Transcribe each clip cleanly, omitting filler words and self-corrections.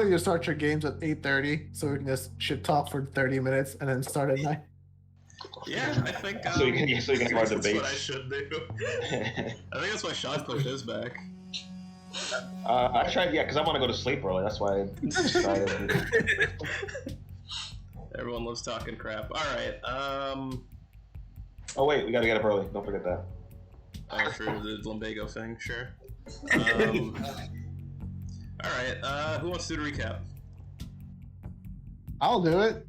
You start your games at 8:30, so we can just shit talk for 30 minutes and then start at 9. Yeah, I think. So you can have our that's what I debates. should do. I think that's why Sean pushed his back. I tried, yeah, because I want to go to sleep early. That's why I decided. Everyone loves talking crap. All right. Oh wait, we gotta get up early. Don't forget that. For the Lumbago thing, sure. All right. Who wants to do the recap? I'll do it.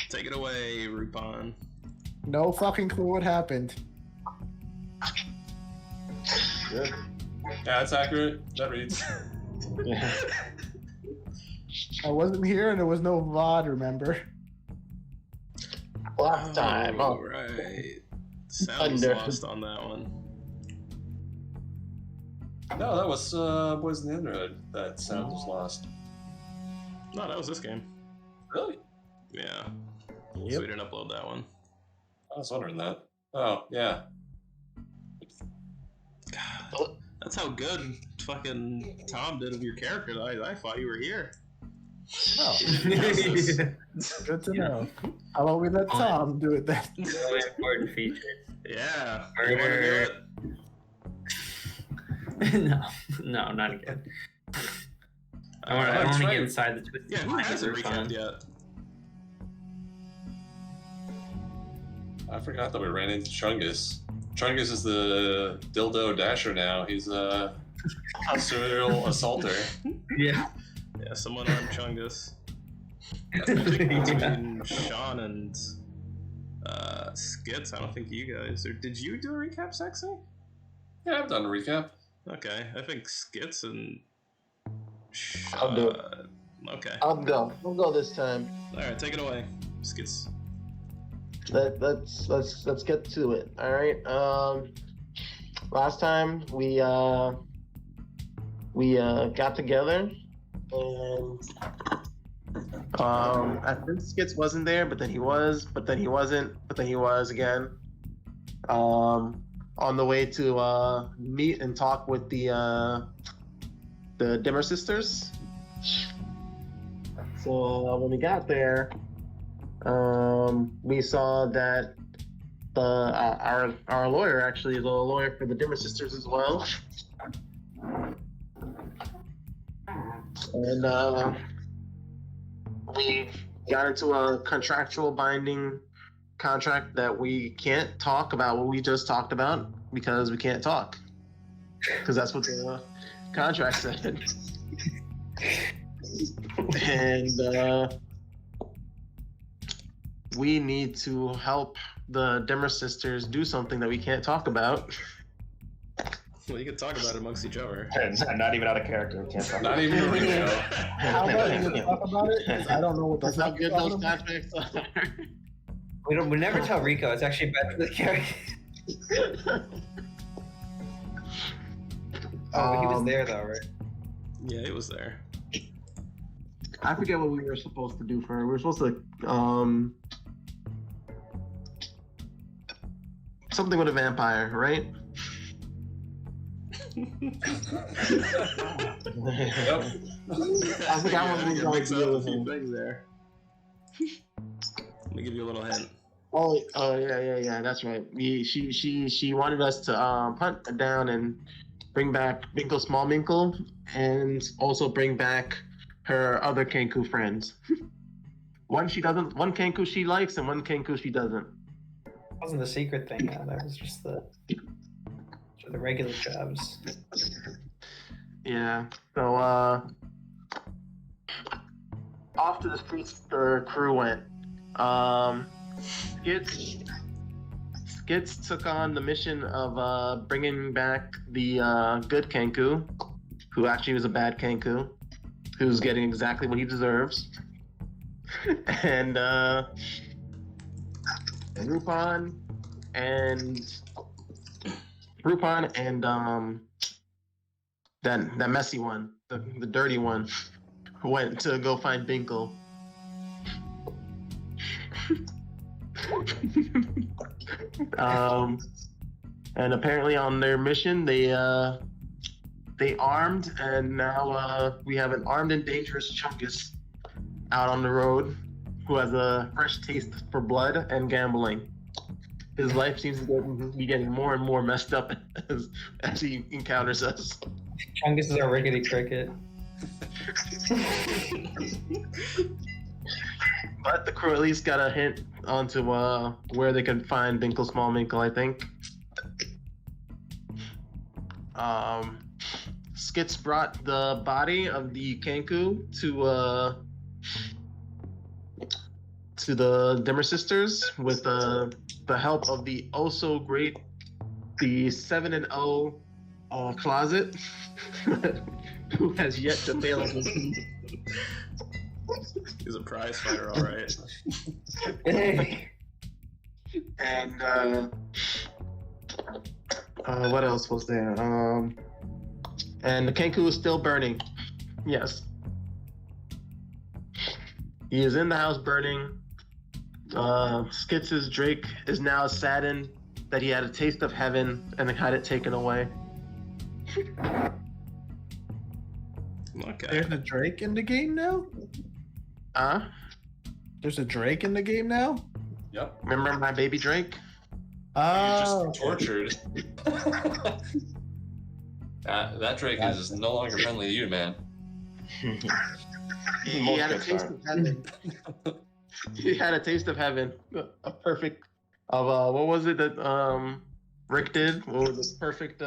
Take it away, Rupon. No fucking clue what happened. Good. Yeah, that's accurate. That reads. Yeah. I wasn't here and there was no VOD, remember? Last time. All Oh, right. Sounds Thunder. lost on that one. No, that was Boys in the Underhood. That sound was lost. No, that was this game. Really? Yeah. Yep. So we didn't upload that one. I was wondering that. Oh, yeah. God, that's how good fucking Tom did of your character. I thought you were here. Oh, Justice. good to know. How about we let Tom do it then? Really important feature. Yeah. You want to do it? No, not again. I Uh, want that's to right. get inside the twisted Yeah, who mind hasn't of Rupon. recapped yet? I forgot that we ran into Chungus. Chungus is the dildo dasher now. He's a serial assaulter. Yeah. Yeah, someone armed Chungus. I think Yeah. between Sean and Skits, I don't think you guys. Or did you do a recap, Sexy? Yeah, I've done a recap. Okay, I think Skits and. I'll do it. Okay. I'll go. I'll go this time. All right, take it away, Skits. Let's get to it. All right. Last time we got together, and I think Skits wasn't there, but then he was, but then he wasn't, but then he was again. On the way to meet and talk with the Dimmer sisters. So when we got there, we saw that our lawyer actually is a lawyer for the Dimmer sisters as well, and we got into a contractual binding contract that we can't talk about what we just talked about because we can't talk, because that's what the contract said. And we need to help the Dimmer sisters do something that we can't talk about. Well, you can talk about it amongst each other. Not even out of character. Can't talk Not about even a Rico. How about you talk about it? 'Cause I don't know what the That's how fuck good you're those talking about. contracts are. We never tell Rico. It's actually better for the character. Oh, but he was there though, right? Yeah, he was there. I forget what we were supposed to do for her. We were supposed to something with a vampire, right? Yep. I forgot what we were going mix to up do a with few him. things there. Let me give you a little hint. Oh, yeah. That's right. She wanted us to hunt down and bring back Minkle Smallminkle, and also bring back her other Kenku friends. One Kenku she likes, and one Kenku she doesn't. Wasn't the secret thing. That was just the regular jobs. Yeah. So off to the streets the crew went. Skits took on the mission of bringing back the good Kenku, who actually was a bad Kenku, who's getting exactly what he deserves. And Rupon and that messy one, the dirty one, went to go find Binkle. And apparently on their mission, they they armed, and now we have an armed and dangerous Chungus out on the road who has a fresh taste for blood and gambling. His life seems to be getting more and more messed up as he encounters us. Chungus is our rickety cricket. But the crew at least got a hint onto where they can find Binkle Smallminkle, I think. Skits brought the body of the Kenku to the Dimmer Sisters with the help of the also great the 7-0 closet, who has yet to fail us. He's a prize fighter, all right. And what else was there? And the Kenku is still burning. Yes. He is in the house burning. Skits' Drake is now saddened that he had a taste of heaven and had it taken away. Okay. There's a Drake in the game now? There's a Drake in the game now? Yep. Remember my baby Drake? You're Oh, just tortured. That Drake is no longer friendly to you, man. He had a taste of heaven. He had a taste of heaven. A perfect of what was it that Rick did? What was this perfect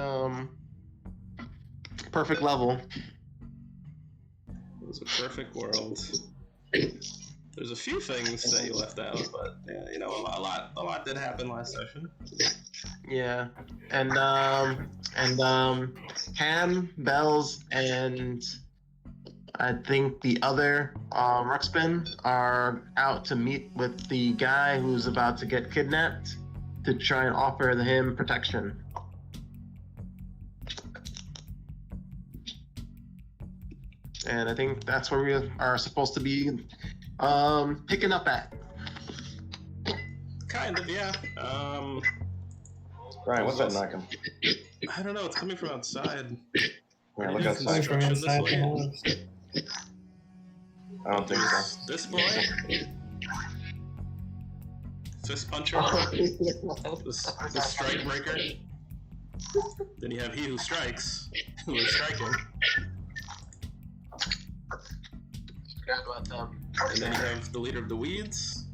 perfect level? It was a perfect world. There's a few things that you left out, but yeah, you know, a lot did happen last session. Yeah, and Ham, Bells, and I think the other Ruxpin are out to meet with the guy who's about to get kidnapped to try and offer him protection. And I think that's where we are supposed to be picking up at. Kind of, yeah. Ryan, what's that knocking? I don't know. It's coming from outside. Yeah, look Maybe outside. From construction inside this the way. house. I don't think so. This boy, fist puncher, the strike breaker. Then you have he who strikes, who is striking, Forgot about them. and then you have the leader of the weeds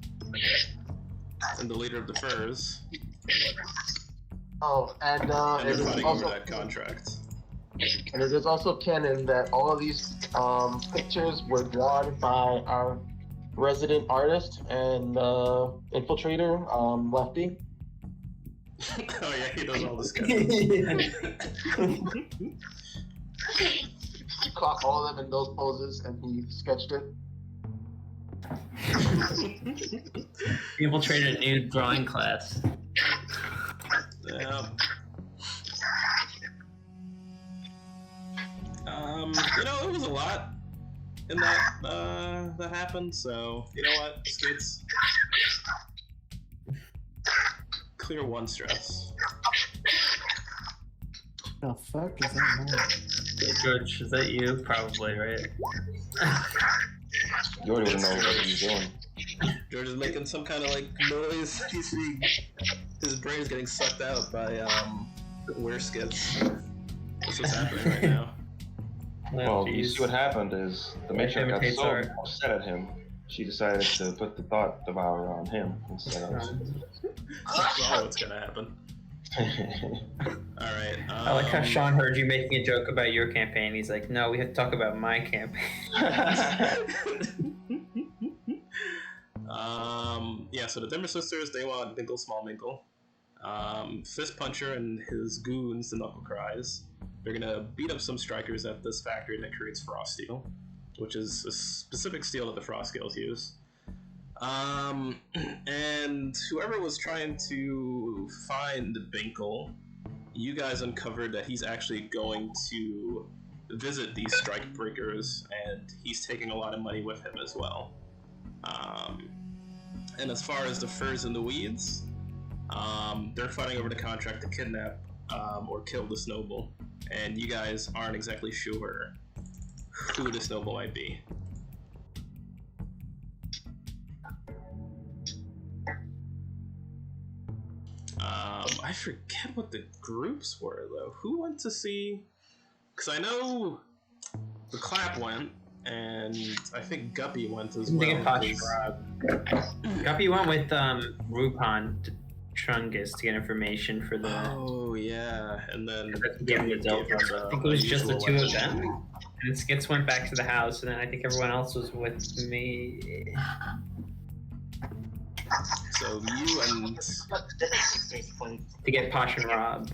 and the leader of the furs, Oh, and and they're it is fighting over also that contract. and it is also canon that all of these pictures were drawn by our resident artist and infiltrator, Lefty. Oh yeah, he does all the sketches. He caught all of them in those poses and he sketched it. People traded a new drawing class. Yeah. You know, it was a lot in that that happened. So you know what, Skits, clear one stress. the fuck is that? Hey, George, is that you? Probably, right? You already would know what he's doing. George is making some kind of like noise. He's being, his brain is getting sucked out by where Skits. That's what's happening right now. Well, you geez. see what happened is the matriarch got imitates so art. upset at him, she decided to put the thought devourer on him instead of. That's all what's gonna happen. All right. I like how Sean heard you making a joke about your campaign. He's like, no, we have to talk about my campaign. Yeah, so the Dimmer Sisters, they want Binkle Smallminkle. Fist Puncher and his goons, the Knuckle Cries, they're gonna beat up some strikers at this factory that creates Frost Steel, which is a specific steel that the Frost Scales use. And whoever was trying to find Binkle, you guys uncovered that he's actually going to visit these strike breakers, and he's taking a lot of money with him as well. And as far as the furs and the weeds, they're fighting over the contract to kidnap or kill this noble. and you guys aren't exactly sure who this noble might be. I forget what the groups were though. Who went to see? Because I know the Clap went, and I think Guppy went as I think well. of Pasha Rob. Guppy went with Rupon to Chungus to get information for the. Oh yeah, and then Yeah, Guppy the Delta. gave him I think it was just the two of usual them. And Skits went back to the house, and then I think everyone else was with me. So you and To get Posh and Rob.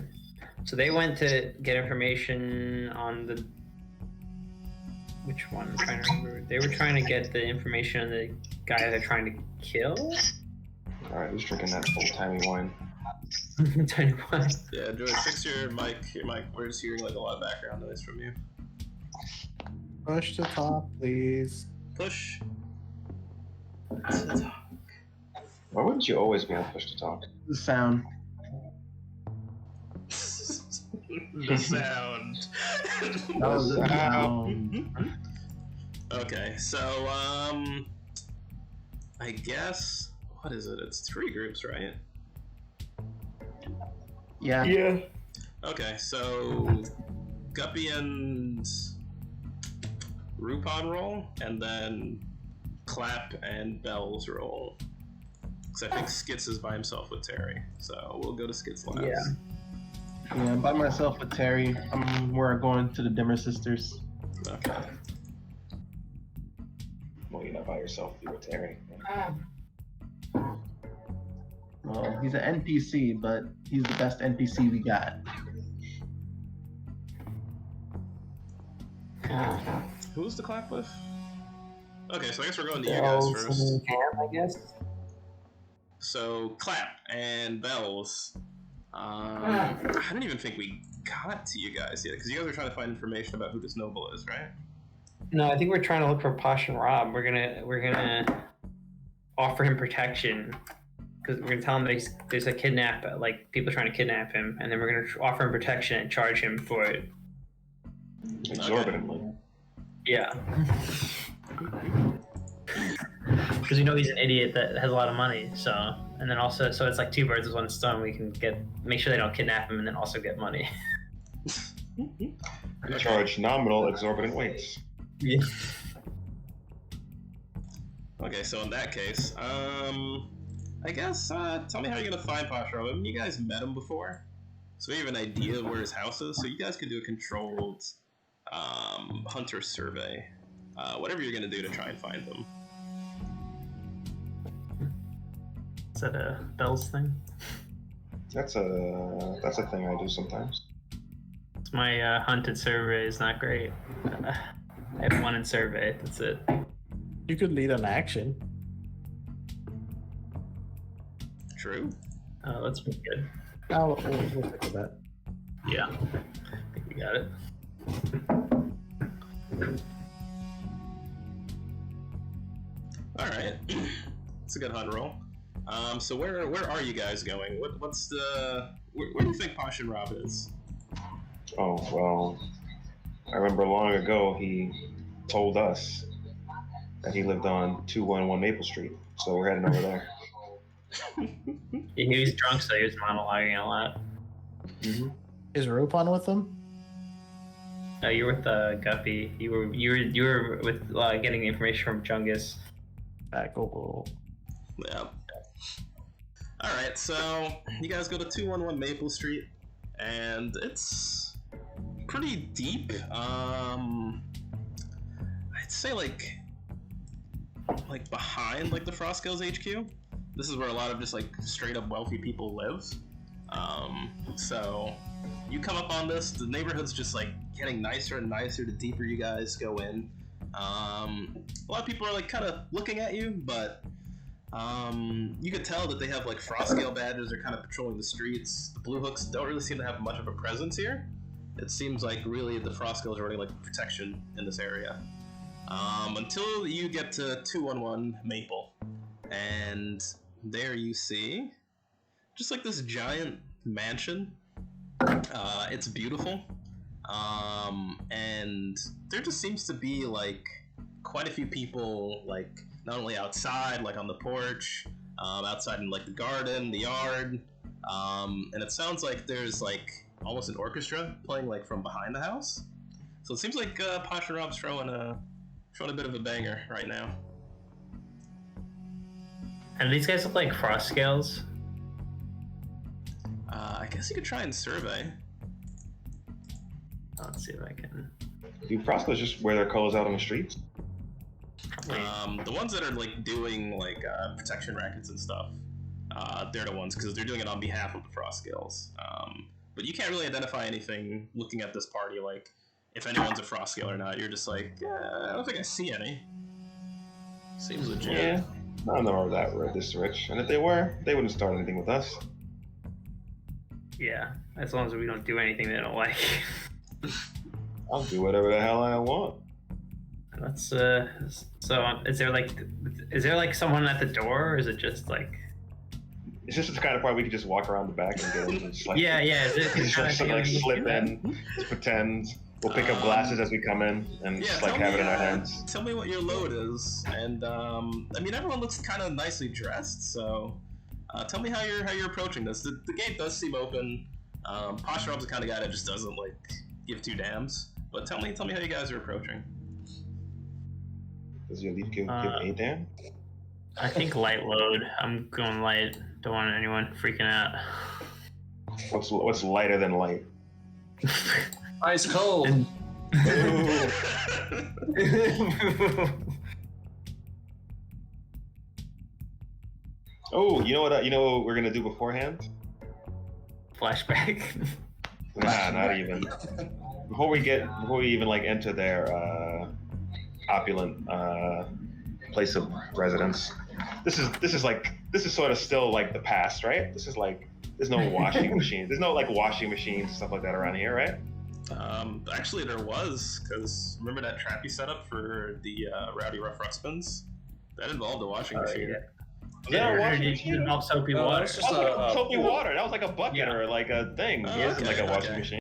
So they went to get information on the. Which one? I'm trying to remember. They were trying to get the information on the guy they're trying to kill. Alright, who's drinking that old timey wine? Tiny one. yeah, Joy, fix your mic. We're just hearing like a lot of background noise from you. Push to talk, please. Push. Why wouldn't you always be on push to talk? The sound. The sound. That was the sound. Okay, so I guess what is it? It's 3 groups, right? Yeah. Yeah. Okay, so Guppy and Rupon roll, and then Clap and Bells roll. Because I think Skits is by himself with Terry, so we'll go to Skits last. Yeah. Yeah, I'm by myself with Terry. We're going to the Dimmer Sisters. Okay. Well, you're not by yourself, you're with Terry. Well, he's an NPC, but he's the best NPC we got. Who's the Clap with? Okay, so I guess we're going to you guys first. I guess. So Clap and Bells. I don't even think we got to you guys yet, because you guys are trying to find information about who this noble is, right? No, I think we're trying to look for Posh and Rob. We're gonna offer him protection because we're gonna tell him there's a kidnap, like people trying to kidnap him, and then we're gonna offer him protection and charge him for it. Exorbitantly. Yeah. Because we know he's an idiot that has a lot of money, so and then also so it's like 2 birds with 1 stone. We can make sure they don't kidnap him and then also get money. Charge nominal exorbitant weights. Yeah. Okay, so in that case, I guess, tell me how you're gonna find Posh Rob. I mean, you guys met him before, so we have an idea of where his house is, so you guys could do a controlled, hunter survey. Whatever you're gonna do to try and find him. Is that a Bells thing? That's a thing I do sometimes. My hunted survey is not great. I have 1 in survey. That's it. You could lead an action. True. That's pretty good. Oh, we'll stick with that. Yeah, I think we got it. All right, it's a good hunt roll. So where are you guys going? What's the where do you think Posh and Rob is? Oh, well, I remember long ago he told us that he lived on 211 Maple Street, so we're heading over there. He was drunk, so he was monologuing a lot. Is Rupon with them? No, you were with Guppy. You were with getting the information from Chungus. Go. Yeah. All right, so you guys go to 211 Maple Street, and it's pretty deep. I'd say like behind like the Frostgills HQ. This is where a lot of just like straight up wealthy people live. So you come up on this, the neighborhood's just like getting nicer and nicer the deeper you guys go in. A lot of people are like kind of looking at you, but you could tell that they have like Frostgale badges. They're kind of patrolling the streets. The Blue Hooks don't really seem to have much of a presence here. It seems like really the Frostgales are running like protection in this area. Until you get to 211 Maple, and there you see just like this giant mansion. It's beautiful. And there just seems to be like quite a few people, like not only outside, like on the porch, outside in like the garden, the yard, and it sounds like there's like almost an orchestra playing like from behind the house. So it seems like Posh and Rob's throwing a bit of a banger right now. And these guys look like frost scales. I guess you could try and survey. Let's see if I can. Do Froscos just wear their colors out on the streets? The ones that are like doing like protection rackets and stuff, they're the ones because they're doing it on behalf of the Frost Scales. But you can't really identify anything looking at this party, like if anyone's a Frost Scale or not. You're just like, I don't think I see any. Seems legit. Yeah, none of them are that this rich, and if they were, they wouldn't start anything with us. Yeah, as long as we don't do anything they don't like. I'll do whatever the hell I want. Let's so is there like someone at the door, or is it just like It's just the kind of part we could just walk around the back and get in and just like, yeah, is it just, kind just, of like slip in, just pretend. We'll pick up glasses as we come in and just like have it in our hands. Tell me what your load is, and I mean everyone looks kind of nicely dressed, so tell me how you're approaching this. The gate does seem open. Posh Rob's the kind of guy that just doesn't like give two damns. But tell me how you guys are approaching. Does your leaf give a damn? I think light load. I'm going light. Don't want anyone freaking out. What's lighter than light? Ice cold. Oh, you know what? You know what we're gonna do beforehand? Flashback. Nah, not even. Before we even like enter their opulent place of residence. This is sort of still like the past, right? This is like there's no washing machines. There's no like washing machines and stuff like that around here, right? Actually there was, because remember that trap you set up for the Rowdy Rough Ruxpins? That involved a washing machine. Yeah, washing You machine. involve soapy No, water. that's just Soapy water. That was like a bucket Yeah. or like a thing. Oh, It wasn't okay, like a washing okay. machine.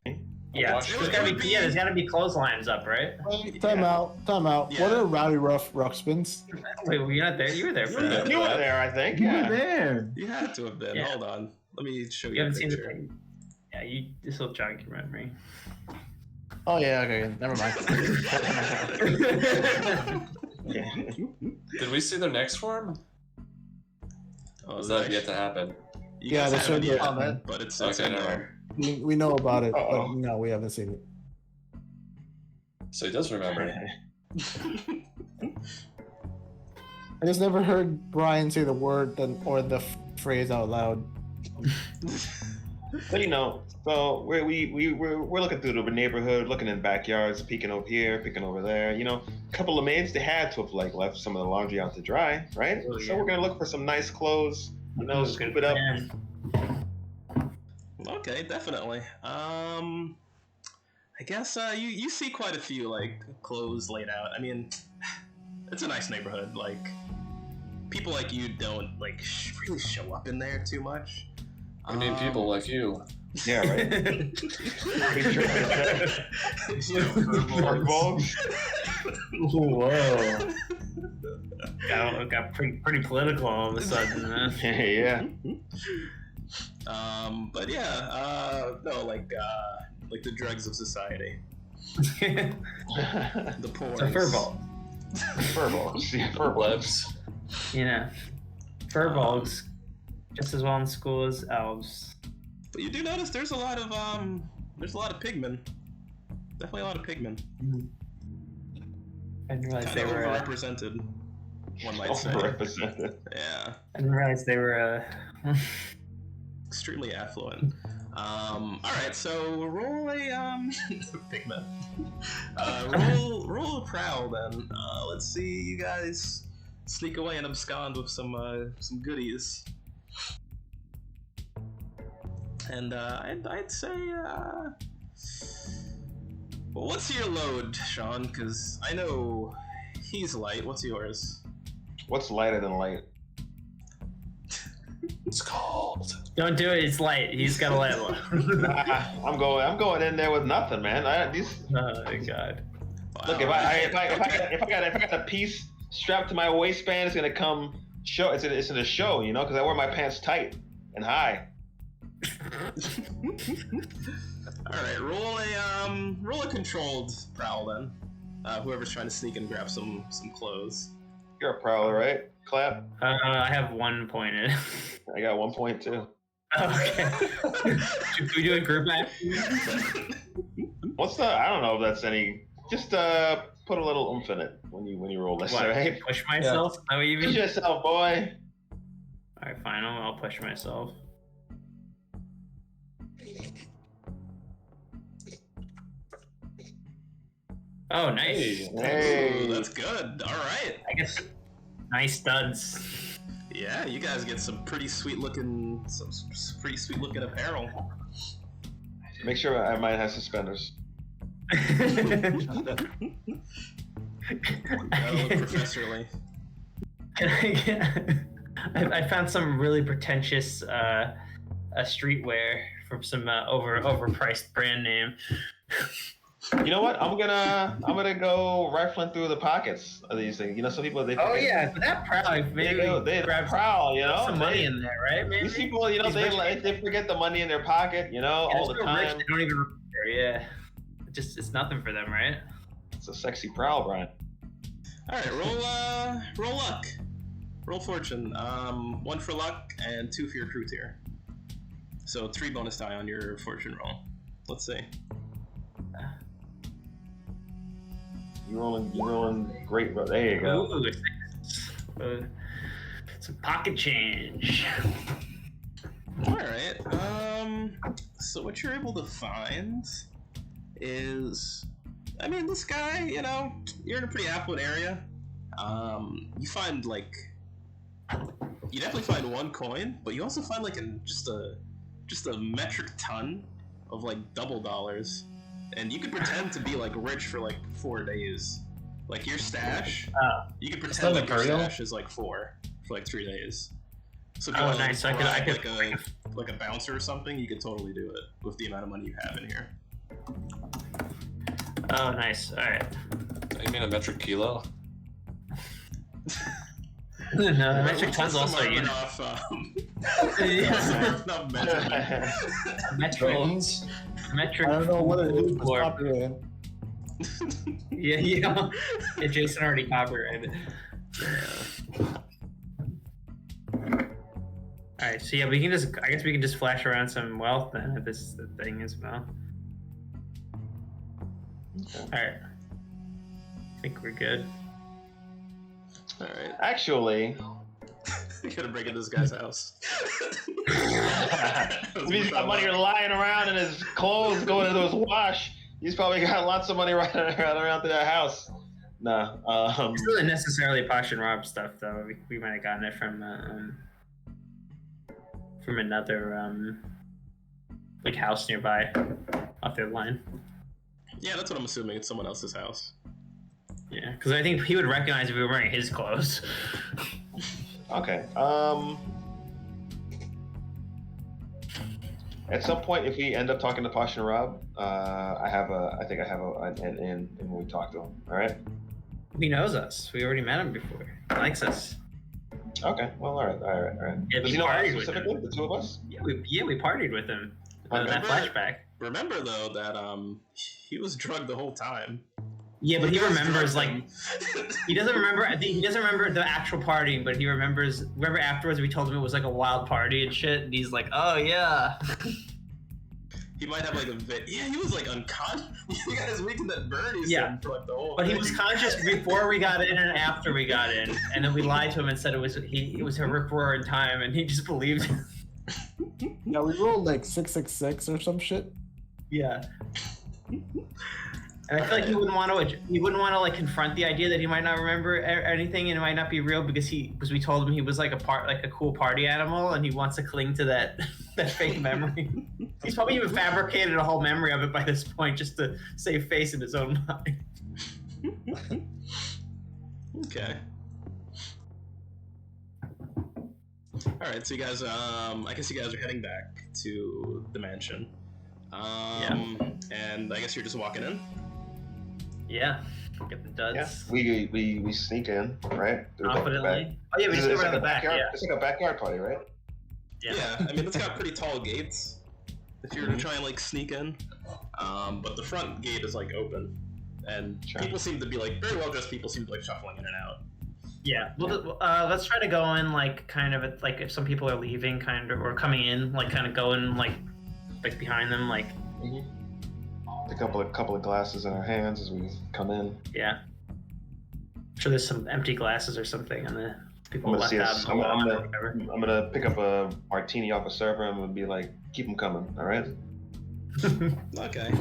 Yeah, Wash there's it. gotta be clotheslines up, right? Time out. What Yeah. are Rowdy Rough Ruxpins? Wait, were you not there? You were there for Yeah. that. You were there, I think. You were Yeah. there. You had to have been. Yeah. Hold on. Let me show You you a haven't seen the picture. thing. Yeah, this will jog your memory. Oh yeah, okay, never mind. Did we see their next form? Oh, Is that yet to happen? You Yeah, guys that's haven't right, yet, yeah. but it's Okay, in never there. we know about it, Uh-oh. but no, we haven't seen it. So he does remember. I just never heard Brian say the word or the phrase out loud. But you know, so we're looking through the neighborhood, looking in backyards, peeking over here, peeking over there. You know, a couple of maids, they had to have like left some of the laundry out to dry, right? Oh, So yeah. we're gonna look for some nice clothes. You know, scoop it up. Okay, definitely. I guess you see quite a few like clothes laid out. I mean, it's a nice neighborhood. Like people like you don't like really show up in there too much. We need people like you. Yeah, right. You know, curveballs. Whoa. Got pretty political all of a sudden. Huh? Yeah. But yeah, no, like the dregs of society, the poor. It's a furball. Furballs. Yeah, furballs. Plebs. You know, furballs just as well in school as elves. But you do notice there's a lot of pigmen. Definitely a lot of pigmen. I didn't realize Kind they of were. overrepresented, one might say. Overrepresented. Yeah, I didn't realize they were. extremely affluent. All right, so roll a pigment. Roll a prowl then. Let's see you guys sneak away and abscond with some goodies. And I'd say well, what's your load, Sean? Because I know he's light. What's yours? What's lighter than light? It's cold. Don't do it. It's light. He's got to let it. I'm going in there with nothing, man. Oh my god. Look, if I got a piece strapped to my waistband, it's gonna come show. It's in a show, you know, because I wear my pants tight and high. All right, roll a controlled prowl then. Whoever's trying to sneak and grab some clothes. You're a prowler, right? Clap. I have 1 point in. I got 1 point too. Okay. Should we do a group action? What's the? I don't know if that's any. Just put a little oomph in it when you roll this, What, right? push myself? Is that what you Push mean? yourself, boy. Alright, fine. I'll push myself. Oh, nice. Hey. Ooh, that's good. All right. I guess nice studs. Yeah, you guys get some pretty sweet looking apparel. Make sure mine has suspenders. Gotta look professorally. Can I get? I found some really pretentious streetwear from some overpriced brand name. You know what? I'm gonna go rifling through the pockets of these things. You know, some people they Oh forget- yeah, but that proud maybe they grab prowl. You know, some money in there, right? Maybe These people, you know, These rich they forget the money in their pocket. You know, Yeah, all the they're so rich, time. they don't even remember. Yeah, it's nothing for them, right? It's a sexy prowl, Brian. All right, roll luck, roll fortune. 1 for luck and 2 for your crew tier. So 3 bonus die on your fortune roll. Let's see. You're rolling great, bro. There you go. Ooh, some pocket change. All right. So what you're able to find is, I mean, this guy. You know, you're in a pretty affluent area. You find you definitely find 1 coin, but you also find just a metric ton of double dollars. And you could pretend to be rich for 4 days. Like your stash, you could pretend that your Imperial? stash is 4 for 3 days. So if you Oh, want nice. So I could- like a bouncer or something, you could totally do it with the amount of money you have in here. Oh, nice. All right. You mean a metric kilo? No, the metric ton's also a Somewhere unit. off, Yeah. not metric. Metric. I don't know what it is, but it's Or- copyrighted. Yeah. Jason already copyrighted. All right, so yeah, I guess we can just flash around some wealth then if this is the thing as well. All right, I think we're good. All right, Actually, you gotta break into this guy's house. if he's got money lying around in his clothes going into his wash, he's probably got lots of money right around to that house. Nah. It's not necessarily Posh and Rob stuff though. We might have gotten it from another house nearby off their line. Yeah, that's what I'm assuming. It's someone else's house. Yeah, because I think he would recognize if we were wearing his clothes. Okay. At some point, if we end up talking to Posh and Rob, I think I have an in when we talk to him. All right. He knows us. We already met him before. He likes us. Okay. Well, all right. Yeah, Does we he know us partied with specifically? him. The two of us? Yeah, we partied with him. Okay. That flashback. Remember though that he was drugged the whole time. Yeah, but he You guys remembers drugged like him. he doesn't remember. I think he doesn't remember the actual partying, but he remembers. Remember afterwards we told him it was like a wild party and shit, and he's like, "Oh yeah." He might have yeah, he was unconscious. You guys weakened that bird. Yeah. For the whole But he thing. was conscious before we got in and after we got in, and then we lied to him and said it was a rip roaring time, and he just believed. Yeah, we rolled 666 or some shit. Yeah. And I feel like he wouldn't want to confront the idea that he might not remember anything and it might not be real because we told him he was a cool party animal and he wants to cling to that that fake memory. He's probably even fabricated a whole memory of it by this point just to save face in his own mind. Okay. All right, so you guys, I guess you guys are heading back to the mansion. And I guess you're just walking in. Yeah. Get the duds. Yeah, we sneak in, right? Through the back. Confidently. Oh yeah, we just go around the back. Backyard, Yeah. It's like a backyard party, right? Yeah, I mean it's got pretty tall gates if you were to try and like sneak in. But the front gate is like open, and Sure. people seem to be like very well dressed. People seem to be like shuffling in and out. Yeah. Well, let's try to go in like kind of at, like if some people are leaving, kind of or coming in, like kind of going like behind them, like A couple of glasses in our hands as we come in. yeah. I'm sure there's some empty glasses or something, and the people I'm gonna left see out. us. in the I'm lawn or gonna, whatever. I'm gonna pick up a martini off a server. I'm gonna be like, keep them coming. All right. Okay.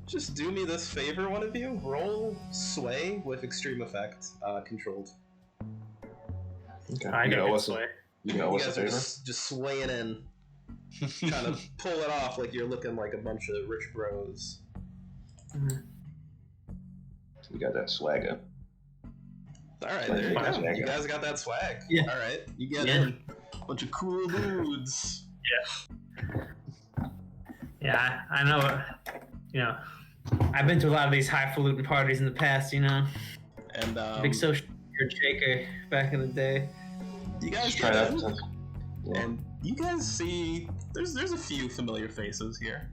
Just do me this favor, one of you. Roll sway with extreme effect, controlled. Okay. I You got owe it us this a- way. You owe You us a guys are favor. just swaying in, trying to pull it off like you're looking like a bunch of rich bros. We got that swagger. All right, there you go. Swag. You guys got that swag. Yeah. All right, you get Yeah. in. Bunch of cool dudes. Yeah, I know. You know, I've been to a lot of these highfalutin parties in the past. You know, And big social shaker back in the day. you guys Try get that. in, Since, yeah. and you guys see there's a few familiar faces here.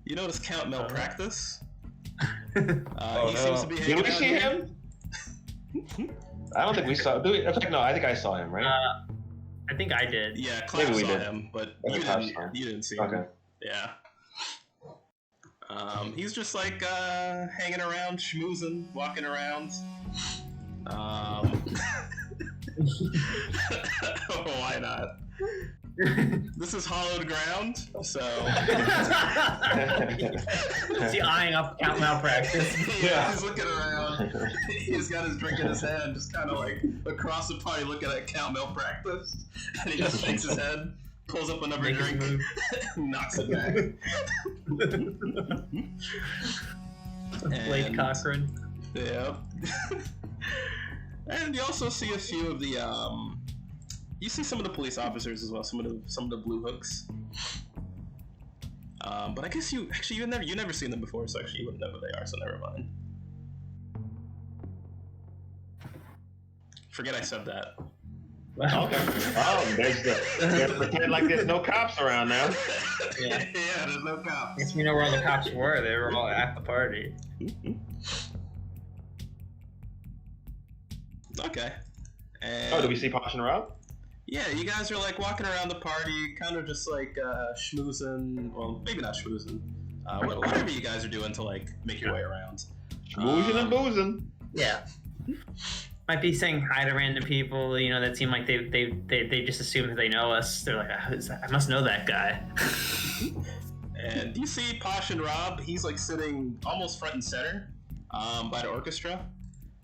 You notice Count Malpractice. He seems to be hanging Did we out see here. him? I don't think we saw. In fact, no. I think I saw him. Right. I think I did. Yeah, Clap Maybe we saw did. him, but Yeah, you Clap didn't. saw him. You didn't see him. Okay. Yeah. He's just like hanging around, schmoozing, walking around. Why not? This is hollowed ground, so Is he eyeing up Count Malpractice? yeah, he's looking around. He's got his drink in his hand, just kind of like across the party, looking at Count Malpractice, and he just shakes his head, pulls up another Make his drink, move. knocks it back. Blade And- Cochran. Yeah. And you also see a few of the you see some of the police officers as well, some of the blue hooks. But I guess you never seen them before, so actually you wouldn't know who they are, so never mind. Forget I said that. Okay. Oh, there's pretend like there's no cops around now. Yeah. Yeah, there's no I cops. guess we know where all the cops were. They were all at the party. Okay. And Oh, did we see Posh and Rob? yeah, you guys are like walking around the party, kind of just like schmoozing. Well, maybe not schmoozing. Whatever you guys are doing to like make your way around. Schmoozing and boozing. Yeah. Might be saying hi to random people, you know, that seem like they just assume that they know us. They're like, I must know that guy. And you see Posh and Rob, he's like sitting almost front and center by the orchestra.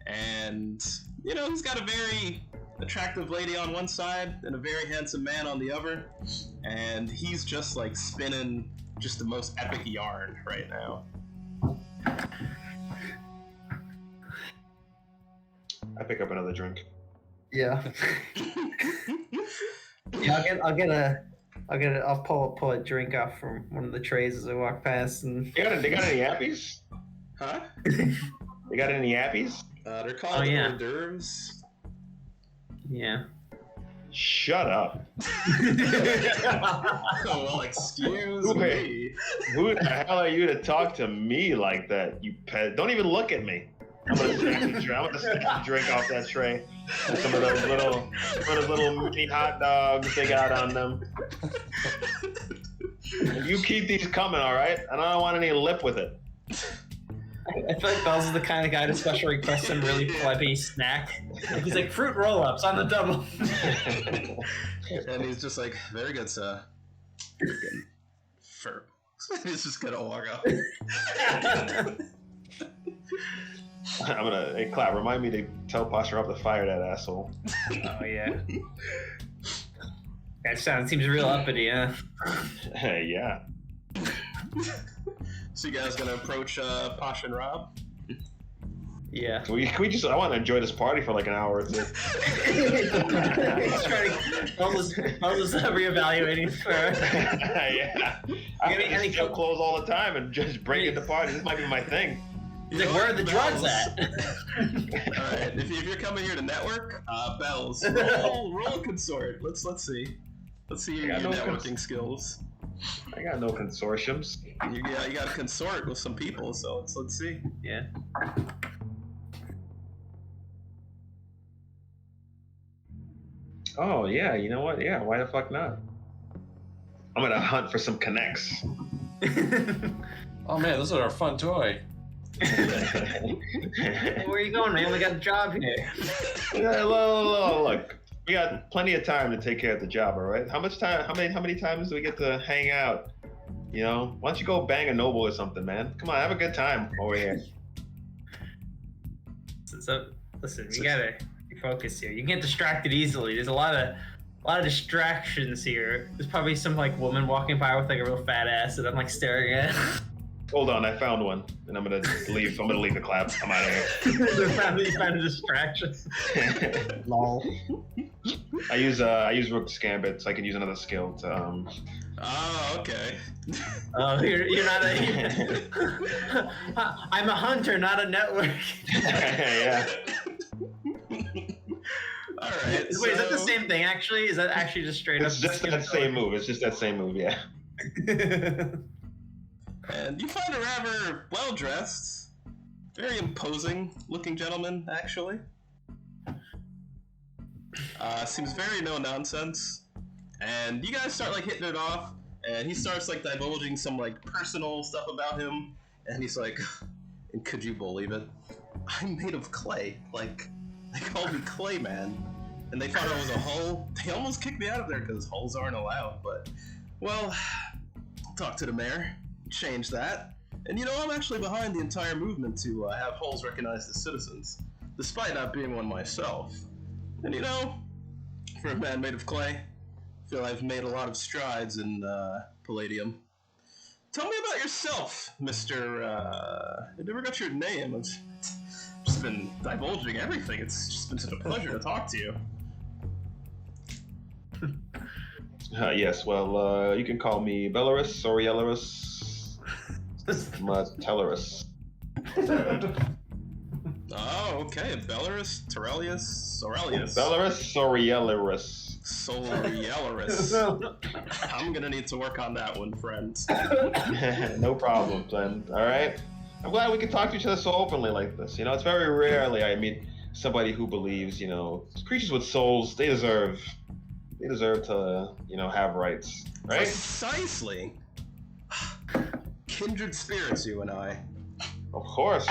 And, you know, he's got a very attractive lady on one side and a very handsome man on the other. And he's just like spinning just the most epic yarn right now. I pick up another drink. Yeah. Yeah, I'll pull a drink off from one of the trays as I walk past, and They got any yappies? Huh? They got any yappies? They're called Oh, yeah. hors d'oeuvres. Yeah. Shut up. Oh, well, excuse Wait. me. Who the hell are you to talk to me like that, you pet? Don't even look at me. I'm gonna snatch the drink off that tray. And some of those little mini hot dogs they got on them. And you keep these coming, all right? And I don't want any lip with it. I feel like Bell's is the kind of guy to special request some really plebby snack. He's like, fruit roll-ups on the double. And he's just like, very good, sir. Fur. He's just gonna walk off. I'm gonna, hey, Clap, remind me to tell Posture up to fire that asshole. Oh yeah. That seems real uppity, huh? Hey, yeah. So you guys gonna approach Posh and Rob? Yeah. Can we just? I want to enjoy this party for like an hour or two. He's trying to. Buzz is reevaluating for. Yeah. I Any- can show clothes all the time and just break into parties. This might be my thing. He's like, where are the drugs at? Alright, if you're coming here to network, Bells, roll a consort. Let's see. Let's see your I got no networking skills. I got no consortiums. You got to consort with some people, so let's see. Yeah. Oh yeah, you know what? Yeah, why the fuck not? I'm gonna hunt for some connects. Oh man, this is our fun toy. Where are you going, man? We got a job here. Yeah, look, we got plenty of time to take care of the job, all right? How much time? How many times do we get to hang out? You know, why don't you go bang a noble or something, man? Come on, have a good time over here. So listen, we gotta be focused here. You get distracted easily. There's a lot of distractions here. There's probably some like woman walking by with like a real fat ass that I'm like staring at. Hold on, I found one, and I'm gonna leave. I'm gonna leave the clap. I'm out of here. You found a distraction. Lol. I use Rook's Gambit, so I can use another skill to Oh, okay. Oh, you're not a. I'm a hunter, not a network. yeah. Alright, Wait, is that the same thing? Actually, is that actually just straight It's up? just that same move. It's just that same move. Yeah. And you find a rather well-dressed, very imposing looking gentleman, actually. Seems very no-nonsense. And you guys start, like, hitting it off, and he starts, like, divulging some, like, personal stuff about him, and he's like, and could you believe it? I'm made of clay. Like, they called me Clay Man. And they thought I was a hull. They almost kicked me out of there because hulls aren't allowed, but, well, I'll talk to the mayor. Change that. And you know, I'm actually behind the entire movement to have hulls recognized as citizens, despite not being one myself. And you know, for a man made of clay, I feel I've made a lot of strides in Palladium. Tell me about yourself, Mr. I never got your name. I've just been divulging everything. It's just been such a pleasure to talk to you. Yes. Well, you can call me Belarus or Yellarus. Tellerus. Oh, okay. Belarus, Torelius, Aurelius. Belarus or Yellarus. Soriellarus. I'm gonna need to work on that one, friend. No problem, then. All right. I'm glad we can talk to each other so openly like this. You know, it's very rarely I meet somebody who believes, you know, creatures with souls, they deserve to, you know, have rights, right? Precisely. Kindred spirits, you and I. Of course.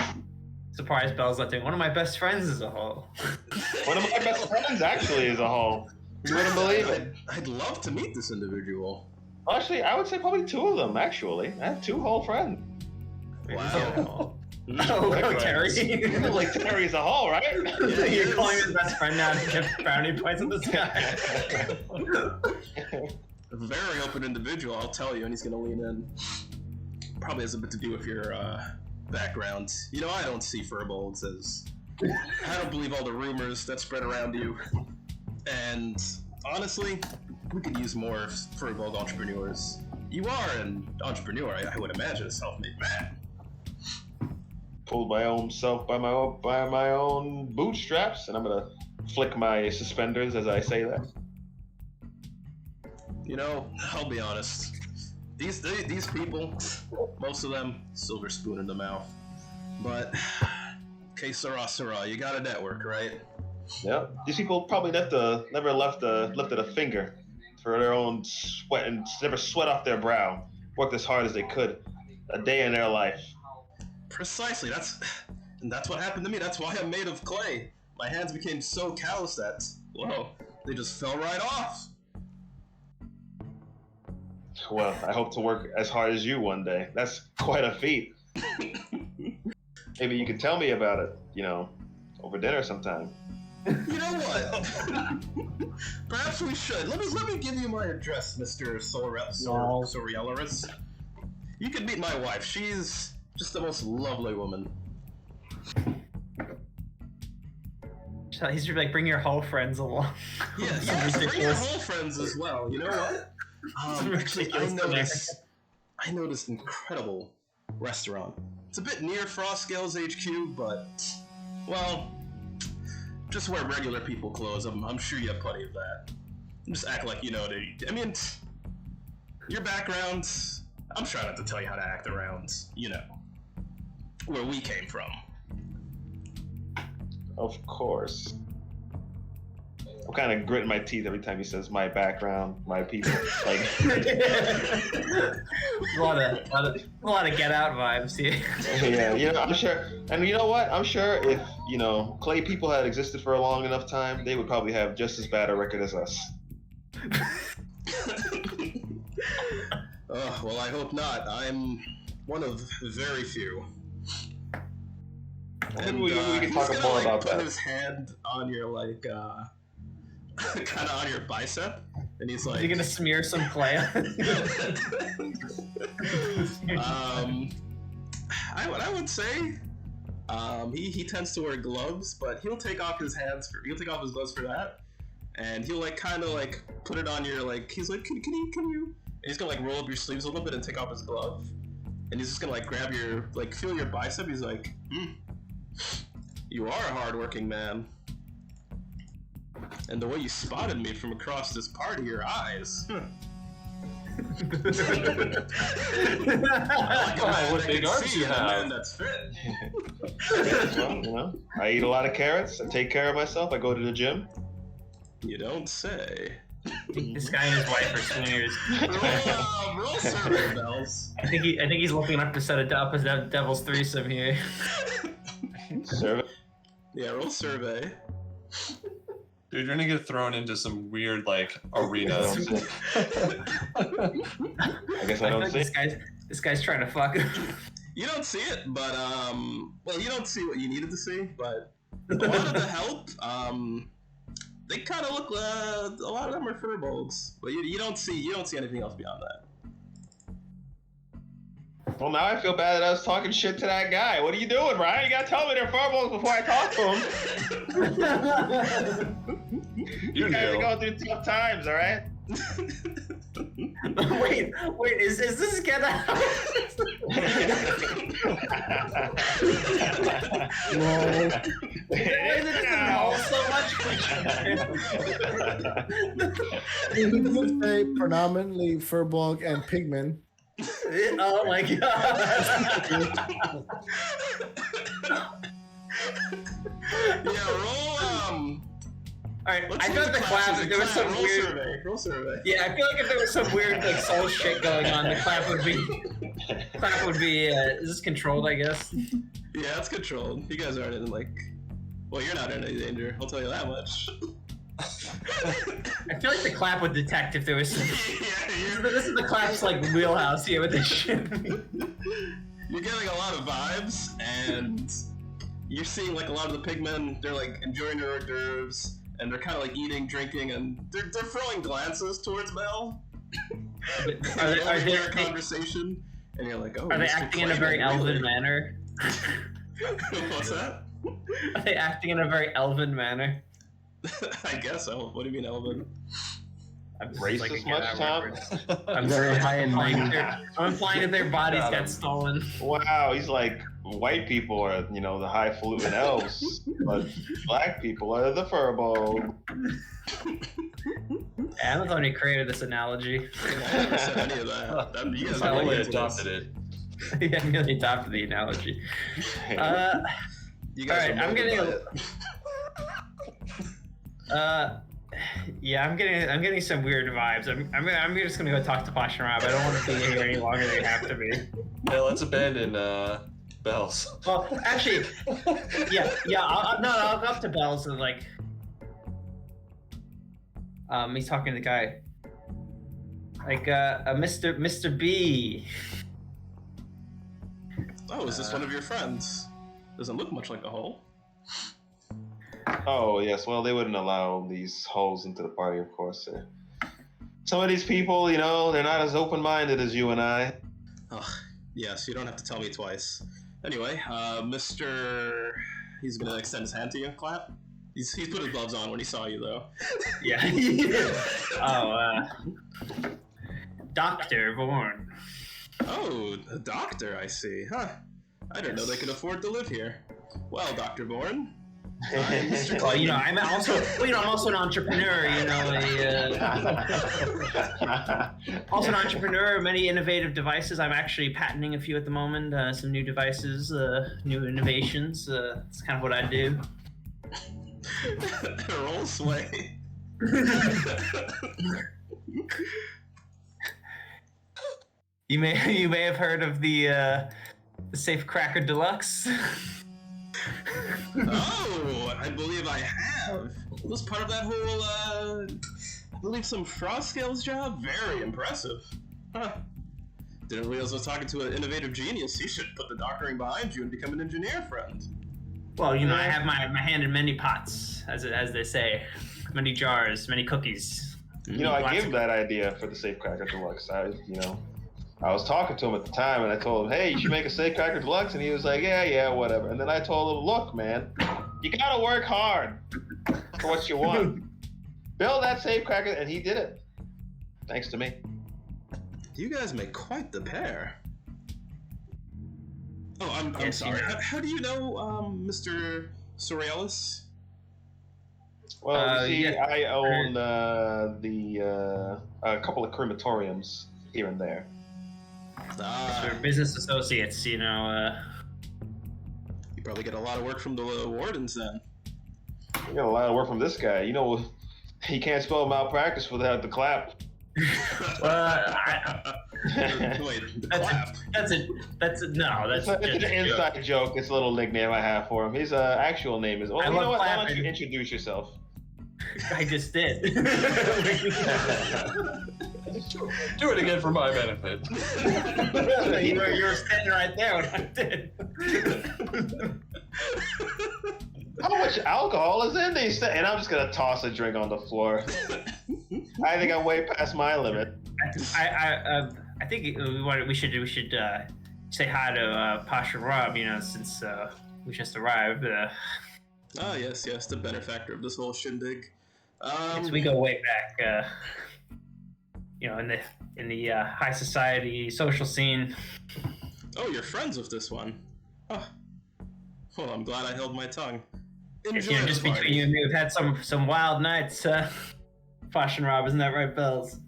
Surprise, Bell's not doing. One of my best friends is a whole. One of my best friends actually is a hull. You wouldn't believe it. I'd love to meet this individual. Actually, I would say probably two of them, actually. I have two whole friends. Wow. Oh, Terry. Like Terry's a hull, right? You're calling his best friend now to give brownie points in the sky. A very open individual, I'll tell you, and he's gonna lean in. Probably has a bit to do with your background. You know, I don't see furbolgs as... I don't believe all the rumors that spread around you. And honestly, we could use more furbolg entrepreneurs. You are an entrepreneur, I would imagine, a self-made man. Pulled my own self by my own bootstraps, and I'm gonna flick my suspenders as I say that. You know, I'll be honest. These people, most of them, silver spoon in the mouth. But, que sera, sera, you got a network, right? Yeah, these people probably never lifted a finger for their own sweat and never sweat off their brow. Worked as hard as they could, a day in their life. Precisely, that's what happened to me. That's why I'm made of clay. My hands became so callous that, well, they just fell right off. Well, I hope to work as hard as you one day. That's quite a feat. Maybe you could tell me about it, you know, over dinner sometime. You know what? Perhaps we should. Let me give you my address, Mr. Soriellarus. You can meet my wife. She's just the most lovely woman. He's just like, bring your whole friends along. Yeah, Some yeah, bring your ridiculous- whole friends as well. You know what? Some Actually, ridiculous I noticed an incredible restaurant. It's a bit near Frostgale's HQ, but well, just where regular people close. I'm sure you have plenty of that. Just act like you know what I mean, your background. I'm trying not to tell you how to act around, you know, where we came from. Of course. I'm kind of gritting my teeth every time he says my background, my people. Like, a lot of Get Out vibes here. yeah, you know, I'm sure. And you know what? I'm sure if, you know, Clay people had existed for a long enough time, they would probably have just as bad a record as us. Well, I hope not. I'm one of very few. And we can talk he's more gonna, about put that. his hand on your kind of on your bicep, and he's like, You're gonna smear some clay on I would say, he tends to wear gloves, but he'll take off his gloves for that, and he'll like kind of like put it on your like. He's like, can you? And he's gonna like roll up your sleeves a little bit and take off his glove, and he's just gonna like grab your like feel your bicep. He's like, you are a hardworking man. And the way you spotted me from across this part of your eyes. I like a man what that big can arms see you and a have. man that's fit. Well, you know, I eat a lot of carrots. I take care of myself. I go to the gym. You don't say. This guy and his wife are swingers. Roll survey bells. I think he's looking up to set up as Devil's threesome here. Serve it. Yeah, roll survey. Dude, you're gonna get thrown into some weird like arena. I guess I feel don't like see. this guy's trying to fuck. You don't see it, but well, you don't see what you needed to see, but a lot of the help, they kind of look. A lot of them are furbolgs, but you don't see anything else beyond that. Well, now I feel bad that I was talking shit to that guy. What are you doing, Ryan? You gotta tell me they're furballs before I talk to them. You guys are going through tough times, all right? wait, is this Get Out? No. Why is it just smell so much? You would say predominantly Furbolg and Pigman. Oh my god. Yeah, roll. Alright, Let's I feel like the clap, if there was some roll weird. survey. Roll survey. Yeah, I feel like if there was some weird like soul shit going on, the clap would be. Is this controlled? I guess. Yeah, it's controlled. You guys aren't in like. Well, you're not in any danger. I'll tell you that much. I feel like the clap would detect if there was some. Yeah, This is the clap's like wheelhouse here with this shit. you're getting a lot of vibes, and you're seeing like a lot of the pigmen. They're like enjoying their hors d'oeuvres, and they're kind of like eating, drinking, and they're throwing glances towards Mel. Are they a conversation? And you're like, oh. Are they Mr. acting in a Clayman, very elven really? manner? What's that? Are they acting in a very elven manner? I guess so. What do you mean, elven? I'm just Racist like a much, Get Out Tom? reference. I'm Very sorry, high and mighty. I'm implying that their bodies Got 'em. got stolen. Wow, he's like, white people are, you know, the highfalutin elves, but black people are the furball. I'm the one who created this analogy. I never said any of that. You guys I are only into adopted this. it. Yeah, I'm really adopted the analogy. You Alright, guys are I'm molded getting by it. yeah, I'm getting some weird vibes. I'm just gonna go talk to Posh and Rob. I don't want to be here any longer than I have to be. Yeah, let's abandon Bells. Well, actually, yeah. I'll go up to Bells and like, he's talking to the guy, like, Mr. B. Oh, is this one of your friends? Doesn't look much like a hole. Oh, yes, well, they wouldn't allow these holes into the party, of course. Some of these people, you know, they're not as open-minded as you and I. Oh, yes, you don't have to tell me twice. Anyway, Mr. He's gonna extend his hand to you, clap. He's put his gloves on when he saw you, though. Yeah. Oh, Dr. Vorn. Oh, a doctor, I see. Huh. I didn't know they could afford to live here. Well, Dr. Bourne. Well, you know, I'm also an entrepreneur. You know, also an entrepreneur of many innovative devices. I'm actually patenting a few at the moment. Some new devices, new innovations. That's kind of what I do. Roll sway. You may have heard of the Safe Cracker Deluxe. Oh, I believe I have. It was part of that whole, I believe some frost scales job. Very impressive. Huh. Didn't realize I was talking to an innovative genius. You should put the doctoring behind you and become an engineer, friend. Well, you know, I have my hand in many pots, as they say, many jars, many cookies. You know, I gave him that idea for the Safecracker Deluxe. I was talking to him at the time, and I told him, "Hey, you should make a Safecracker Deluxe," and he was like, "Yeah, whatever." And then I told him, "Look, man, you gotta work hard for what you want. Build that Safecracker," and he did it, thanks to me. You guys make quite the pair. Oh, I'm Yes, sorry. you know. How do you know, Mr. Surrealis? Well, you see, yeah. I own a couple of crematoriums here and there. We're business associates, you know. You probably get a lot of work from the wardens then. I got a lot of work from this guy. You know, he can't spell malpractice without the clap. Wait, the clap. That's an It's just an a joke. inside joke. It's a little nickname I have for him. His actual name is. Well, I you love know what? Why don't clapping. you introduce yourself? I just did. Do it again for my benefit. you were standing right there when I did. How much alcohol is in these things? And I'm just gonna toss a drink on the floor. I think I'm way past my limit. I think we should say hi to Pasha Rob, you know, since we just arrived. Ah, yes, the benefactor of this whole shindig. Yes, we go way back, you know, in the high society social scene. Oh, you're friends with this one. Oh. Well, I'm glad I held my tongue. Yes, Enjoy you know, the just party. between you and me, we've had some wild nights. Pasha and Rob, isn't that right, Bells?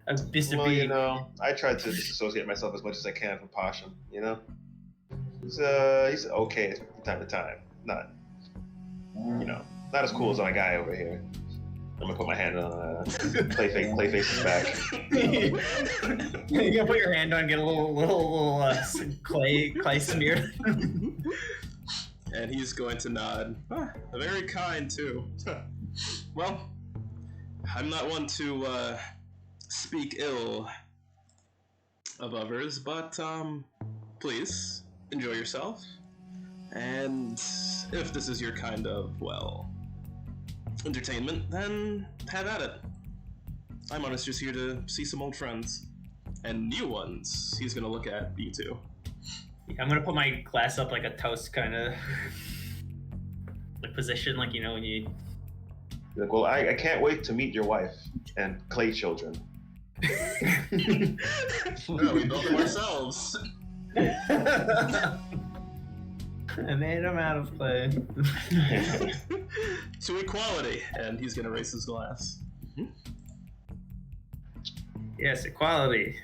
Mr. Well, B. you know, I try to disassociate myself as much as I can from Pasha. You know, he's okay from time to time. Not, you know, not as cool as my guy over here. I'm gonna put my hand on Clayface's back. You gotta put your hand on, get a little clay smeared. And he's going to nod. Ah, very kind, too. Well, I'm not one to speak ill of others, but please enjoy yourself. And if this is your kind of, well, entertainment, then have at it. I'm honest, just here to see some old friends. And new ones. He's gonna look at you two. I'm gonna put my glass up like a toast kind of like position, like, you know, when you. Like, well, I can't wait to meet your wife and Clay children. No, we built them ourselves. I made them out of clay. To equality, and he's gonna raise his glass. Yes, equality.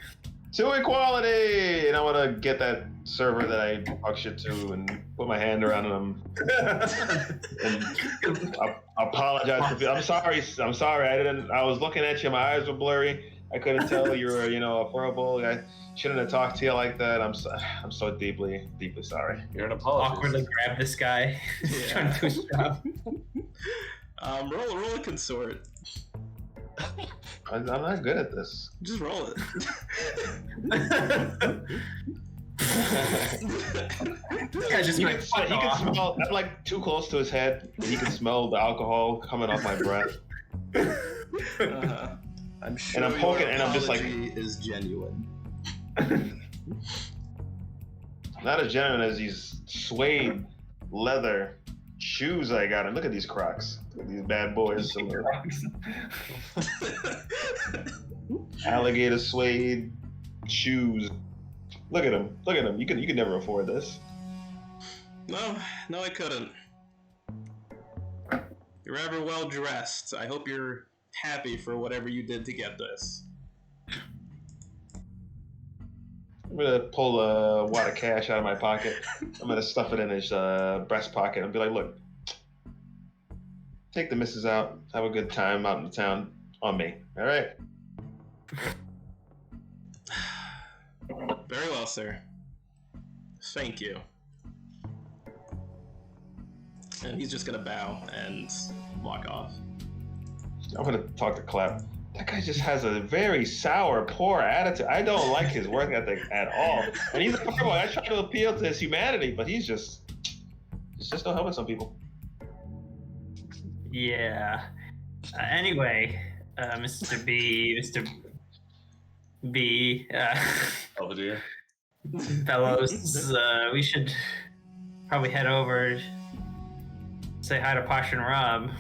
To equality! And I want to get that server that I talk shit to and put my hand around him and apologize for. I'm sorry. I was looking at you. My eyes were blurry. I couldn't tell you were, you know, horrible. I shouldn't have talked to you like that. I'm so deeply sorry. You're an apologist. Awkwardly grab this guy. He's trying to do his job. Roll a consort. I'm not good at this. Just roll it. This guy's just You like, can, fuck you can off. smell. I'm like too close to his head. And you can smell the alcohol coming off my breath. I'm sure I'm poking, your and I'm just like- apology is genuine. Not as genuine as these suede leather shoes I got. And look at these Crocs. Look at these bad boys. Alligator suede shoes. Look at them. Look at them. You could never afford this. No, I couldn't. You're ever well dressed. I hope you're happy for whatever you did to get this. I'm gonna pull a wad of cash out of my pocket. I'm gonna stuff it in his breast pocket and be like, look, take the missus out, have a good time out in the town on me. All right? Very well, sir. Thank you. And he's just gonna bow and walk off. I'm gonna talk to Clap. That guy just has a very sour, poor attitude. I don't like his work ethic at all. And he's a poor boy. I try to appeal to his humanity, but he's just no helping some people. Yeah. Anyway, Mr. B, Belvedere. fellows, we should probably head over, say hi to Posh and Rob.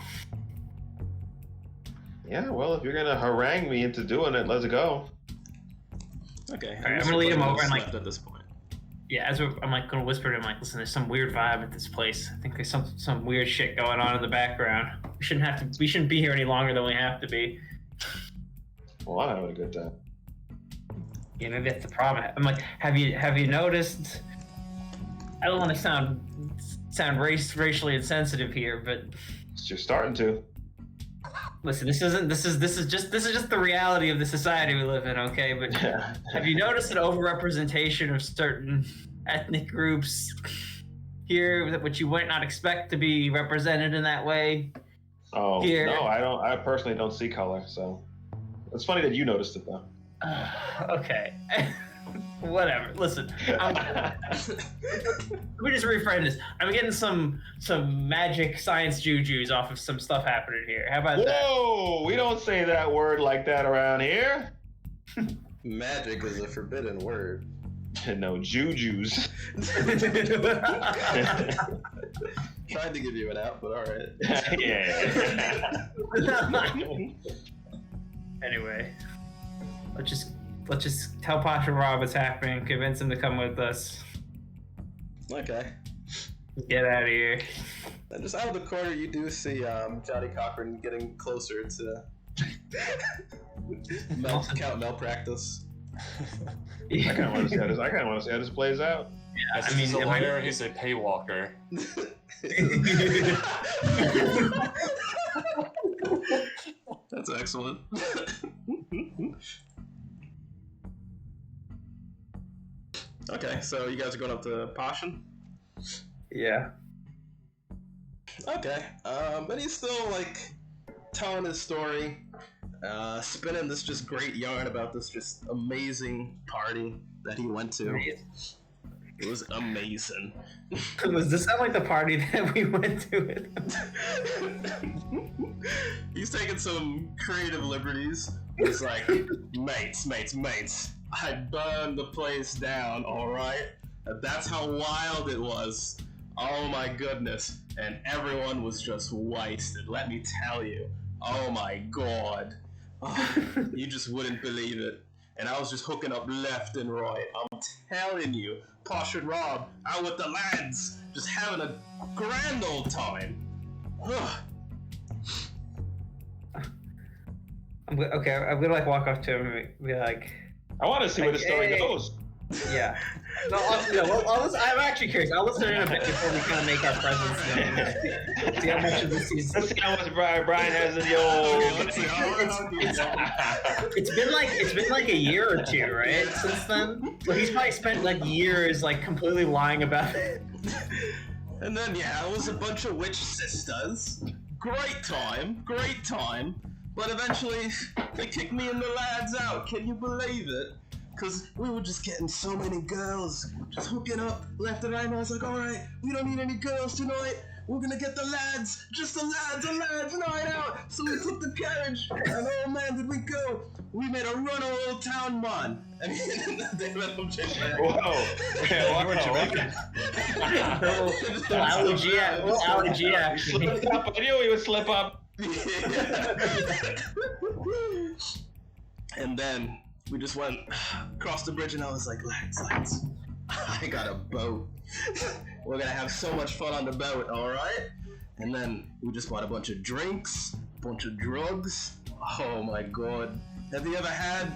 Yeah, well, if you're gonna harangue me into doing it, let's go. Okay. Alright, I'm gonna lead him over and like. At this point. Yeah, I'm like gonna whisper to him like, listen, there's some weird vibe at this place. I think there's some weird shit going on in the background. We shouldn't be here any longer than we have to be. Well, I'm having a good time. Yeah, maybe that's the problem. I'm like, have you noticed? I don't want to sound racially insensitive here, but You're starting to. listen, this is just the reality of the society we live in, okay? But have you noticed an overrepresentation of certain ethnic groups here, which you might not expect to be represented in that way? Oh, Here. no, I don't. I personally don't see color, so it's funny that you noticed it though. Okay. Whatever. Listen, let me just reframe this. I'm getting some magic science jujus off of some stuff happening here. How about that? Whoa! We don't say that word like that around here. Magic is a forbidden word. No, jujus. Tried to give you an out, but alright. Yeah. Anyway, let's just tell Posh and Rob what's happening. Convince him to come with us. Okay. Get out of here. And just out of the corner, you do see Johnny Cochran getting closer to Count Malpractice. I kind of want to see how this plays out. Yeah, I mean, he's a liar, he's a paywalker. That's excellent. Okay, so you guys are going up to Passion? Yeah. Okay, but he's still like telling his story, spinning this just great yarn about this just amazing party that he went to. It was amazing. Does this sound like the party that we went to with him? He's taking some creative liberties. He's like, mates, I burned the place down, alright? That's how wild it was. Oh my goodness. And everyone was just wasted, let me tell you. Oh my god. Oh, you just wouldn't believe it. And I was just hooking up left and right. I'm telling you, Posh and Rob out with the lads, just having a grand old time. Ugh. I'm gonna like walk up to him and be like, I want to see where the story Hey. goes. yeah. No, I'm actually curious. I'll listen in a bit before we kind of make our presence known. See how much of this is. Let's see how much Brian has in It's been like a year or two, right? Since then, so he's probably spent like years like completely lying about it. And then yeah, it was a bunch of witch sisters. Great time. But eventually, they kicked me and the lads out. Can you believe it? Because we were just getting so many girls, just hooking up left and right. And I was like, all right, we don't need any girls tonight. we're gonna get the lads, just the lads night out. So we took the carriage, and oh man, did we go. We made a run of Old Town, man. I mean, they let them change back. Whoa. Yeah, You were Jamaican. Little allergy action. Slipped up. I knew he would slip up. And then we just went across the bridge, and I was like, lads, I got a boat. We're gonna have so much fun on the boat, alright? And then we just bought a bunch of drinks, a bunch of drugs. Oh my god. Have you ever had,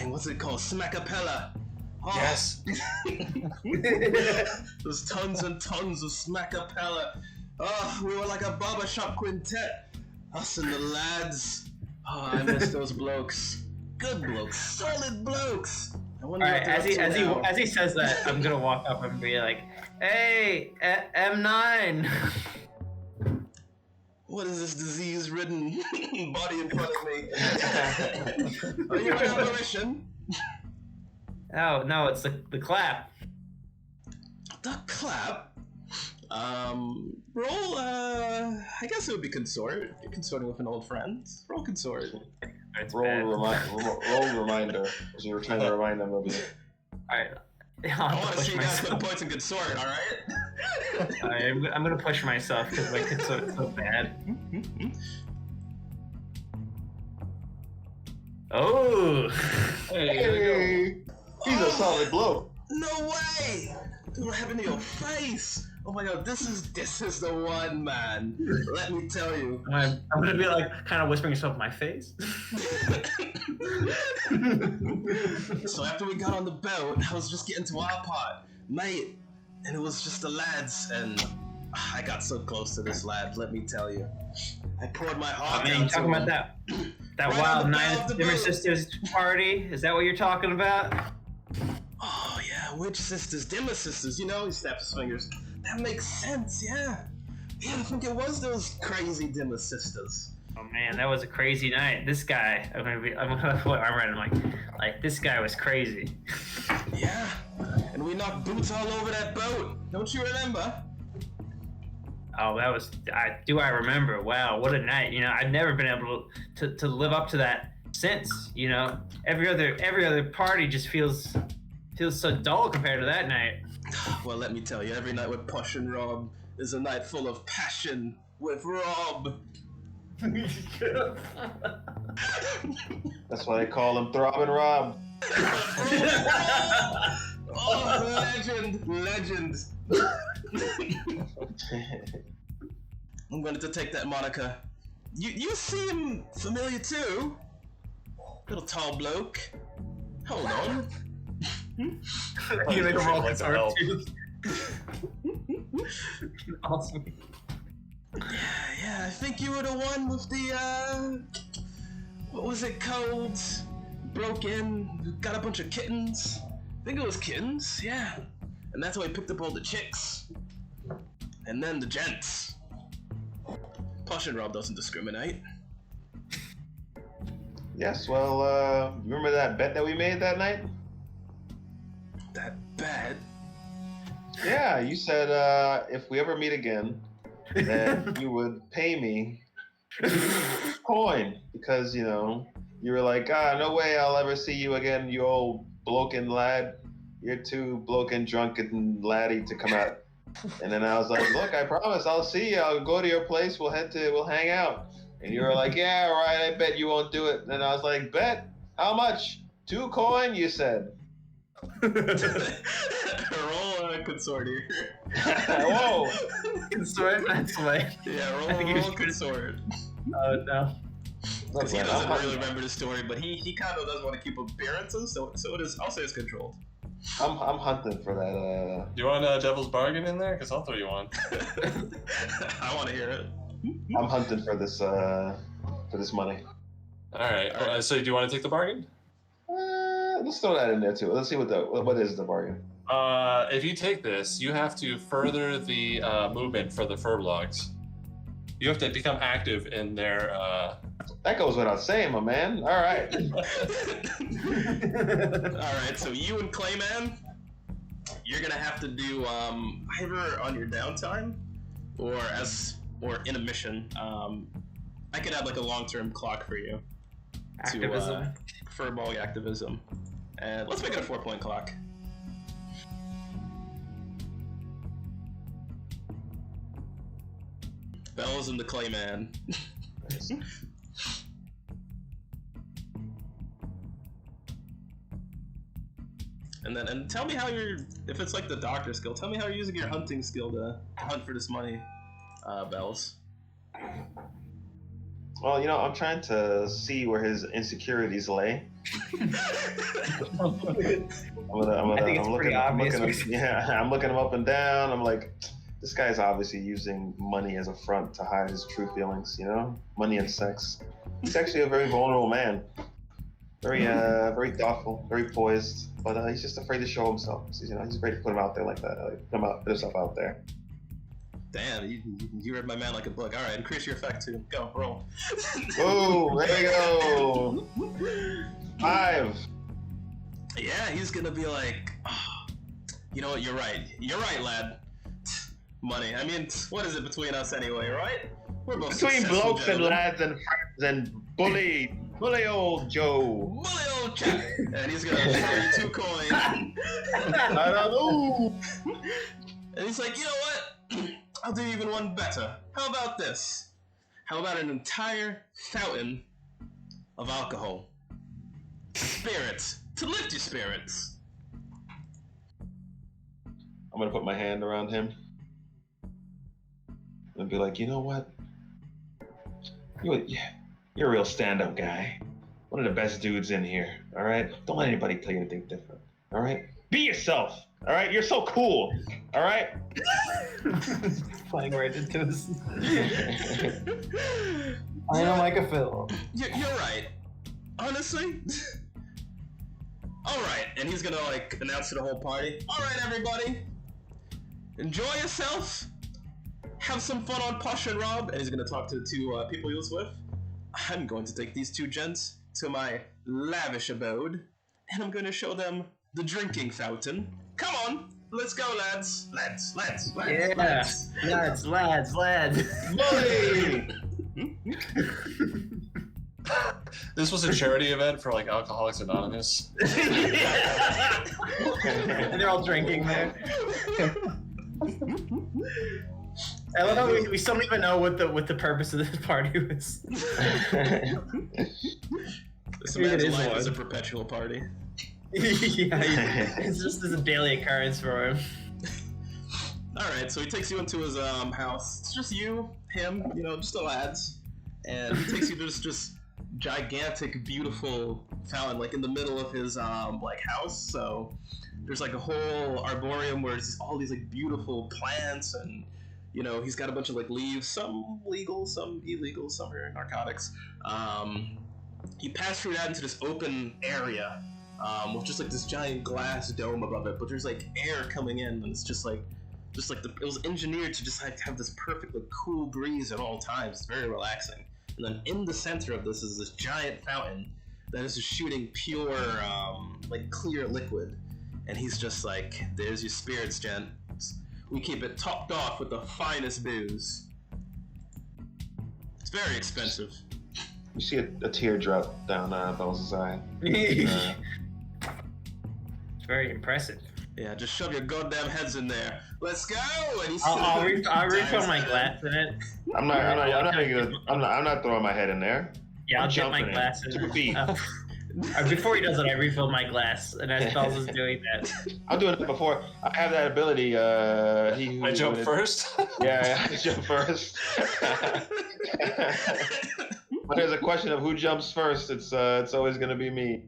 what's it called? Smackapella. Oh. Yes. There's tons and tons of Smackapella. Oh, we were like a barbershop quintet. Us and the lads. Oh, I miss those blokes. Good blokes. Solid blokes. I wonder All right, what they're up to now. as he says that, I'm gonna walk up and be like, "Hey, M9." What is this disease-ridden body in front of me? Are you an apparition? Oh no, it's the clap. The clap? Roll, I guess it would be consort. You're consorting with an old friend. Roll consort. It's Roll bad. roll reminder. So you were trying to remind them of you. All right. I want to see you guys put points in consort, alright? I'm gonna push myself because my consort's so bad. Oh. Hey, he's a solid blow. No way! Dude, what happened to your face? Oh my god, this is the one, man. Let me tell you. I'm gonna be like kind of whispering stuff in my face. So after we got on the boat, I was just getting to our part, mate, and it was just the lads, and I got so close to this lad, let me tell you. I poured my heart I mean, out you to talking him. about that Right wild on the night bow at of the the Dimmer boat. Sisters party? Is that what you're talking about? Oh yeah, which sisters? Dimmer sisters, you know, he snapped his fingers. That makes sense, yeah. Yeah, I think it was those crazy Dimmer sisters. Oh man, that was a crazy night. This guy, I'm gonna put my arm around him like this guy was crazy. Yeah, and we knocked boots all over that boat. Don't you remember? Oh, that was. I remember? Wow, what a night! You know, I've never been able to live up to that since. You know, every other party just feels so dull compared to that night. Well, let me tell you, every night with Push and Rob is a night full of passion with Rob. That's why they call him Throbbing Rob. Oh, legend. I'm going to take that moniker. You seem familiar too. Little tall bloke. Hold on. You make a roll Like with the help. R2. Awesome. Yeah, I think you were the one with the, what was it called? Broke in, got a bunch of kittens. I think it was kittens, yeah. And that's why I picked up all the chicks. And then the gents. Push and Rob doesn't discriminate. Yes, well, remember that bet that we made that night? That bad. Yeah, you said if we ever meet again, then you would pay me coin because you know you were like, no way I'll ever see you again, you old bloken lad. You're too bloken drunken laddie to come out. And then I was like, look, I promise I'll see you. I'll go to your place. We'll hang out. And you were like, yeah, all right. I bet you won't do it. And I was like, bet. How much? 2 coin? You said. Roll a consort here. Whoa. Consort, that's way. Yeah, I think he was roll consort. Oh no. Because he Look, doesn't man, really remember the story, but he kind of does want to keep appearances, so it is. I'll say it's controlled. I'm hunting for that. You want a devil's bargain in there? Because I'll throw you one. I want to hear it. I'm hunting for this money. All right. So do you want to take the bargain? Let's throw that in there too. Let's see what is the bargain. If you take this, you have to further the movement for the Furblogs. You have to become active in their. That goes without saying, my man. All right. Alright, so you and Clayman, you're gonna have to do, either on your downtime, or in a mission, I could add like a long-term clock for you Activism. to furball activism, and let's make it a 4-point clock. Bells and the Clayman. And tell me how if it's like the doctor skill, tell me how you're using your hunting skill to hunt for this money, Bells. Well, I'm trying to see where his insecurities lay. I'm looking him up and down. I'm like, this guy's obviously using money as a front to hide his true feelings, money and sex. He's actually a very vulnerable man. Very thoughtful, very poised, but he's just afraid to show himself. He's afraid to put him out there like that. Put himself out there. Damn, you read my man like a book. All right, increase your effect too. Go, roll. Oh, there you go. 5. Yeah, he's gonna be like, oh, you know what? You're right, lad. Money. I mean, what is it between us anyway, right? We're both between blokes and gentlemen. lads and friends and bully old Joe. Bully old chap. And he's gonna throw you 2 coins. And he's like, you know what? I'll do even one better. How about this? How about an entire fountain of alcohol? Spirits. To lift your spirits. I'm gonna put my hand around him and be like, you know what? You're a real stand-up guy. One of the best dudes in here, all right? Don't let anybody tell you anything different, all right? Be yourself, all right? You're so cool, all right? Playing right into this. I know like a fiddle. You're right. Honestly. All right, and he's gonna like announce to the whole party. All right, everybody, enjoy yourself. Have some fun on Posh and Rob. And he's gonna talk to the 2 people he was with. I'm going to take these 2 gents to my lavish abode, and I'm going to show them the drinking fountain. Come on, let's go, lads. Lads. Yeah, lads. Bully! This was a charity event for like Alcoholics Anonymous. And they're all drinking there. I love how we still don't even know what the purpose of this party was. This man's life is a perpetual party. It's just as a daily occurrence for him. Alright, so he takes you into his house. It's just you, him, just the lads. And he takes you to this just gigantic, beautiful fountain, like in the middle of his house. So there's like a whole arboreum where there's all these like beautiful plants, and he's got a bunch of like leaves, some legal, some illegal, some are narcotics. You pass through that into this open area with just like this giant glass dome above it, but there's like air coming in, and it's just like it was engineered to just like have this perfect like cool breeze at all times. It's very relaxing. And then in the center of this is this giant fountain that is just shooting pure like clear liquid, and he's just like, there's your spirits, gent. We keep it topped off with the finest booze. It's very expensive. You see a tear drop down Bells' eye. It's very impressive. Yeah, just shove your goddamn heads in there. Let's go! And he's I'll refill my glass in it. I'm not throwing my head in there. Yeah, I'm I'll get my jumping in. glass in. 2 feet. Before he does it, I refill my glass, and as Bells is doing that. I'm doing it before. I have that ability. I jump first? Yeah, I jump first. But there's a question of who jumps first. It's always gonna be me.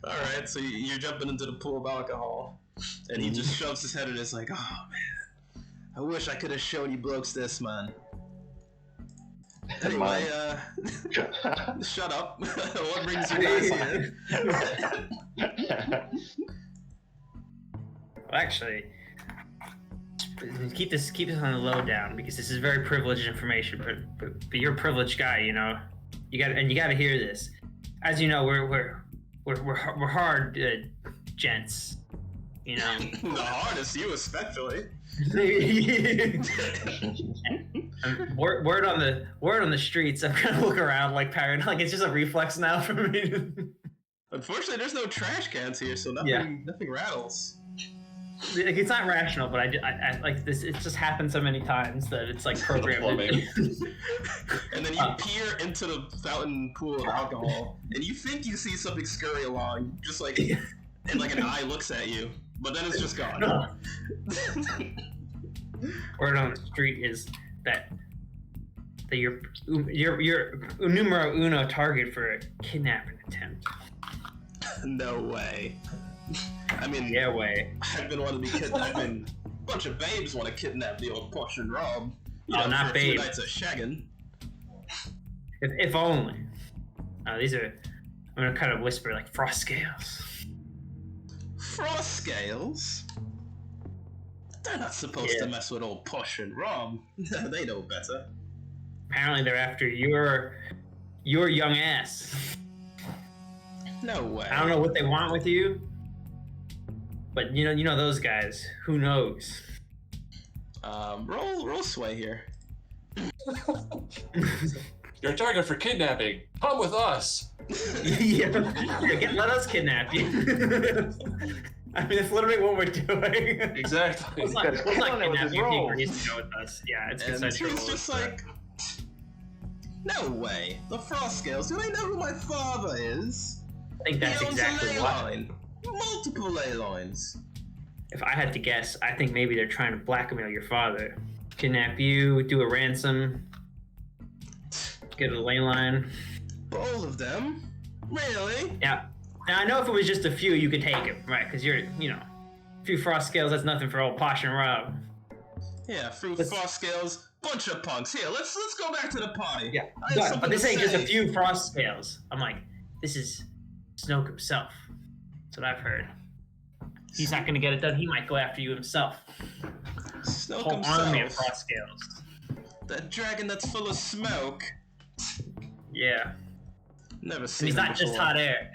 Alright, so you're jumping into the pool of alcohol, and he just shoves his head in. It's like, oh man, I wish I could have shown you blokes this, man. Anyway, shut up. What brings you guys here? Well, actually, keep this on the low down, because this is very privileged information. But you're a privileged guy, you gotta hear this. As you know, we're hard gents, The hardest, you especially. And word on the streets. I'm gonna look around like paranoid. Like it's just a reflex now for me. Unfortunately, there's no trash cans here, so nothing rattles. Like, it's not rational, but I like this. It just happened so many times that it's like programmed. plumbing. And then you peer into the fountain pool of alcohol, and you think you see something scurry along, just like, and like an eye looks at you, but then it's just gone. Word on the street is that you're numero uno target for a kidnapping attempt. No way. I mean, Yeah, way. I've been wanting to be kidnapped. A bunch of babes want to kidnap the old Posh and Rob. Oh, not for a few babe. nights of shagging. If only. These are. I'm gonna kind of whisper like frost scales. Frost scales? They're not supposed to mess with old Posh and Rob. They know better. Apparently, they're after your young ass. No way. I don't know what they want with you, but you know those guys. Who knows? Roll sway here. You're a target for kidnapping. Come with us. Let us kidnap you. I mean, that's literally what we're doing. Exactly. Let's not Gotta kill him with kidnap his you. rolls. He agrees to go with us. Yeah, it's And consensual. she's just like, no way. The Frost Scales, do they know who my father is? I think that's he owns exactly a ley what. line. Multiple ley lines. If I had to guess, I think maybe they're trying to blackmail your father, kidnap you, do a ransom, get a ley line. Both of them? Really? Yeah. Now I know if it was just a few, you could take him, right? Because you're, a few frost scales. That's nothing for old Posh and Rob. Yeah, through Let's- Frost Scales, bunch of punks. Here, let's go back to the party. Yeah. I have But something this to ain't just a say. few frost scales. I'm like, this is Snoke himself. That's what I've heard. He's not gonna get it done. He might go after you himself. Snoke Whole army of himself. frost scales. That dragon that's full of smoke. Yeah. Never And seen he's him not just before. hot air.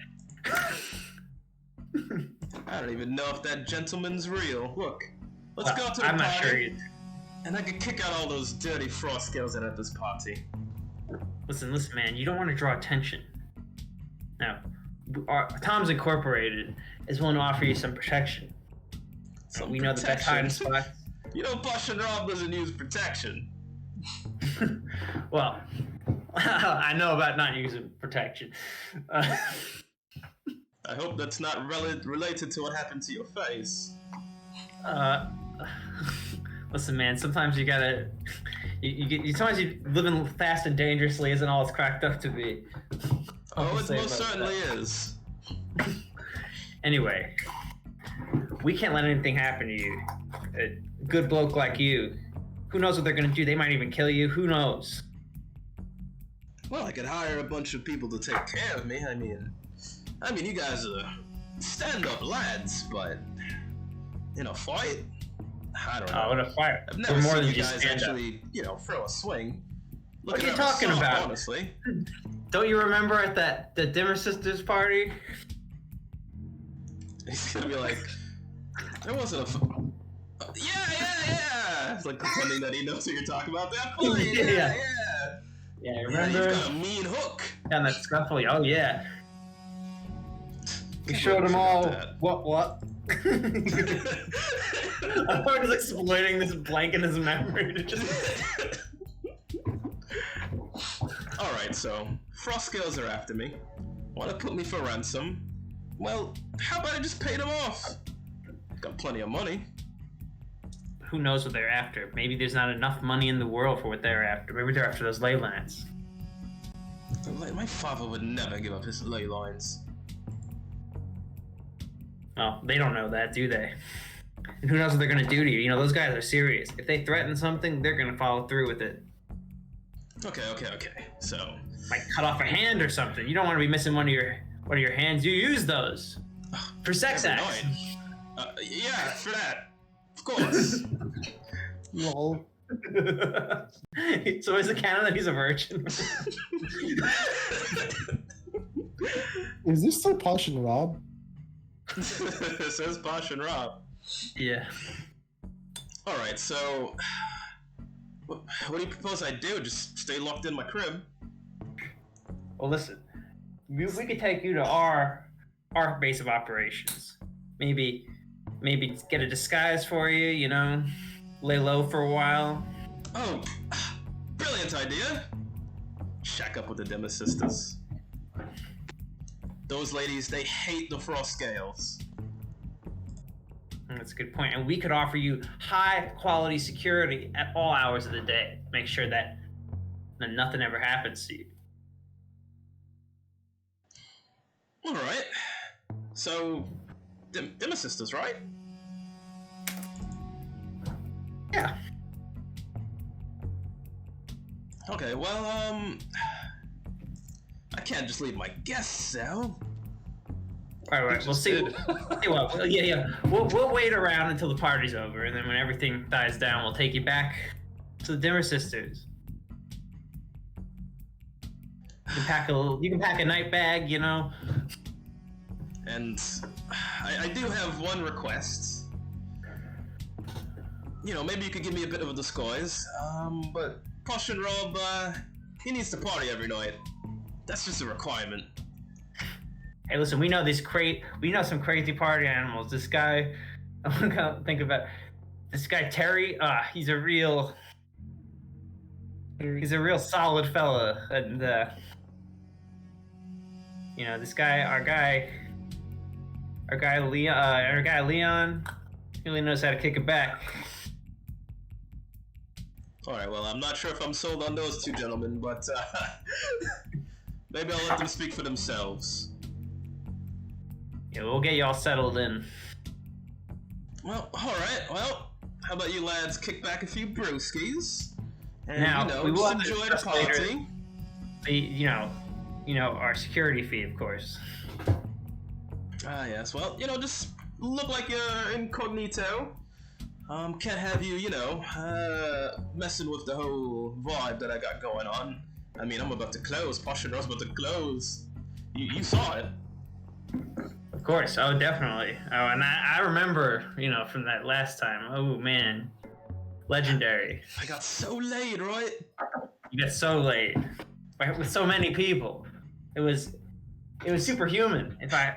I don't even know if that gentleman's real. Look, let's Well, go to the I'm party, not sure either. and I can kick out all those dirty Frost Scales that are at this party. Listen, man. You don't want to draw attention. Now, Tom's Incorporated is willing to offer you some protection. Some We know the best hiding protection. spots. You know, Posh and Rob doesn't use protection. Well, I know about not using protection. I hope that's not related to what happened to your face. Listen, man. Sometimes you gotta. Sometimes you living fast and dangerously isn't all it's cracked up to be. Oh, it say most about certainly is. Anyway, we can't let anything happen to you. A good bloke like you. Who knows what they're gonna do? They might even kill you. Who knows? Well, I could hire a bunch of people to take care of me. I mean, you guys are stand-up lads, but fight. I don't know. Oh, what a fire! I've never We're more seen than you just guys stand up. actually, throw a swing. What are you Looking talking soft, about? Honestly, Don't you remember at the Dimmer Sisters party? he's gonna be like, there wasn't yeah. It's like pretending that he knows what you're talking about. That fight, yeah. Yeah, Yeah, remember? you've got a mean hook. Down that scuffle. Oh yeah. We Can't showed believe them I all forgot what. I'm just exploiting this blank in his memory to just. Alright, so Frost Scales are after me. Want to put me for ransom. Well, how about I just pay them off? Got plenty of money. Who knows what they're after? Maybe there's not enough money in the world for what they're after. Maybe they're after those ley lines. My father would never give up his ley lines. Oh, they don't know that, do they? And who knows what they're gonna do to you? Those guys are serious. If they threaten something, they're gonna follow through with it. Okay. So, Might cut off a hand or something. You don't want to be missing one of your hands. You use those for sex never acts. mind. Yeah, for that. Of course. Lol. So is it canon that he's a virgin? Is this still Posh and Rob? Says Posh and Rob. Yeah. All right, so what do you propose I do? Just stay locked in my crib? Well, listen, we could take you to our base of operations. Maybe get a disguise for you. You know, lay low for a while. Oh, brilliant idea! Shack up with the Demis sisters. Those ladies, they hate the Frost Scales. That's a good point. And we could offer you high quality security at all hours of the day. Make sure that nothing ever happens to you. All right. So, Demis sisters, right? Yeah. Okay, well, I can't just leave my guest cell. All right. We'll see. See what? Yeah. We'll wait around until the party's over, and then when everything dies down, we'll take you back to the Dimmer sisters. You can pack a night bag, you know. And I do have one request. You know, maybe you could give me a bit of a disguise. But Posh and Rob, he needs to party every night. That's just a requirement. Hey, listen, we know some crazy party animals. This guy, I'm gonna think about this guy Terry. He's a real solid fella, and you know, this guy, our guy Leon, really knows how to kick it back. All right, well, I'm not sure if I'm sold on those two gentlemen, but maybe I'll let them speak for themselves. Yeah, we'll get you all settled in. Well, alright, well, how about you lads kick back a few brewskis? And, Now, we will just have to enjoy the discuss later. party. You know, our security fee, of course. Ah, yes, well, just look like you're incognito. Can't have you, messing with the whole vibe that I got going on. I mean, I'm about to close. Posh and Rose about to close. You saw it. Of course, oh, definitely. Oh, and I remember, from that last time. Oh, man. Legendary. I got so laid, right? You got so late. With so many people. It was superhuman, if I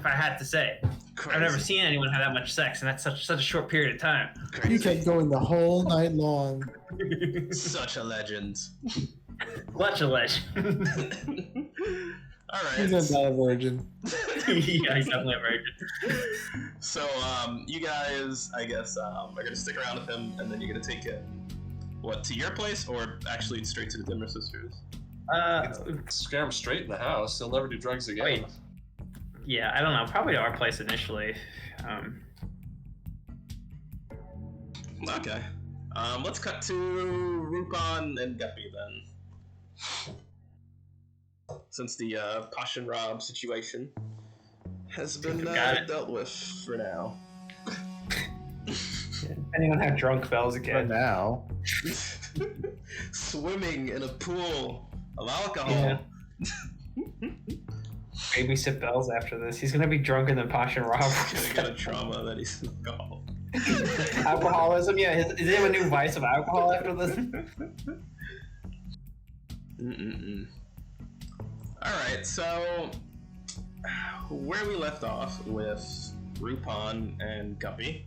had to say. Crazy. I've never seen anyone have that much sex, and that's such a short period of time. You Crazy. kept going the whole night long. Such a legend. Such a legend. Alright. He's a virgin. Yeah, he's definitely a virgin. So, you guys, I guess, are gonna stick around with him, and then you're gonna take it, to your place, or actually straight to the Dimmer Sisters? Scare him straight in the house. He'll never do drugs again. Wait. Yeah, I don't know. Probably our place initially. Okay. Let's cut to Rupon and Guppy then. Since the Posh and Rob situation has been dealt with for now. Depending on how drunk Bells For get. now. Swimming in a pool of alcohol. Yeah. Babysit Bells after this. He's gonna be drunker than Posh and Rob. He's gonna get a trauma that he's alcohol. Alcoholism, yeah. Is he have a new vice of alcohol after this? Alright, so where we left off with Rupon and Guppy,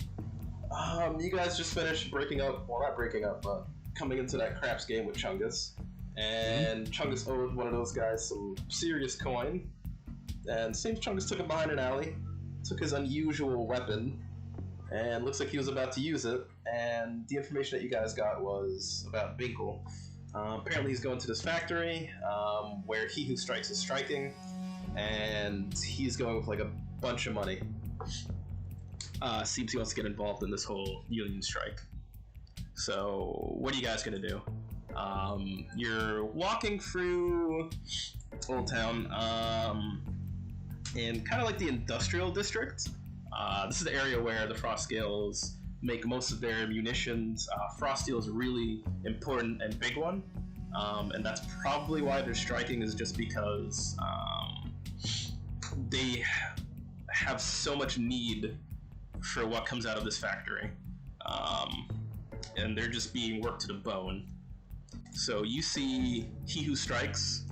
you guys just finished breaking up, well, not breaking up, but coming into that craps game with Chungus. And Chungus owed one of those guys some serious coin. And seems Chungus took him behind an alley, took his unusual weapon, and looks like he was about to use it. And the information that you guys got was about Binkle. Apparently he's going to this factory, where he who strikes is striking, and he's going with like a bunch of money. Seems he wants to get involved in this whole union strike. So, what are you guys gonna do? You're walking through Old Town, in kind of like the industrial district. This is the area where the Frostgales make most of their munitions. Froststeel is a really important and big one, and that's probably why they're striking, is just because they have so much need for what comes out of this factory. and they're just being worked to the bone. So you see He Who Strikes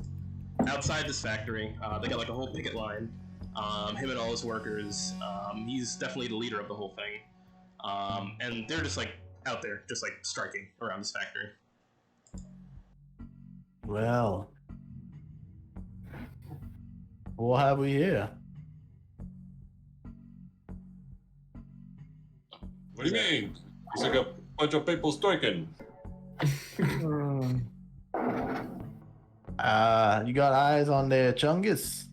outside this factory. They got like a whole picket line. Him and all his workers. He's definitely the leader of the whole thing. And they're just like out there, just like striking around this factory. Well, what have we here? What do you mean? It's like a bunch of people striking. You got eyes on the Chungus?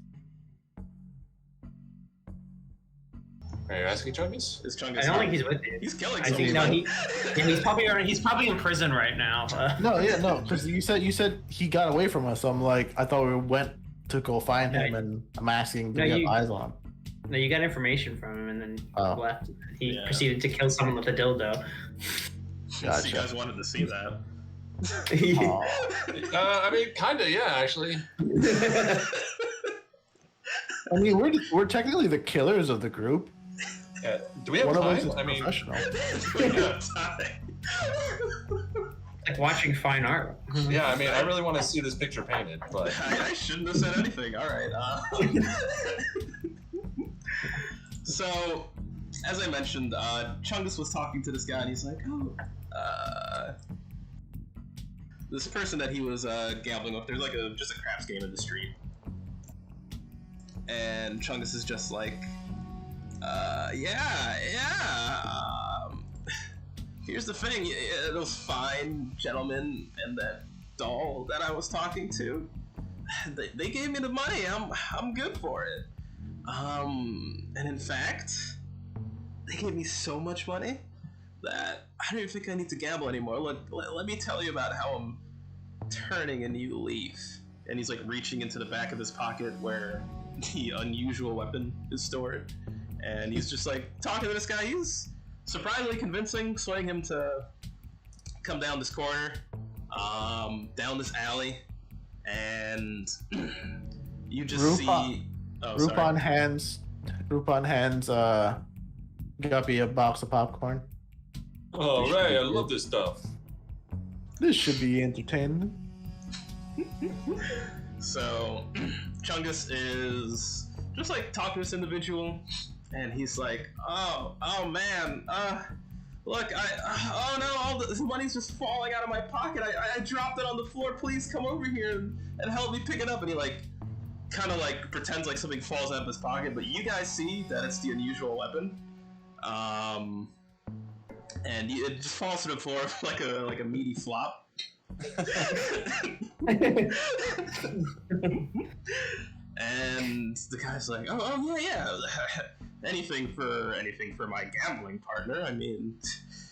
Are you asking Chungus? Is Chungus? I don't think he's with you. He's killing I some think people. no, he's probably in prison right now. No, because you said he got away from us. So I'm like, I thought we went to go find him, and I'm asking, do No, we you- have eyes on him? No, you got information from him, and then Oh. left. He Yeah. proceeded to kill someone with a dildo. So Gotcha. you guys wanted to see that. Aw. I mean, kinda, yeah, actually. I mean, we're technically the killers of the group. Yeah. Do we have One of us time? is I mean, professional. We got time. Like watching fine art. yeah, I mean, I really want to see this picture painted, but I shouldn't have said anything. All right. So, as I mentioned, Chungus was talking to this guy, and he's like, "Oh, this person that he was gambling with. There's like just a craps game in the street." And Chungus is just like, yeah. Here's the thing, those fine gentlemen and that doll that I was talking to, they gave me the money. I'm good for it. And in fact, they gave me so much money that I don't even think I need to gamble anymore. Look, let me tell you about how I'm turning a new leaf. And he's like reaching into the back of his pocket where the unusual weapon is stored, and he's just like talking to this guy. He's surprisingly convincing, swaying him to come down this corner, down this alley, and you just see. Oh, Group sorry. on hands, Guppy a box of popcorn. oh, Ray, I love this stuff. This should be entertaining. So, Chungus is just like talking to this individual, and he's like, "Oh man, look, oh no, all this money's just falling out of my pocket. I dropped it on the floor. Please come over here and help me pick it up." And he like, kind of like pretends like something falls out of his pocket, but you guys see that it's the unusual weapon, and it just falls to the floor like a meaty flop. And the guy's like, oh yeah, anything for my gambling partner. I mean,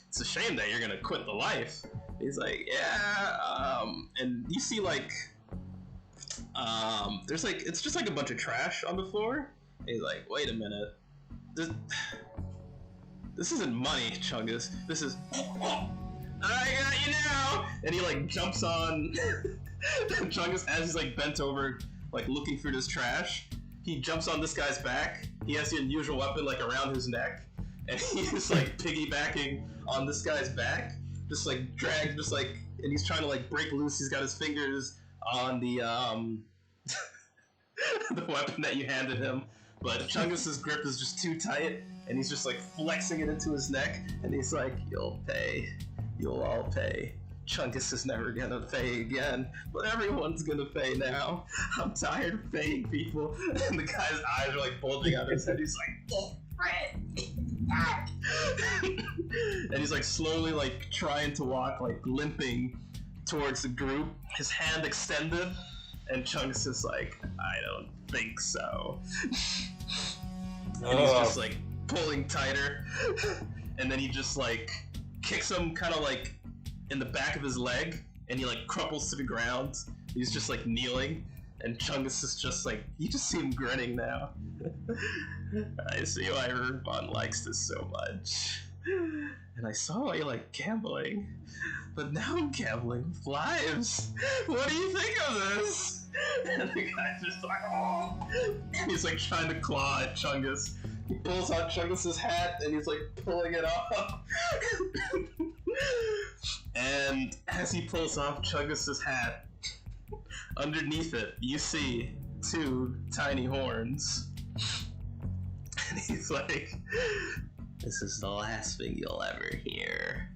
it's a shame that you're gonna quit the life. He's like, yeah, and you see like, there's like, it's just like a bunch of trash on the floor. And he's like, wait a minute, this isn't money, Chungus. This is. I got you now! And he like jumps on Chungus as he's like bent over, like looking through this trash. He jumps on this guy's back. He has the unusual weapon like around his neck, and he's like piggybacking on this guy's back, just like drag, just like, and he's trying to like break loose. He's got his fingers on the the weapon that you handed him, but Chungus's grip is just too tight, and he's just like flexing it into his neck, and he's like, "You'll pay. You'll all pay. Chungus is never gonna pay again, but everyone's gonna pay now. I'm tired of paying people." And the guy's eyes are like bulging out of his head. He's like, and he's like slowly like trying to walk, like limping towards the group, his hand extended, and Chungus is like, "I don't think so." And he's just like pulling tighter, and then he just like kicks him kind of like in the back of his leg, and he like crumples to the ground. He's just like kneeling, and Chungus is just like, you just see him grinning now. I see why Rubon likes this so much. And I saw why you like gambling, but now I'm gambling with lives. What do you think of this? And the guy's just like, oh. And he's like trying to claw at Chungus, He pulls out Chungus's hat and he's like pulling it off. And as he pulls off Chungus's hat, underneath it you see 2 tiny horns. And he's like, "This is the last thing you'll ever hear."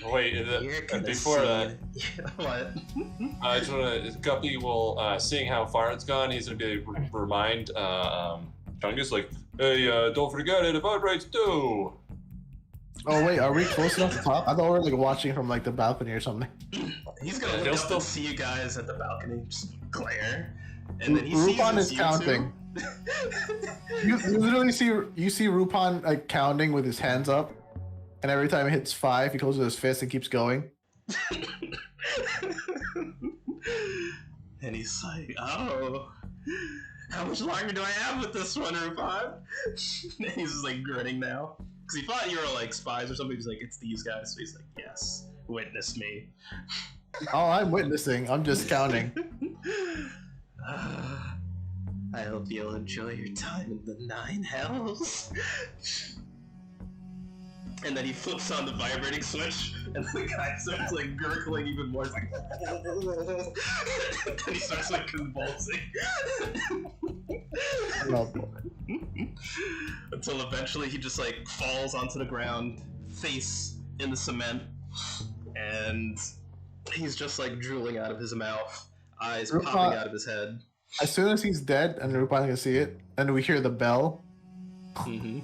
Wait, You're gonna before see- that, What? I just want to. Guppy will, seeing how far it's gone, he's gonna be remind Chungus like, "Hey, don't forget it vibrates too." Oh wait, are we close enough to top? I thought we were like watching from like the balcony or something. He's gonna Yeah, look he'll up still- and see you guys at the balcony, just glare, and then he sees Rupon it's is you counting. two. You literally see Rupon like counting with his hands up, and every time he hits 5, he closes his fist and keeps going. And he's like, "Oh, how much longer do I have with this one, Rupon?" And he's just like grinning now. Because he thought you were like spies or something. He's like, "It's these guys." So he's like, "Yes, witness me." Oh, I'm witnessing. I'm just counting. I hope you'll enjoy your time in the 9 hells. And then he flips on the vibrating switch, and the guy starts like gurgling even more. It's like, and he starts like convulsing. Oh, boy. Until eventually he just like falls onto the ground, face in the cement, and he's just like drooling out of his mouth, eyes popping out of his head. As soon as he's dead and Rupon can see it, and we hear the bell, Mm-hmm.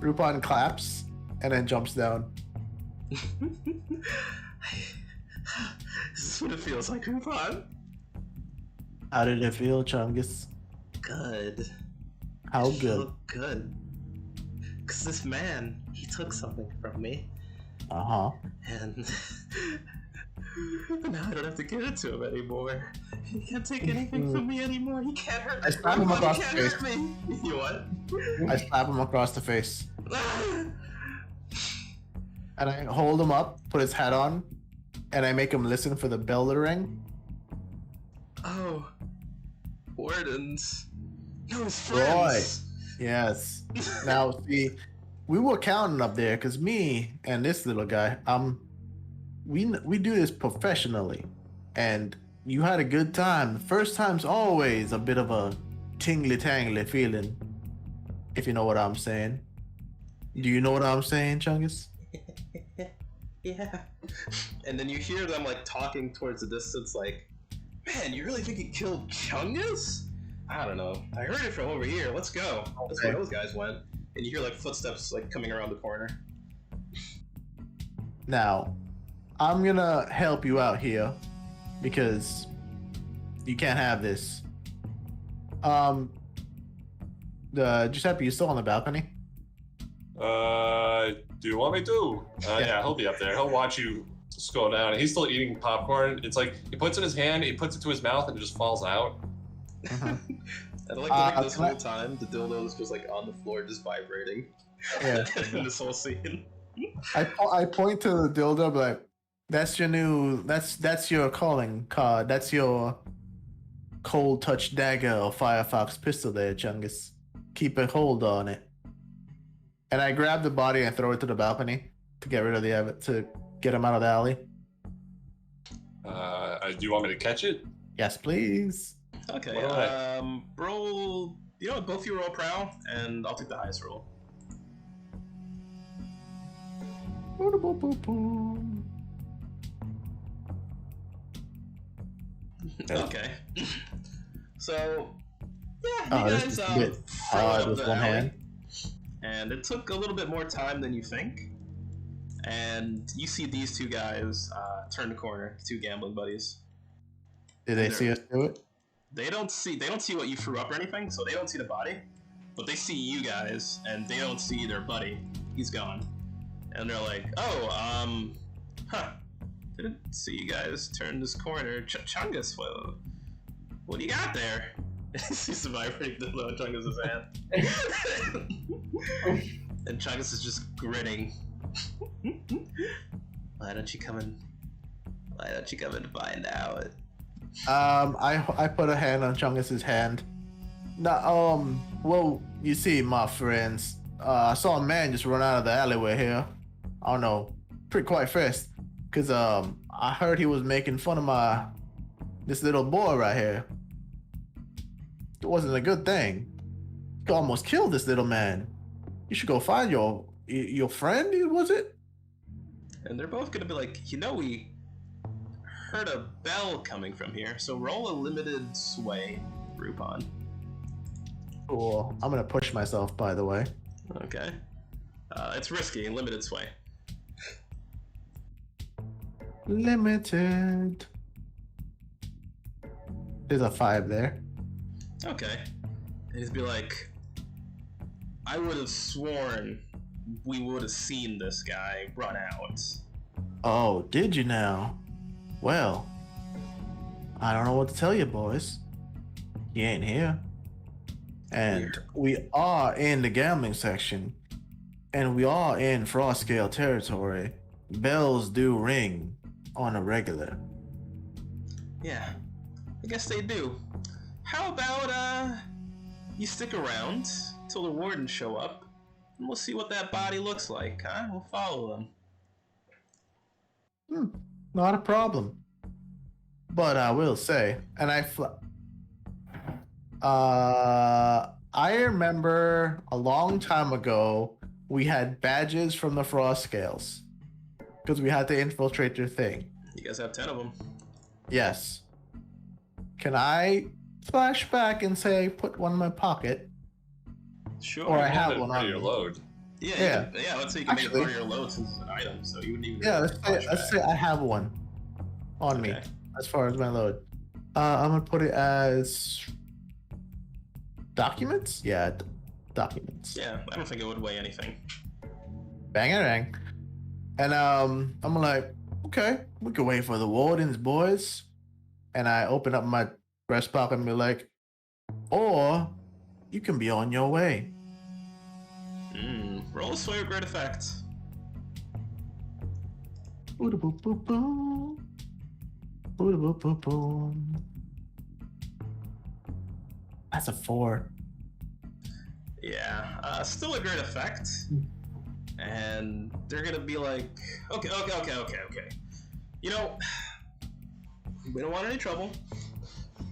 Rupon claps and then jumps down. This is what it feels like, Rupon. How did it feel, Chungus? Good. How It good? felt good. Cause this man, he took something from me, Uh-huh. and now I don't have to give it to him anymore. He can't take anything from me anymore. He can't hurt me. I stabbed him Rupon, across he the can't face. hurt me. You what? I slap him across the face. And I hold him up, put his hat on, and I make him listen for the bell to ring. Oh, wardens. No, his Roy. friends. Yes. Now, see, we were counting up there because me and this little guy, we do this professionally, and you had a good time. The first time's always a bit of a tingly-tangly feeling, if you know what I'm saying. Do you know what I'm saying, Chungus? Yeah. And then you hear them like talking towards the distance, like, "Man, you really think he killed Chungus? I don't know. I heard it from over here. Let's go." That's where Okay. those guys went. And you hear like footsteps like coming around the corner. Now, I'm gonna help you out here because you can't have this. The Giuseppe, you still on the balcony? Do you want me to? Yeah, he'll be up there. He'll watch you scroll down. He's still eating popcorn. It's like he puts it in his hand, he puts it to his mouth, and it just falls out. And like this can I- whole time, the dildo is just like on the floor, just vibrating. Yeah. In this whole scene. I point to the dildo, but like, that's your new. That's your calling card. That's your cold touch dagger or Firefox pistol there, Chungus. Keep a hold on it. And I grab the body and throw it to the balcony to get rid of to get him out of the alley. Do you want me to catch it? Yes, please. Okay, What do roll. You know what? Both of you roll prowl, and I'll take the highest roll. Okay. So, yeah, Oh, you this guys is a bit throw it hard up with the one alley, hand. and it took a little bit more time than you think. And you see these two guys turn the corner, two gambling buddies. Did they see us do it? They don't see what you threw up or anything, so they don't see the body. But they see you guys, and they don't see their buddy. He's gone. And they're like, "Oh, didn't see you guys turn this corner. Chungus, what do you got there?" He sees the vibrating dildo in Chungus's hand. And Chungus is just grinning. Why don't you come and find out? I put a hand on Chungus's hand, Well, you see, my friends, I saw a man just run out of the alleyway here. I don't know, pretty quite fast, cause I heard he was making fun of this little boy right here. It wasn't a good thing. You almost killed this little man. You should go find your friend. Was it? And they're both gonna be like, we heard a bell coming from here, so roll a limited sway, Rupon. Cool. I'm gonna push myself, by the way. Okay. It's risky, limited sway. Limited. There's a 5 there. Okay. And he'd be like, I would have sworn we would have seen this guy run out. Oh, did you now? Well, I don't know what to tell you, boys. He ain't here. And Weird. we are in the gambling section. And we are in Frostscale territory. Bells do ring on a regular. Yeah, I guess they do. How about, you stick around till the wardens show up, and we'll see what that body looks like, huh? We'll follow them. Not a problem. But I will say, and I remember a long time ago we had badges from the Frost Scales because we had to infiltrate their thing. You guys have 10 of them. Yes. Can I flash back and say put one in my pocket? Sure. Or I Yeah, have they're one part on of your me. load. Yeah, let's say you can make it Actually- part of your load since it's an item, so you wouldn't even Yeah, need to let's say I have one on me Okay. as far as my load. I'm gonna put it as documents. Yeah, documents. Yeah, I don't think it would weigh anything. Bang. And I'm like, okay, we can wait for the wardens, boys. And I open up my breast pocket and be like, or you can be on your way. Roll a sway with great effect. Boo-da-boo-boo-boo. Boo-da-boo-boo-boo. That's a 4. Yeah, still a great effect. And they're gonna be like, okay. You know, we don't want any trouble.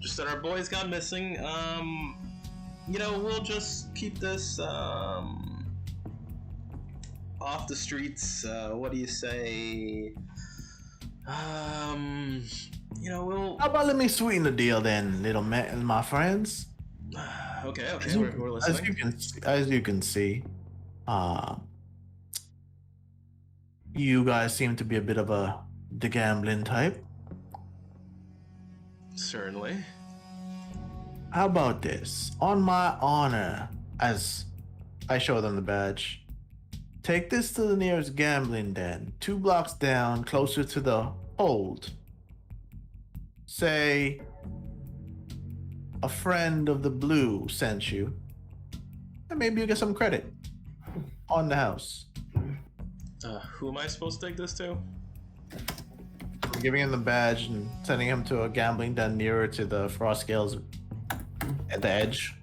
Just that our boys got missing. We'll just keep this, off the streets. What do you say? We'll. How about let me sweeten the deal then, little man, my friends? Okay, As we're listening. as you can see, you guys seem to be a bit of the gambling type. Certainly. How about this? On my honor, as I show them the badge, take this to the nearest gambling den, 2 blocks down, closer to the hold. Say, a friend of the blue sent you, and maybe you get some credit on the house. Who am I supposed to take this to? I'm giving him the badge and sending him to a gambling den nearer to the Frost Scales at the edge.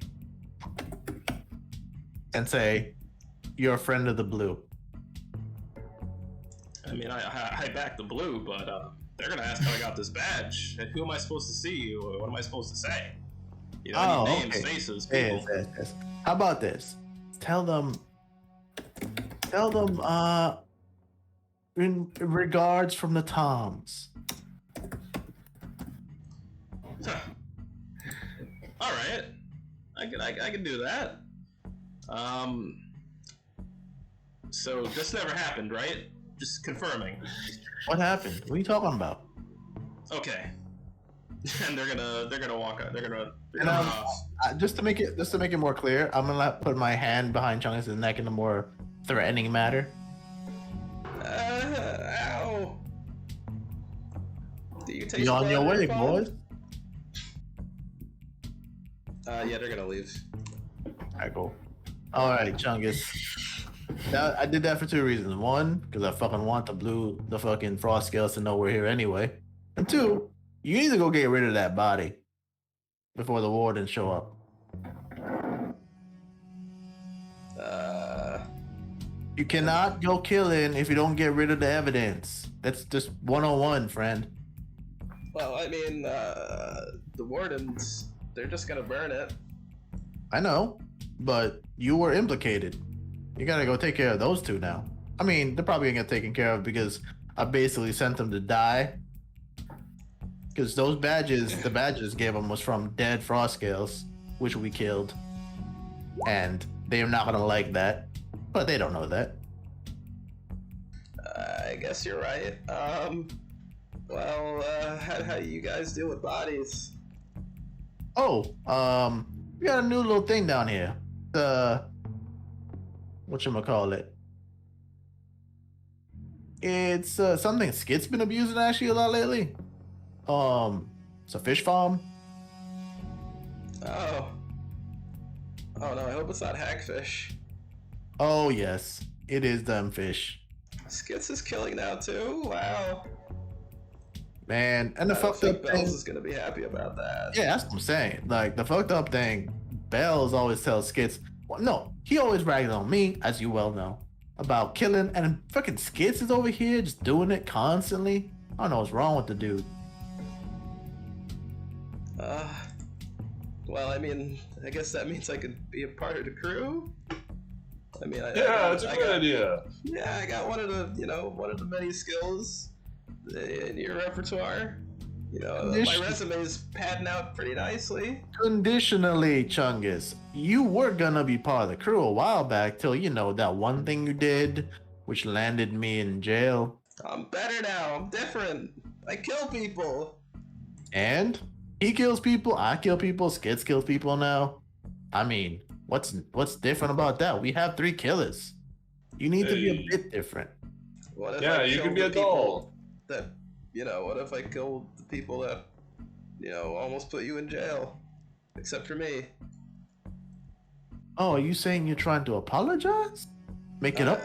And say, you're a friend of the blue. I mean, I back the blue, but they're gonna ask how I got this badge. And who am I supposed to see? Or what am I supposed to say? You know, Oh, I need names, okay. faces, people. Yes. How about this? Tell them, in regards from the Toms. Huh. All right, I can do that. So this never happened, right? Just confirming. What happened? What are you talking about? Okay. And they're gonna walk out. They're gonna And run off. just to make it more clear, I'm gonna put my hand behind Chungus' neck in a more threatening manner. Ow! Do you taste Be on your blood, way, Bob? boys. Yeah, they're gonna leave. Alright, cool. Alright, Chungus. Now, I did that for 2 reasons. 1, because I fucking want the fucking Frost Scales to know we're here anyway. And 2, you need to go get rid of that body before the wardens show up. You cannot go killing if you don't get rid of the evidence. That's just 101, friend. Well, I mean, the wardens, they're just gonna burn it. I know, but you were implicated. You gotta go take care of those two now. I mean, they're probably gonna get taken care of because I basically sent them to die. Because those badges, the badges gave them was from dead frost scales, which we killed. And they're not gonna like that. But they don't know that. I guess you're right. Well, how do you guys deal with bodies? Oh, we got a new little thing down here. Whatchamacallit? It's something Skit's been abusing actually a lot lately. It's a fish farm. Oh. Oh no, I hope it's not hagfish. Oh yes, it is them fish. Skits is killing now too? Wow. Man, and the I don't fucked think up Bells thing. is gonna be happy about that. Yeah, that's what I'm saying. Like the fucked up thing, Bells always tells Skits. Well, no, he always brags on me, as you well know, about killing, and fucking Skits is over here just doing it constantly. I don't know what's wrong with the dude. Well, I mean, I guess that means I could be a part of the crew. I mean, Yeah, it's a good idea. Yeah, I got one of the many skills in your repertoire. You know, my Condition- resume is padding out pretty nicely. Conditionally, Chungus, you were gonna be part of the crew a while back till you know that one thing you did, which landed me in jail. I'm better now. I'm different. I kill people. And he kills people, I kill people, Skits kills people now. I mean, what's different about that? We have 3 killers. You need to be a Hey. bit different. What if Yeah, I you kill can be the a people doll. That what if I killed the people that almost put you in jail, except for me? Oh, are you saying you're trying to apologize? Make it up?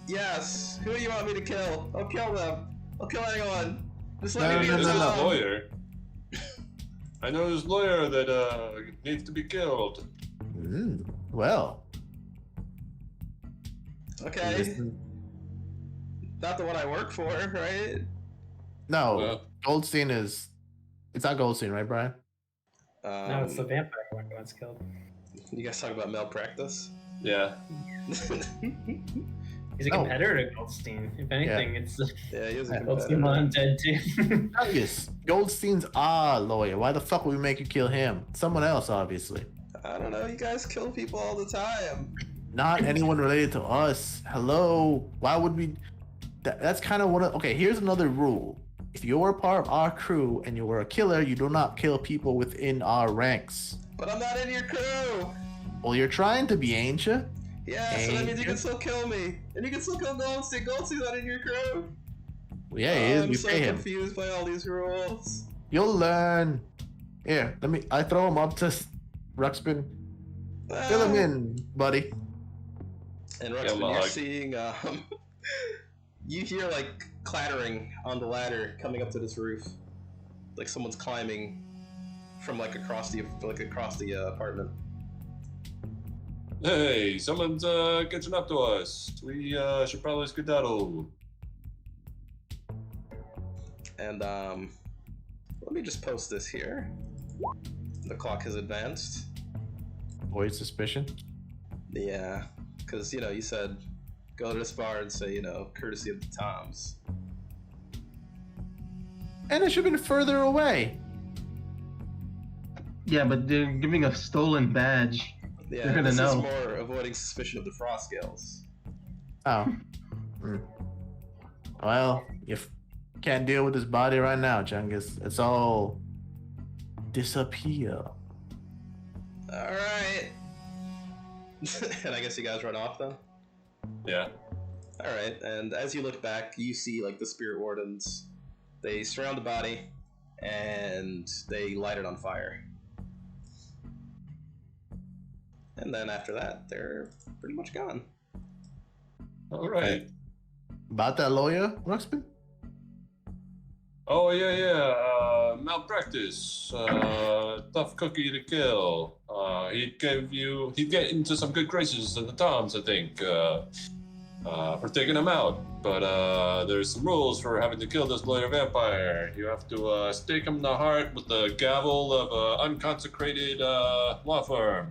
Yes. Who do you want me to kill? I'll kill them. I'll kill anyone. Just let No, me be no, a This no, is no. a doll. lawyer. I know this lawyer that needs to be killed. Well, Okay. listen- Not the one I work for, right? no, Well, Goldstein is. It's not Goldstein, right, Brian? No, it's the vampire one who wants killed. You guys talk about malpractice. yeah. He's a No. competitor to Goldstein. If anything, it's Yeah, he is a Yeah. Goldstein competitor. undead too. Chungus, Goldstein's our lawyer. Why the fuck would we make you kill him? Someone else, obviously. I don't know. You guys kill people all the time. Not anyone related to us. Hello. Why would we? That's kind of what. Okay, here's another rule. If you're a part of our crew and you were a killer, you do not kill people within our ranks. But I'm not in your crew. Well, you're trying to be, ain't you? Yeah, so that means you can Ain't still kill me, and you can still kill Goldstein. Goldstein's not in your crew. Well, yeah, he is. I'm We so pay him. confused by all these rules. You'll learn. Here, let me. I throw him up to Ruxpin. Fill him in, buddy. And Yeah, Ruxpin, you're log. seeing, you hear like clattering on the ladder coming up to this roof, like someone's climbing from like across the apartment. Hey, someone's catching up to us. We should probably skedaddle. And let me just post this here. The clock has advanced. Void suspicion. Yeah, because you said go to this bar and say courtesy of the Toms. And it should have been further away. Yeah, but they're giving a stolen badge. Yeah, They're gonna this know. is more avoiding suspicion of the frost scales. Oh. Well, you can't deal with this body right now, Chungus. It's all disappear. All right. And I guess you guys run off then. Yeah. All right. And as you look back, you see like the spirit wardens. They surround the body, and they light it on fire. And then after that, they're pretty much gone. All right. About that lawyer, Ruxpin? Oh yeah. Malpractice. Tough cookie to kill. He'd get into some good graces in the Toms, I think. for taking him out. But there's some rules for having to kill this lawyer vampire. You have to stake him in the heart with the gavel of an unconsecrated law firm.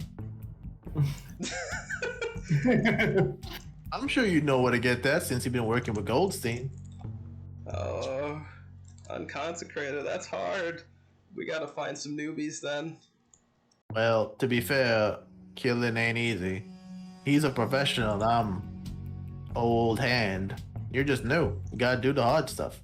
I'm sure you know where to get that since you've been working with Goldstein. Oh, unconsecrated. That's hard. We gotta find some newbies then. Well, to be fair, killing ain't easy. He's a professional. I'm old hand. You're just new. You gotta do the hard stuff.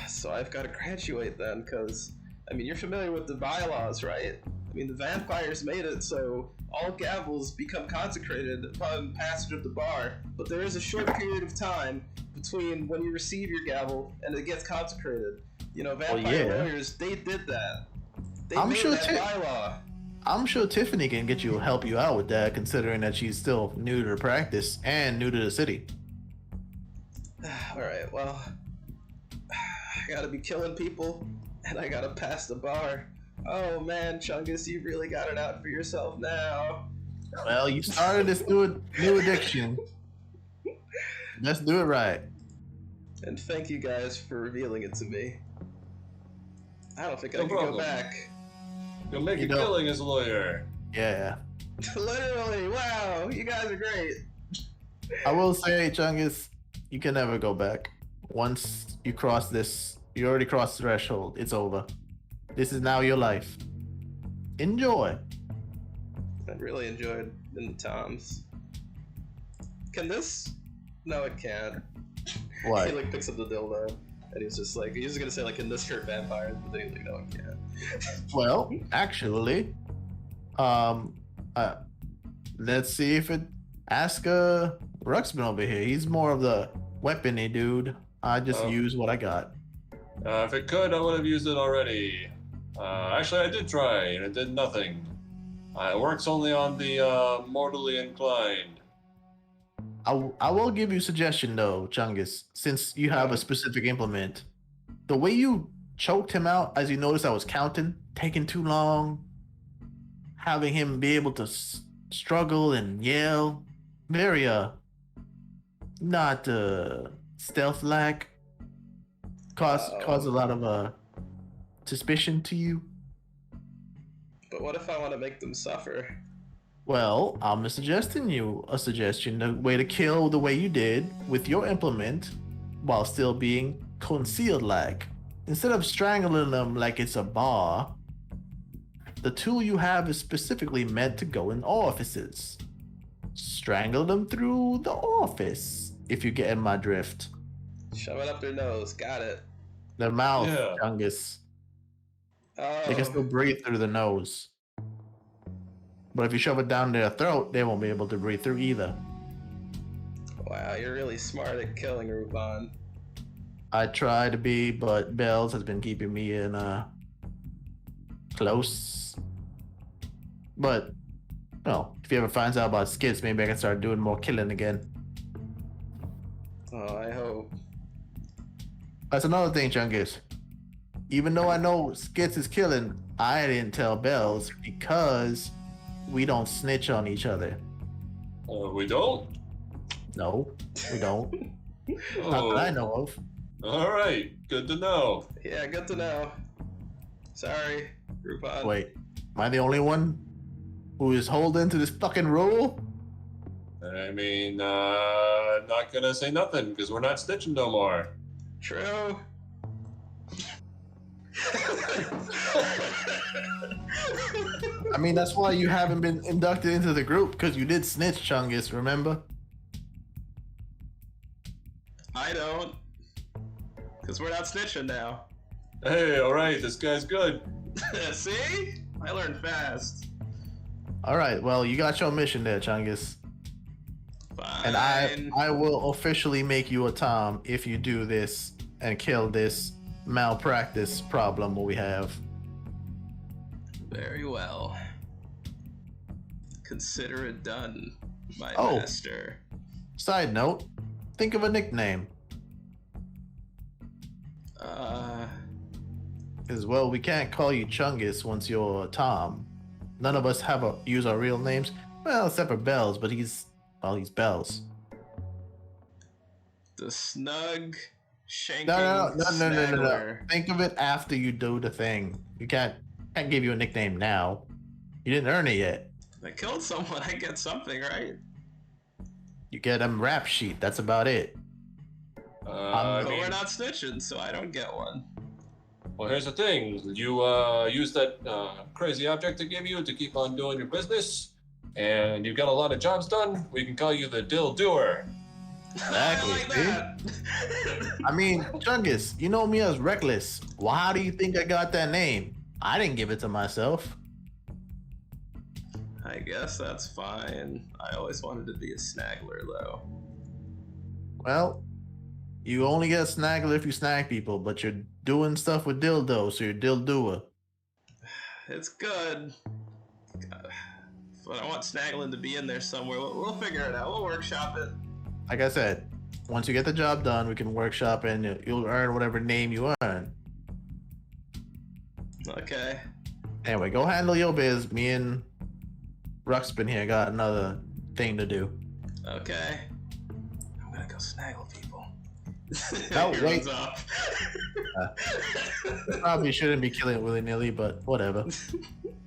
So I've got to graduate then, because, I mean, you're familiar with the bylaws, right? I mean, the vampires made it so all gavels become consecrated upon passage of the bar, but there is a short period of time between when you receive your gavel and it gets consecrated. You know, vampire lawyers, they did that. They I'm made sure that Ti- bylaw. I'm sure Tiffany can help you out with that, considering that she's still new to the practice and new to the city. Alright, well, I gotta be killing people, and I gotta pass the bar. Oh man, Chungus, you really got it out for yourself now. Well, you started this new addiction. Let's do it right. And thank you guys for revealing it to me. I don't think I No can go problem. back. You'll make You a don't. killing as a lawyer. Yeah. Literally, wow, you guys are great. I will say, Chungus, you can never go back. Once you cross this, you already crossed the threshold. It's over. This is now your life. Enjoy. I really enjoyed in the Toms. Can this? No, it can't. He What? like picks up the dildo, and he's just like, he's gonna say like, "Can this hurt vampires?" But then he's like, "No, it can't." Well, actually, let's see if it. Ask Ruxpin over here. He's more of the weapony dude. I just Oh. use what I got. If it could, I would have used it already. Actually, I did try, and it did nothing. It works only on the mortally inclined. I will give you a suggestion though, Chungus, since you have a specific implement. The way you choked him out, as you noticed, I was counting, taking too long, having him be able to struggle and yell, very not stealth like, cause a lot of suspicion to you. But what if I want to make them suffer? Well, I'm suggesting you a suggestion, the way to kill the way you did with your implement while still being concealed like. Instead of strangling them like it's a bar, the tool you have is specifically meant to go in offices. Strangle them through the office, if you get in my drift. Shove it up their nose. Got it. Their mouth, Yeah. Chungus. Oh, They can still breathe through the nose. But if you shove it down their throat, they won't be able to breathe through either. wow, you're really smart at killing, Ruban. I try to be, but Bells has been keeping me in close. But well, if he ever finds out about skits, maybe I can start doing more killing again. Oh, I hope. That's another thing, Chungus. Even though I know skits is killing, I didn't tell Bells because we don't snitch on each other. We don't? No, we don't. Not Oh, that I know of. all right. Good to know. Yeah, good to know. Sorry, Ruban. Wait, am I the only one who is holding to this fucking rule? I mean, not gonna say nothing because we're not snitching no more. True. I mean, that's why you haven't been inducted into the group, because you did snitch, Chungus, remember? I don't. Because we're not snitching now. Hey, all right. This guy's good. See? I learned fast. All right, well, you got your mission there, Chungus. Fine. And I will officially make you a Tom if you do this and kill this malpractice problem we have. Very well. Consider it done, my Oh. master. Side note, think of a nickname. As well, we can't call you Chungus once you're Tom. None of us use our real names. Well, except for Bells, but he's Bells. The snug shanking No. Snaggler. Think of it after you do the thing. You can't give you a nickname now. You didn't earn it yet. I killed someone, I get something, right? You get a rap sheet. That's about it. I But mean, we're not snitching, so I don't get one. well, here's the thing. You use that crazy object I gave you to keep on doing your business, and you've got a lot of jobs done. We can call you the Dill Doer. Exactly, I like see? that. I mean, Chungus, you know me as Reckless. Why do you think I got that name? I didn't give it to myself. I guess that's fine. I always wanted to be a snaggler, though. Well, you only get a snaggler if you snag people, but you're doing stuff with dildo, so you're dildoer. It's good. But I want Snaggling to be in there somewhere. We'll figure it out. We'll workshop it. Like I said, once you get the job done, we can workshop and you'll earn whatever name you earn. Okay. Anyway, go handle your biz. Me and Ruxpin here got another thing to do. Okay. I'm gonna go snaggle people. No, He wait. runs off. Probably shouldn't be killing willy-nilly, but whatever.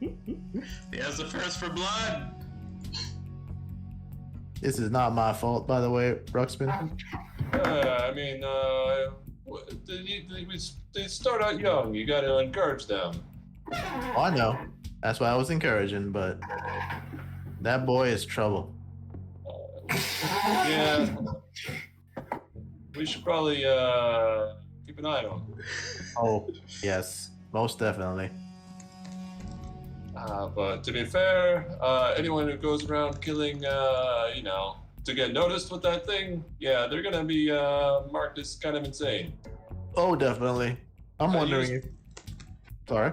He has the thirst for blood. This is not my fault, by the way, Ruxpin. I mean, they start out young. You got to encourage them. Oh, I know. That's why I was encouraging, but that boy is trouble. Yeah. We should probably keep an eye on him. Oh, yes, most definitely. But to be fair, anyone who goes around killing, to get noticed with that thing, yeah, they're gonna be marked as kind of insane. Oh, definitely. I'm I wondering used- if. Sorry.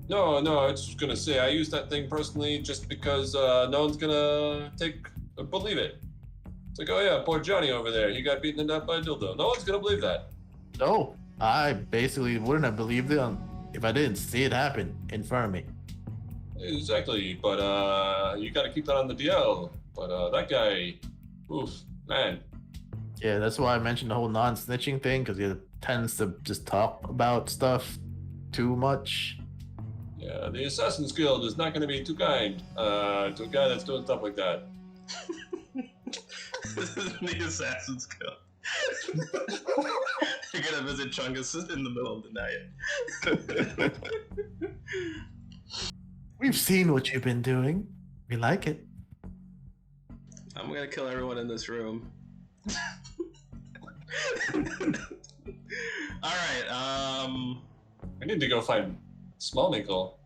No, I was just gonna say I use that thing personally just because no one's gonna believe it. It's like, oh yeah, poor Johnny over there, he got beaten to death by a dildo. No one's gonna believe that. No, I basically wouldn't have believed it if I didn't see it happen in front of me. Exactly, but you gotta keep that on the DL. But that guy, oof, man. Yeah, that's why I mentioned the whole non-snitching thing, because he tends to just talk about stuff too much. Yeah, the Assassin's Guild is not gonna be too kind to a guy that's doing stuff like that. This is the Assassin's Guild. You're gonna visit Chungus in the middle of the night. We've seen what you've been doing. We like it. I'm gonna kill everyone in this room. Alright, I need to go find Small Nickel.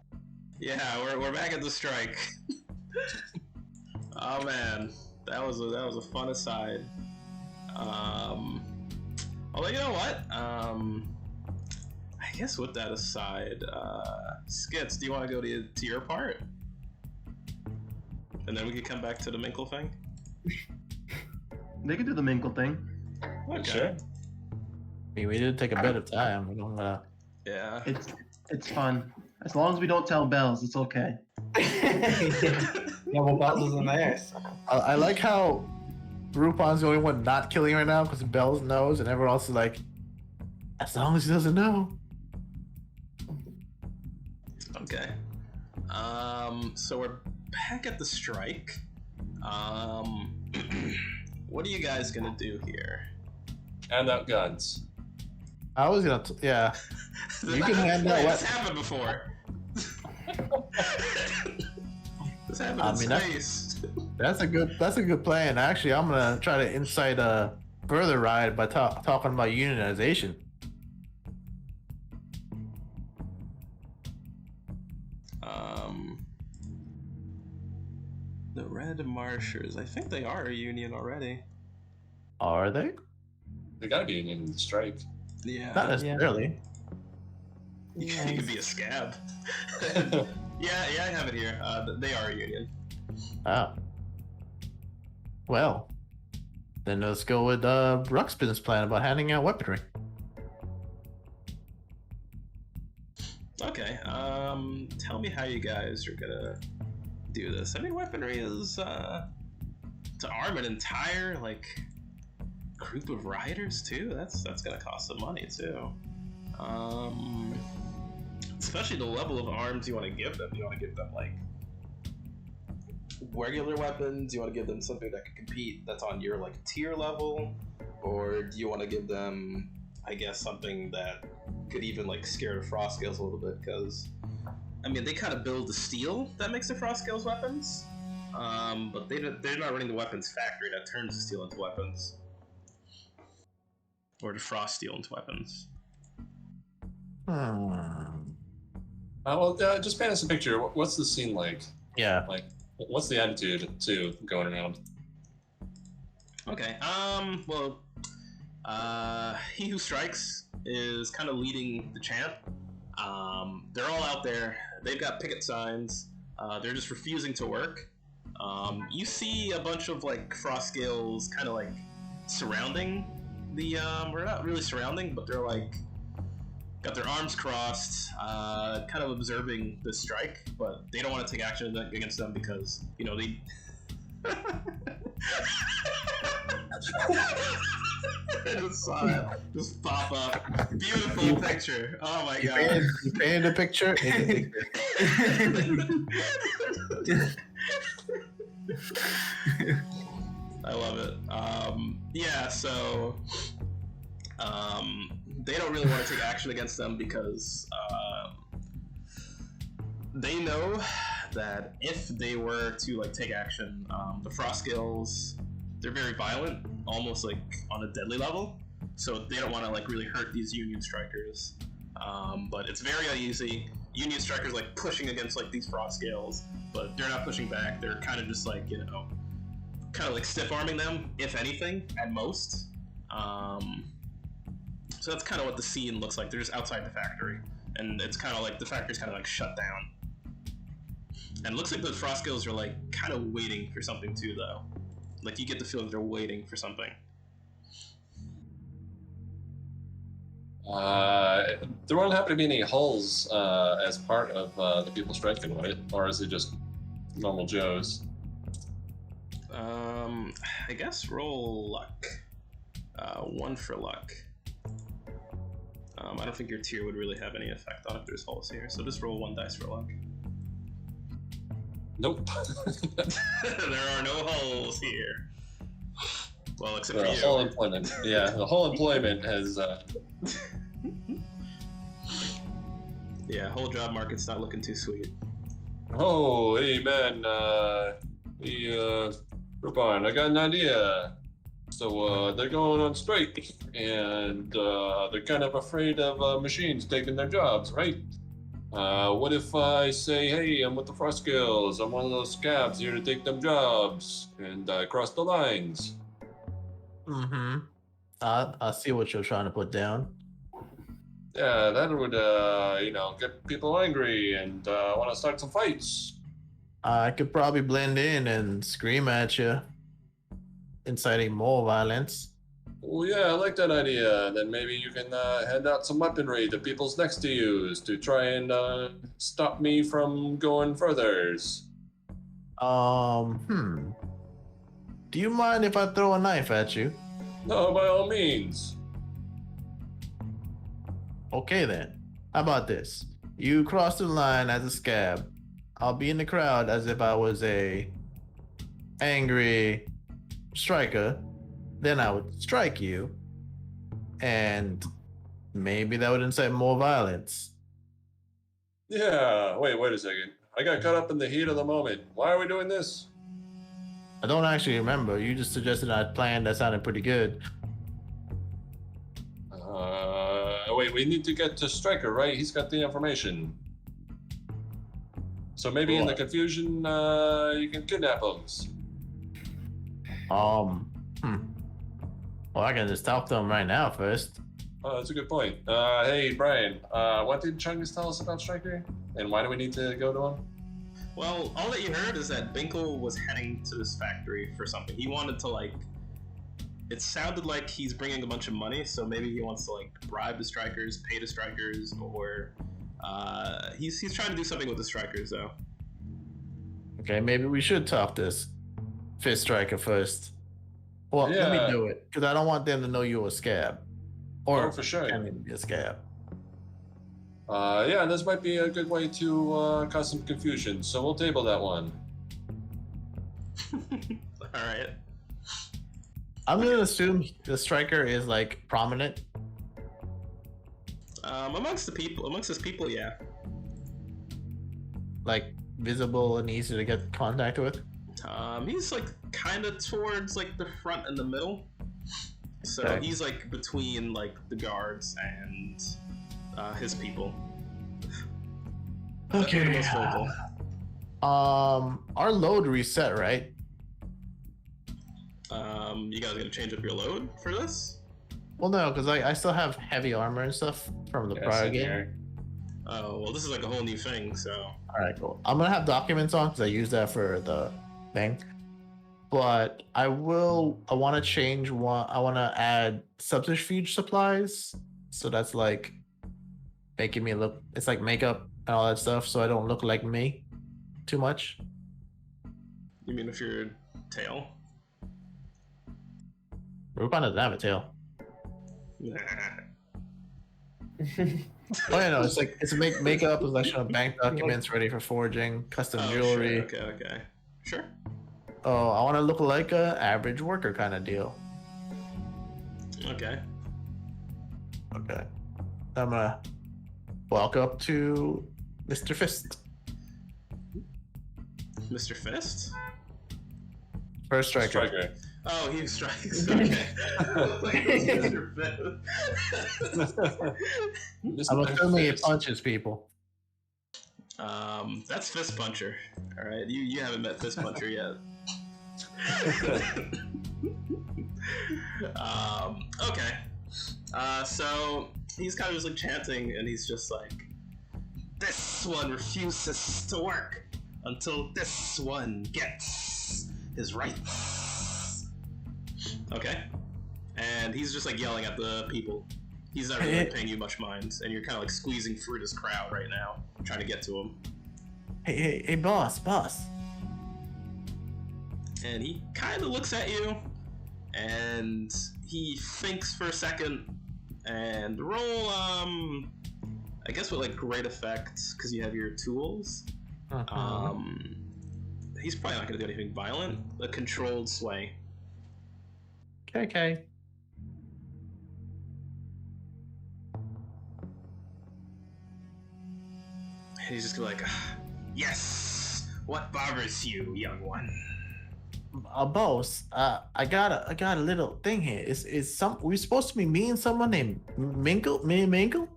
yeah, we're back at the strike. Oh man, that was a fun aside. Although you know what? I guess with that aside, Skits, do you want to go to your part? And then we can come back to the Minkle thing? They can do the Minkle thing. Okay. Sure. I mean, we did take a bit of time. We don't Yeah. It's fun. As long as we don't tell Bells, it's okay. Yeah, well, Bells isn't there. So. I like how Rupan's the only one not killing right now because Bells knows, and everyone else is like, as long as he doesn't know. Okay. So we're back at the strike. What are you guys gonna do here? Hand out guns. I was gonna, yeah. You can hand out Wait, what- this happened before. This happened I in mean, space. That's a good plan. Actually, I'm gonna try to incite a further riot by talking about unionization. The Red Marshers. I think they are a union already. Are they? They gotta be in the strike. Yeah. Not necessarily. You could be a scab. yeah, I have it here. They are a union. Oh. Well, then let's go with Ruxpin's plan about handing out weaponry. Okay. Tell me how you guys are gonna do this. I mean, weaponry is to arm an entire group of riders too. That's gonna cost some money too. Especially the level of arms you want to give them. Do you want to give them like regular weapons? Do you want to give them something that can compete that's on your like tier level, or do you want to give them, I guess, something that could even like scare the Frostscales a little bit? Because I mean, they kind of build the steel that makes the Frostscales weapons, but they're not running the weapons factory that turns the steel into weapons, or the frost steel into weapons. Well, just paint us a picture. What's the scene like? Yeah. Like, what's the attitude to going around? Okay. Well, He Who Strikes is kind of leading the chant. They're all out there. They've got picket signs. They're just refusing to work. You see a bunch of like Frostscales kind of like surrounding the. We're not really surrounding, but they're like got their arms crossed, kind of observing the strike, but they don't want to take action against them because they. Just saw it just pop up. Beautiful picture. Oh my god. You painted a picture? I love it. Yeah, so they don't really want to take action against them because they know that if they were to like take action, the Frostscales, they're very violent, almost like on a deadly level. So they don't want to like really hurt these Union strikers. But it's very uneasy. Union strikers like pushing against like these Frostscales, but they're not pushing back. They're kind of just like kind of like stiff arming them, if anything, at most. So that's kind of what the scene looks like. They're just outside the factory, and it's kind of like the factory's kind of like shut down. And it looks like the Frostscales are like kind of waiting for something too, though. Like you get the feeling they're waiting for something. There won't happen to be any hulls as part of the people striking, right? Or is it just normal Joes? I guess roll luck. 1 for luck. I don't think your tier would really have any effect on if there's hulls here, so just roll 1 dice for luck. Nope. There are no hulls here. Well, except The for you. whole employment. Yeah, the whole employment has. Yeah, whole job market's not looking too sweet. Oh, hey man, hey, Rupon, I got an idea. So they're going on strike, and they're kind of afraid of machines taking their jobs, right? What if I say, hey, I'm with the Frostscales, I'm one of those scabs here to take them jobs, and I cross the lines? Mm-hmm. I see what you're trying to put down. Yeah, that would, get people angry and want to start some fights. I could probably blend in and scream at you, inciting more violence. Oh yeah, I like that idea. Then maybe you can hand out some weaponry to people's next to you to try and stop me from going furthers. Do you mind if I throw a knife at you? No, by all means. Okay then. How about this? You cross the line as a scab. I'll be in the crowd as if I was a angry striker. Then I would strike you, and maybe that would incite more violence. Yeah, wait a second. I got caught up in the heat of the moment. Why are we doing this? I don't actually remember. You just suggested I planned that sounded pretty good. Wait, we need to get to Stryker, right? He's got the information. So maybe in the confusion, you can kidnap him. Well, I can just talk to him right now first. Oh, that's a good point. Hey, Brian, what did Chungus tell us about Stryker? And why do we need to go to him? Well, all that you heard is that Binkle was heading to this factory for something. He wanted to, like... It sounded like he's bringing a bunch of money, so maybe he wants to, like, bribe the strikers, pay the strikers, or... He's trying to do something with the strikers, though. Okay, maybe we should talk this Fist Striker first. Well, let Yeah. me do it because I don't want them to know you're a scab, or Oh, for sure. pretending to be a scab. Yeah, this might be a good way to cause some confusion. So we'll table that one. All right. I'm gonna assume the striker is like prominent. Amongst his people, yeah. Like visible and easy to get contact with. He's like kind of towards like the front and the middle, so Okay. he's like between like the guards and his people. Okay. The most vocal. Our load reset, right? You guys gonna change up your load for this? Well, no, because I still have heavy armor and stuff from the Yeah, prior same game. here. Oh well, this is like a whole new thing. So All right, cool. I'm gonna have documents on because I use that for the thing. But I want to change one. I want to add subterfuge supplies. So that's like making me look. It's like makeup and all that stuff, so I don't look like me too much. you mean with your tail? Rubicon doesn't have a tail. Nah. Oh yeah, no, it's like it's makeup, possession of bank documents ready for forging, custom Oh, jewelry. Sure. Okay. Sure. Oh, I want to look like a average worker kind of deal. Okay. Okay. I'm gonna walk up to Mr. Fist. Mr. Fist? First striker. Striker. Oh, he strikes. Okay. Mr. Fist. I'm assuming he punches people. That's Fist Puncher. All right, you haven't met Fist Puncher yet. Okay. So he's kind of just like chanting, and he's just like, "This one refuses to work until this one gets his rights." Okay. And he's just like yelling at the people. He's not really like, paying you much mind, and you're kind of like squeezing through this crowd right now, trying to get to him. Hey, boss. And he kind of looks at you, and he thinks for a second, and roll, I guess with like great effect, because you have your tools. He's probably not gonna do anything violent. A controlled sway. Okay. And he's just gonna like, "Yes, what bothers you, young one?" Boss, I got a little thing here. Is we supposed to be meeting someone named Minkle? Minkle?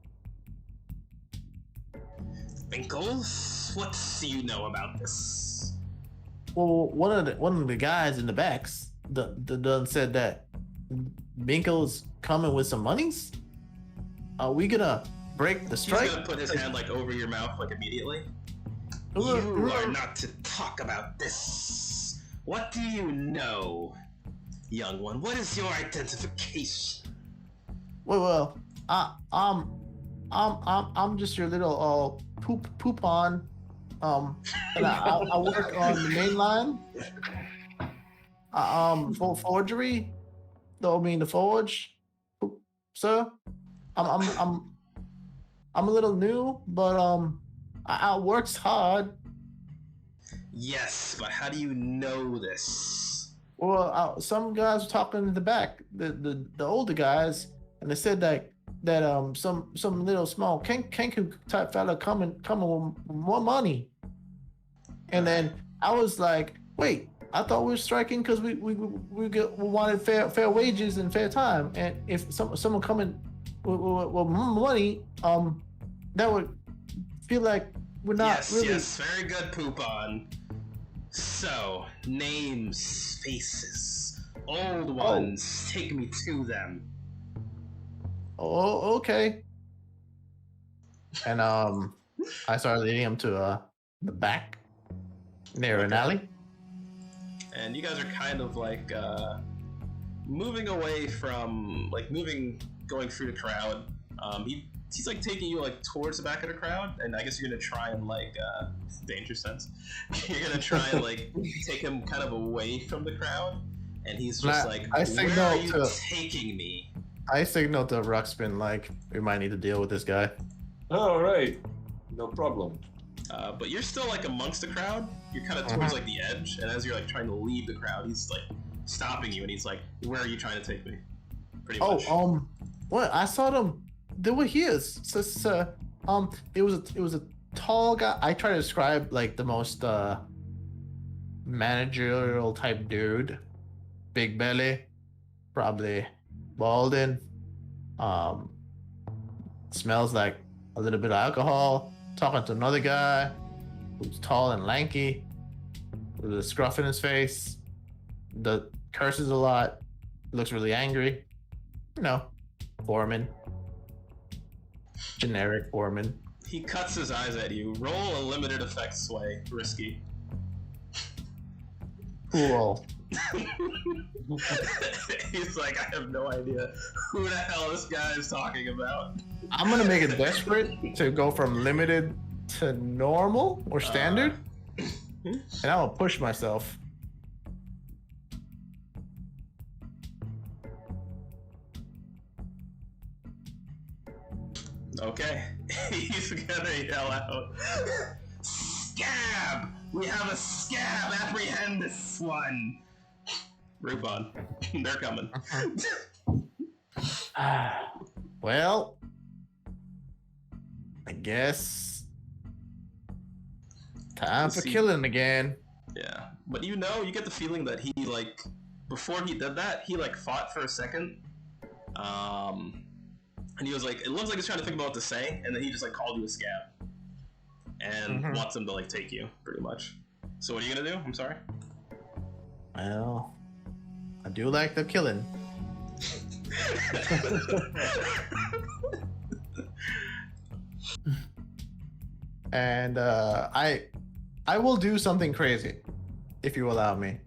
Winkles, what do you know about this? Well, one of the guys in the backs done said that Minkle's coming with some monies. Are we gonna break the strike? He's gonna put his hand like over your mouth like immediately. You are not to talk about this. What do you know, young one? What is your identification? Well, I'm just your little poop on. And I work on the main line. For forgery. Don't mean to forge, sir. I'm a little new, but I works hard. Yes, but how do you know this? Well, some guys were talking in the back, the older guys, and they said that some little small Kenku type fella coming with more money. And then I was like, wait, I thought we were striking because we wanted fair wages and fair time. And if someone coming with more money, that would feel like we're not yes, really. Yes, very good, Poupon. So, names, faces, old ones, take me to them. Oh, okay. And I started leading him to the back near an alley. And you guys are kind of like moving away from going through the crowd. He's like taking you like towards the back of the crowd, and I guess you're gonna try and like danger sense. You're gonna try and like take him kind of away from the crowd, and he's just Nah, like, I "Where signal are you to- taking me?" I signaled to Ruxpin like we might need to deal with this guy. All right, no problem. But you're still like amongst the crowd. You're kind of towards like the edge, and as you're like trying to leave the crowd, he's like stopping you, and he's like, "Where are you trying to take me?" Pretty much. What? I saw them. They were here. It was a tall guy. I try to describe like the most managerial type dude, big belly, probably balding. Smells like a little bit of alcohol. Talking to another guy who's tall and lanky, with a scruff in his face. The curses a lot. Looks really angry. You know, foreman. Generic foreman. He cuts his eyes at you. Roll a limited effect sway. Risky. Cool. He's like, I have no idea who the hell this guy is talking about. I'm gonna make it desperate to go from limited to normal or standard, and I'm gonna push myself. Okay. He's gonna yell out, "Scab! We have a scab! Apprehend this one!" Rubon. They're coming. Well, I guess time for See- killing again. Yeah. But you know, you get the feeling that he, like, before he did that, he, like, fought for a second. And he was like, it looks like he's trying to think about what to say, and then he just, like, called you a scab. And wants him to, like, take you, pretty much. So what are you gonna do? I'm sorry? Well, I do like the killing. And I will do something crazy if you allow me.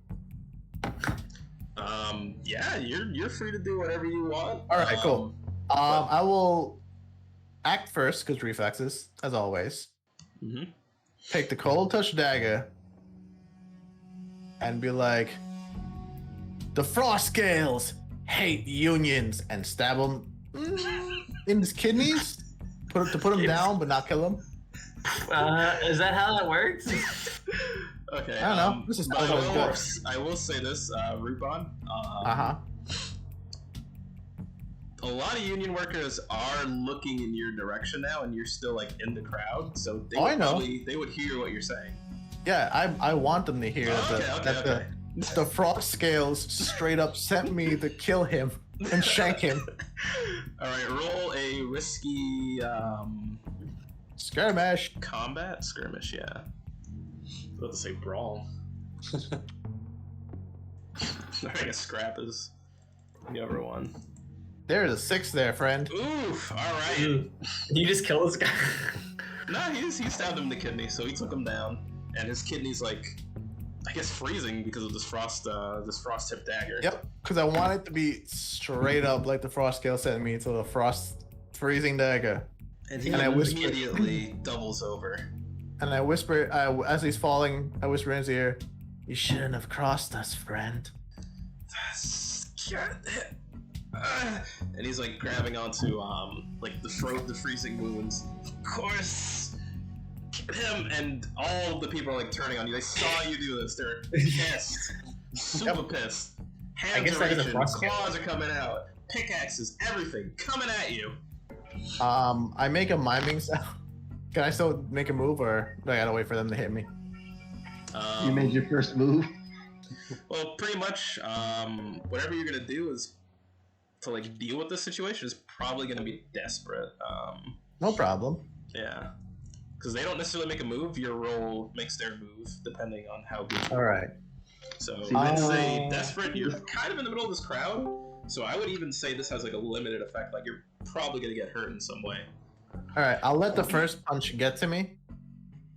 Yeah, you're free to do whatever you want. All right, cool. I will act first because reflexes, as always. Mhm. Take the cold touch dagger and be like, "The frost scales hate unions," and stab him in his kidneys. Put him down, but not kill him. Is that how that works? Okay. I don't know. This is but how it I works. will say this, Rubon. Uh-huh. A lot of union workers are looking in your direction now, and you're still like in the crowd, so they I know. they would hear what you're saying. Yeah, I want them to hear that the frost scales straight up sent me to kill him and shank him. All right, roll a risky Skirmish. combat skirmish. Yeah, I was about to say brawl. I guess scrap is the other one. There's a 6 there, friend. Oof! All right. You just kill this guy. No, he stabbed him in the kidney, so he took him down, and his kidney's like, I guess, freezing because of this frost tip dagger. Yep, because I want it to be straight up like the frost scale sent me to the frost freezing dagger. And he And I whisper- immediately doubles over. And I whisper, as he's falling, I whisper in his ear, "You shouldn't have crossed us, friend." And he's like grabbing onto like the freezing wounds. Of course, get him! And all the people are like turning on you. They saw you do this. They're pissed, super pissed. Hands guess are that is a reaching, frost scale. claws are coming out, pickaxes, everything coming at you. I make a miming sound. Can I still make a move, or do I gotta wait for them to hit me? You made your first move. Well, pretty much, whatever you're gonna do is to like deal with this situation is probably gonna be desperate. No problem. Yeah, because they don't necessarily make a move. Your roll makes their move depending on how good. All right. So I'd say Oh. desperate. You're kind of in the middle of this crowd, so I would even say this has like a limited effect. Like you're probably gonna get hurt in some way. All right. I'll let the first punch get to me,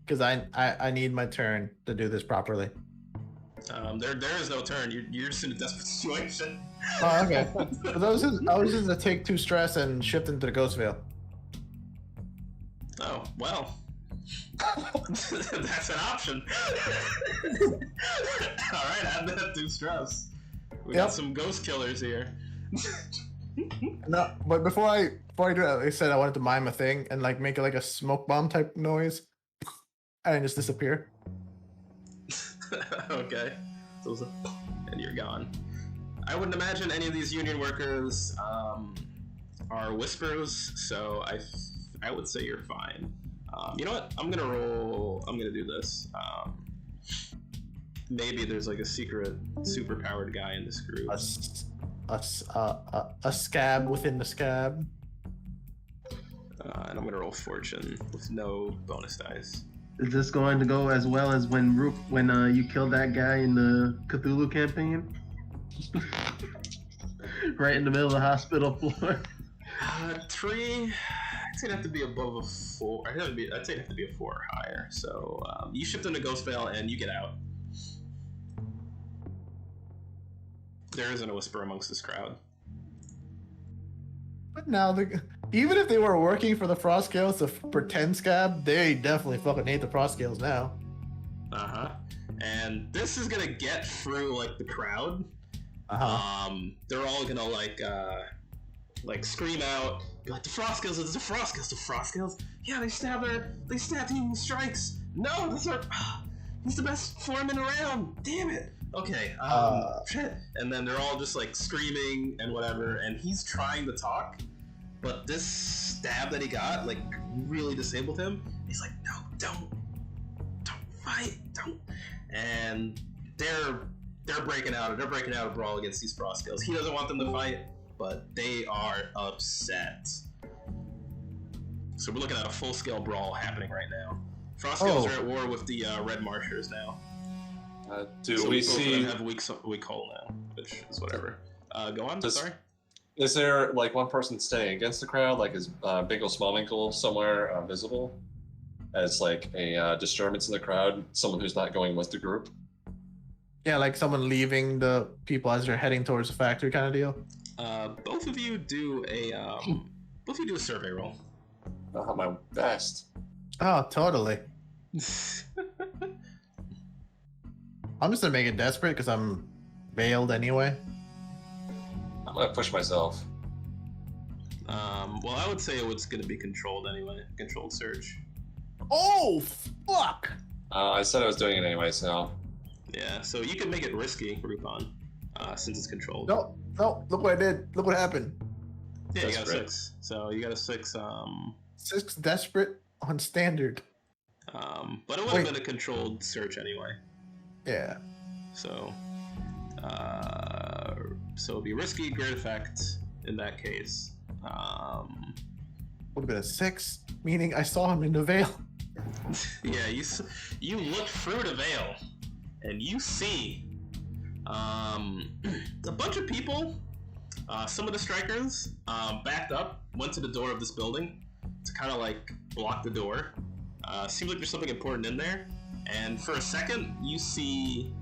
because I need my turn to do this properly. There is no turn. You're just in a desperate situation. Oh, okay. Because I was just to take 2 stress and shift into the ghost veil. Oh well. That's an option. All right, add that 2 stress. We got Yep. some ghost killers here. No, but before I do that, I said I wanted to mime a thing and like make it like a smoke bomb type noise, and then just disappear. Okay. So it's and you're gone. I wouldn't imagine any of these union workers are whispers, so I would say you're fine. You know what? I'm gonna do this. Maybe there's like a secret, superpowered guy in this group. A scab within the scab. And I'm gonna roll fortune with no bonus dice. Is this going to go as well as when you killed that guy in the Cthulhu campaign? Right in the middle of the hospital floor. 3. I'd say it'd have to be above a 4. I'd say it'd have to be a 4 or higher. So you shift into Ghost Veil and you get out. There isn't a whisper amongst this crowd. But now, even if they were working for the Frost Scales to pretend scab, they definitely fucking hate the Frost Scales now. And this is gonna get through like the crowd. They're all gonna like scream out, be like, the Frost Scales, it's the Frost Scales, the Frost Scales. Yeah, they stabbed him with strikes. No, he's the best foreman around. Damn it. Okay, shit. And then they're all just like screaming and whatever, and he's trying to talk, but this stab that he got like really disabled him. He's like, no, don't fight, don't. And they're breaking out a brawl against these Frost Scales. He doesn't want them to fight, but they are upset. So we're looking at a full-scale brawl happening right now. Frost Scales are at war with the Red Marchers now. Do So we both of them see? have weak hold now, which is whatever. Go on. Sorry. Is there like one person staying against the crowd? Like is Binkle Smallwinkle somewhere visible as like a disturbance in the crowd? Someone who's not going with the group. Yeah, like someone leaving the people as they're heading towards the factory kind of deal. Both of you do a survey roll. I'll have my best. Oh, totally. I'm just gonna make it desperate because I'm veiled anyway. I'm gonna push myself. Well, I would say it was going to be controlled anyway. Controlled search. Oh fuck! I said I was doing it anyway, so. Yeah, so you can make it risky, Rupon, since it's controlled. No, look what I did. Look what happened. Yeah, you got a Desperate. 6. So you got a 6. 6 desperate on standard. But it would have been a controlled search anyway. Yeah. So it'd be risky, great effect in that case. Would have been a 6, meaning I saw him in the veil. Yeah, you look through the veil, and you see a bunch of people. Some of the strikers backed up, went to the door of this building to kind of like block the door. Seems like there's something important in there. And for a second, you see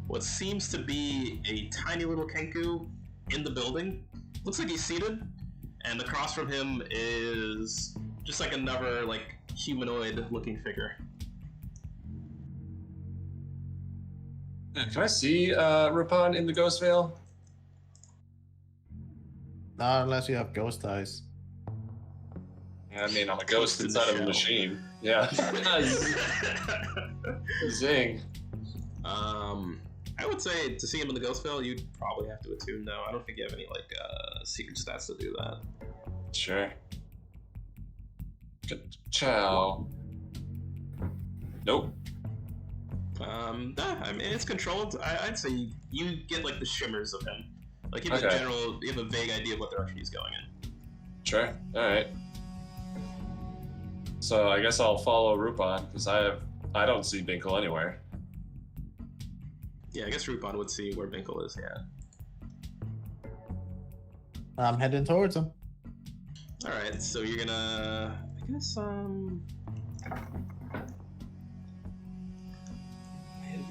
what seems to be a tiny little Kenku in the building. Looks like he's seated, and across from him is just like another like humanoid-looking figure. Can I see Rupon in the Ghost Veil? Not unless you have ghost eyes. Yeah, I mean, I'm a ghost Ghost in inside the of a shell. machine. Yeah. Zing. I would say to see him in the Ghost Veil, you'd probably have to attune though. I don't think you have any like secret stats to do that. Sure. Ciao. Nope. Nah, I mean it's controlled. I'd say you get like the shimmers of him. Like you have Okay. you have a vague idea of what direction he's going in. Sure. All right. So I guess I'll follow Rupon because I don't see Binkle anywhere. Yeah, I guess Rupon would see where Binkle is. Yeah. I'm heading towards him. All right, so you're gonna, I guess, man,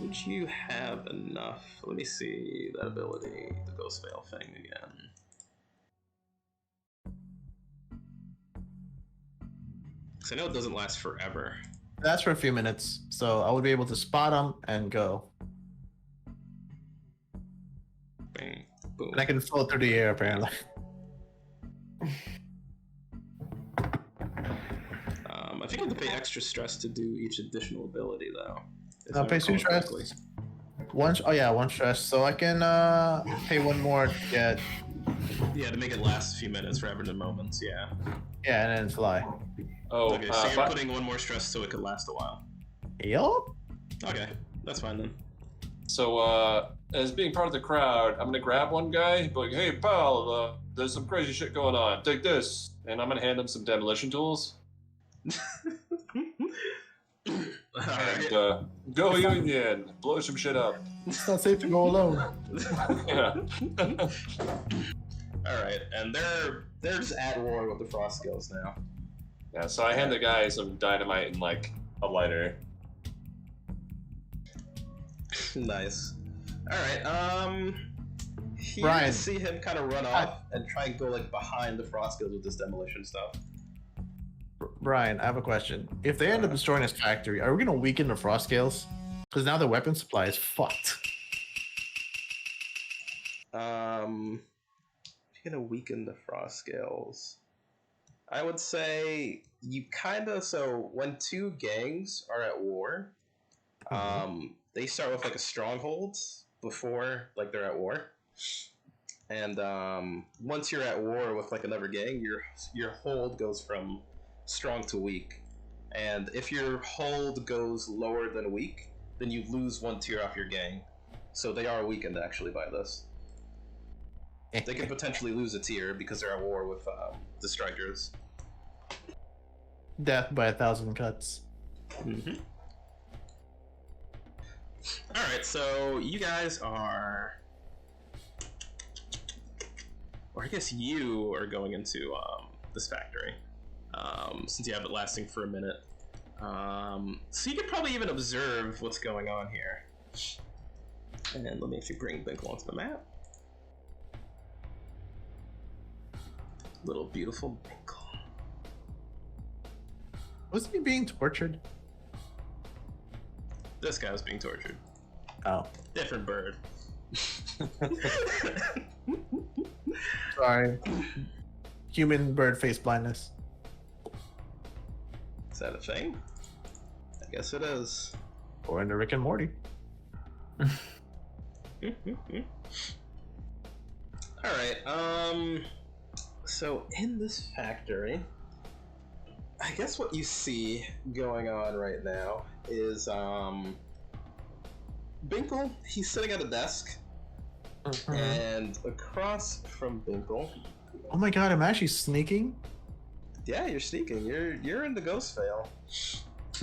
would you have enough? Let me see that ability, the Ghost Veil thing again. Because I know it doesn't last forever. That's for a few minutes, so I would be able to spot him and go. Bang, boom. And I can float through the air apparently. I think you have to pay extra stress to do each additional ability, though. if No, I pay recall 2 stress. correctly. One stress. So I can pay 1 more to get Yeah, to make it last a few minutes rather than moments. Yeah. and then fly. Oh, Okay, so you're but- putting 1 more stress so it could last a while. Yup. Okay, that's fine then. so as being part of the crowd, I'm gonna grab one guy, be like, "Hey, pal, there's some crazy shit going on. Take this," and I'm gonna hand him some demolition tools. Alright. And go Union, blow some shit up. It's not safe to go alone. Yeah. Alright, and they're just at war with the Frost Skills now. Yeah. So I hand the guy some dynamite and like a lighter. Nice. Alright, you Brian. guys see him kind of run off and try and go like behind the Frost Skills with this demolition stuff. Brian, I have a question. If they end up destroying this factory, are we gonna weaken the frost scales? Because now the weapon supply is fucked. You're gonna weaken the Frost Scales. I would say you so when 2 gangs are at war, they start with like a stronghold before like they're at war. And once you're at war with like another gang, your hold goes from strong to weak. And if your hold goes lower than weak, then you lose 1 tier off your gang. So they are weakened actually by this. They could potentially lose a tier because they're at war with the strikers. Death by 1,000 cuts. Mm-hmm. Alright, so you guys are... Or I guess you are going into this factory. Since you have it lasting for a minute. So you could probably even observe what's going on here. And let me actually bring Binkle onto the map. Little beautiful Binkle. Wasn't he being tortured? This guy was being tortured. Oh, Different bird. sorry. Human bird face blindness. Is that a thing? I guess it is. Or into Rick and Morty. Alright, so in this factory, I guess what you see going on right now is, Binkle, he's sitting at a desk, and across from Binkle, Oh my god, I'm actually sneaking? yeah, you're sneaking, you're in the ghost veil.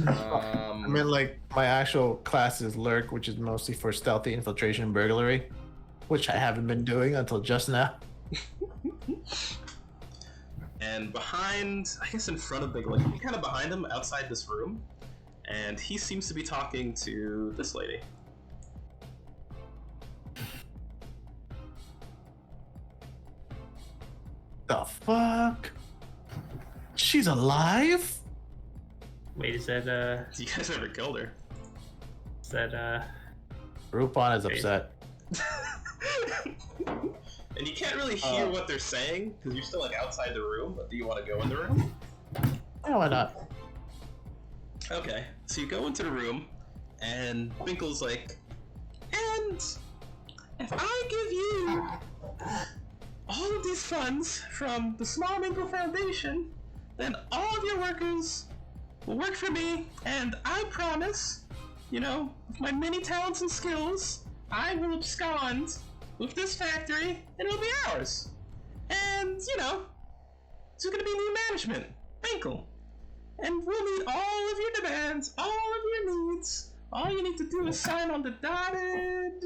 I mean, like, my actual class is Lurk, which is mostly for stealthy infiltration and burglary, which I haven't been doing until just now. And behind, I guess in front of Binkle, like, kind of behind him, outside this room, and he seems to be talking to this lady. The fuck? She's alive? Wait, is that You guys ever killed her? Rupon is upset. And you can't really hear what they're saying because you're still like outside the room. But do you want to go in the room? Yeah, why not? Okay, so you go into the room, and Binkle's like, and if I give you all of these funds from the Small Minkle Foundation, then all of your workers will work for me, and I promise, you know, with my many talents and skills, I will abscond with this factory, and it'll be ours. And, you know, there's gonna be new management. Binkle. And we'll meet all of your demands, all of your needs. All you need to do is sign on the dotted.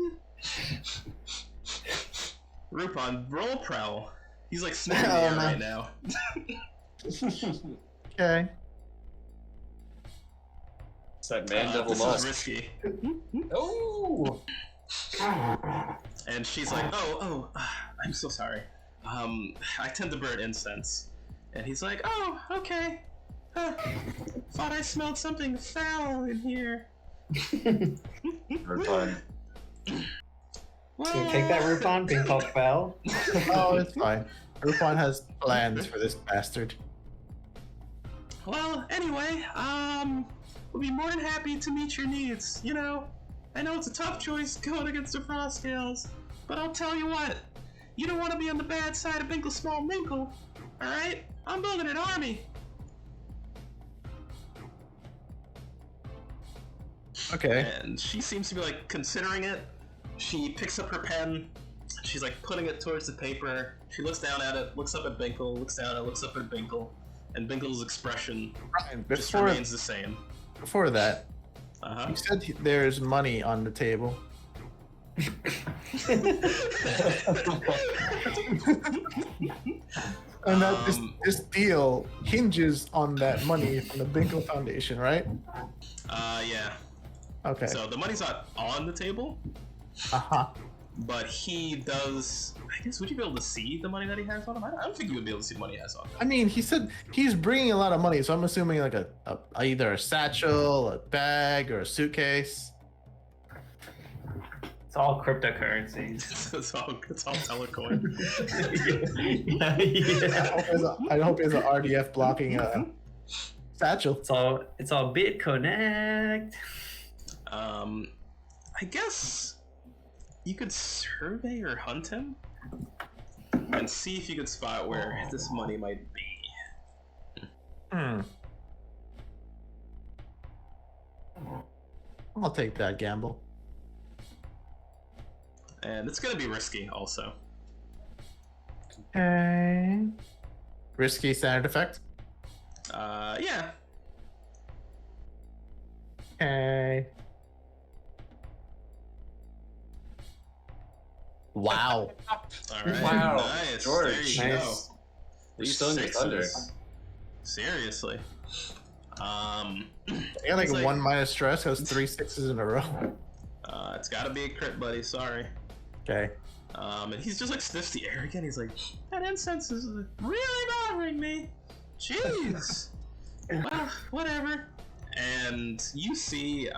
Rupon, roll prowl. He's like sniffing the air right now. Okay. It's that man devil This is musk. risky. Oh. And she's like, I'm so sorry. I tend to burn incense. And he's like, oh, okay. Thought I smelled something foul in here. Bird pun. Can you take that, Rupon? Binkle fell. Oh, it's fine. Rupon has plans for this bastard. Well, anyway, we'll be more than happy to meet your needs. You know, I know it's a tough choice going against the Frostscales, but I'll tell you what, you don't want to be on the bad side of Binkle Small Minkle, alright? I'm building an army. Okay. And she seems to be like considering it. She picks up her pen. She's like putting it towards the paper. She looks down at it, looks up at Binkle, looks down at it, looks up at Binkle, and Binkle's expression Brian, just remains the same. before that, Uh-huh. you said there's money on the table. And that this deal hinges on that money from the Binkle Foundation, right? Yeah. Okay. So the money's not on the table, Uh-huh. but he does. I guess would you be able to see the money that he has on him? I don't think you would be able to see the money he has on him. I mean, he said he's bringing a lot of money, so I'm assuming like a either a satchel, a bag, or a suitcase. It's all cryptocurrencies. it's all Telecoin. yeah. I hope it's an RDF blocking satchel. It's all BitConnect. I guess you could survey or hunt him and see if you could spot where this money might be. I'll take that gamble. And it's gonna be risky, also. Okay. Risky standard effect. Yeah. Okay. Wow. All right. Wow, Nice. George. There you Nice. go. You're These still in your thunder. sixes. Seriously. I got like It's like- 1 minus stress, has 3 6s in a row. It's gotta be a crit, buddy. Sorry. Okay. And he's just like sniffs the air again. He's like, that incense is really bothering me. Jeez. Well, whatever. And you see,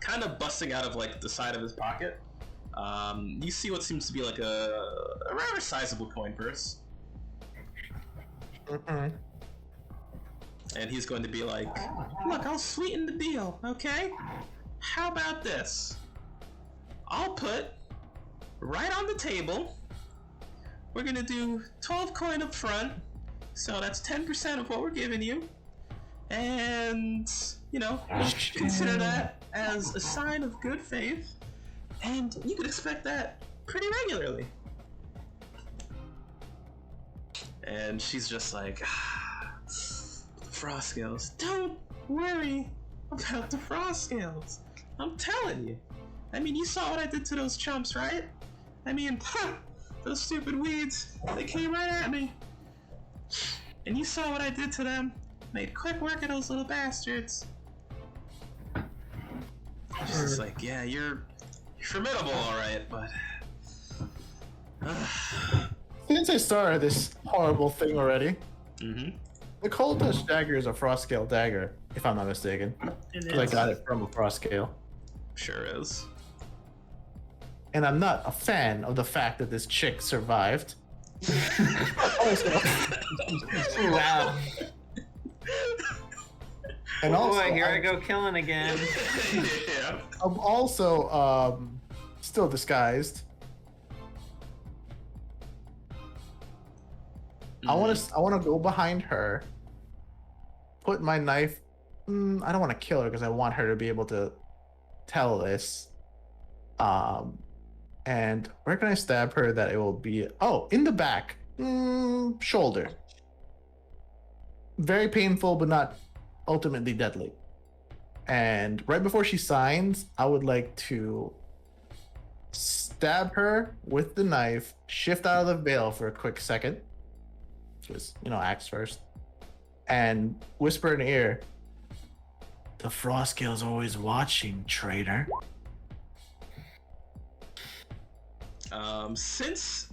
kind of busting out of like the side of his pocket, you see what seems to be like a rather sizable coin purse. And he's going to be like, look, I'll sweeten the deal, okay? How about this? I'll put right on the table, we're gonna do 12 coin up front, so that's 10% of what we're giving you. And, you know, consider that as a sign of good faith, and you could expect that pretty regularly. And she's just like, Frostscales. Don't worry about the Frostscales. I'm telling you. I mean, you saw what I did to those chumps, right? I mean, those stupid weeds. They came right at me. And you saw what I did to them. Made quick work of those little bastards. She's just like, yeah, you're formidable, alright, but... Since I started this horrible thing already, Mm-hmm. the Cold Touch dagger is a frost scale dagger, if I'm not mistaken. It 'Cause I is. got it from a frost scale. Sure is. And I'm not a fan of the fact that this chick survived. Also, Wow. and also, Boy, here I go killing again. Yeah. I'm also still disguised. I want to go behind her, put my knife. I don't want to kill her because I want her to be able to tell this. And where can I stab her that it will be? Oh, in the back, shoulder. Very painful, but not ultimately deadly. And right before she signs, I would like to stab her with the knife, shift out of the veil for a quick second. Just, axe first. And whisper in her ear, the Frostscale's always watching, traitor. Since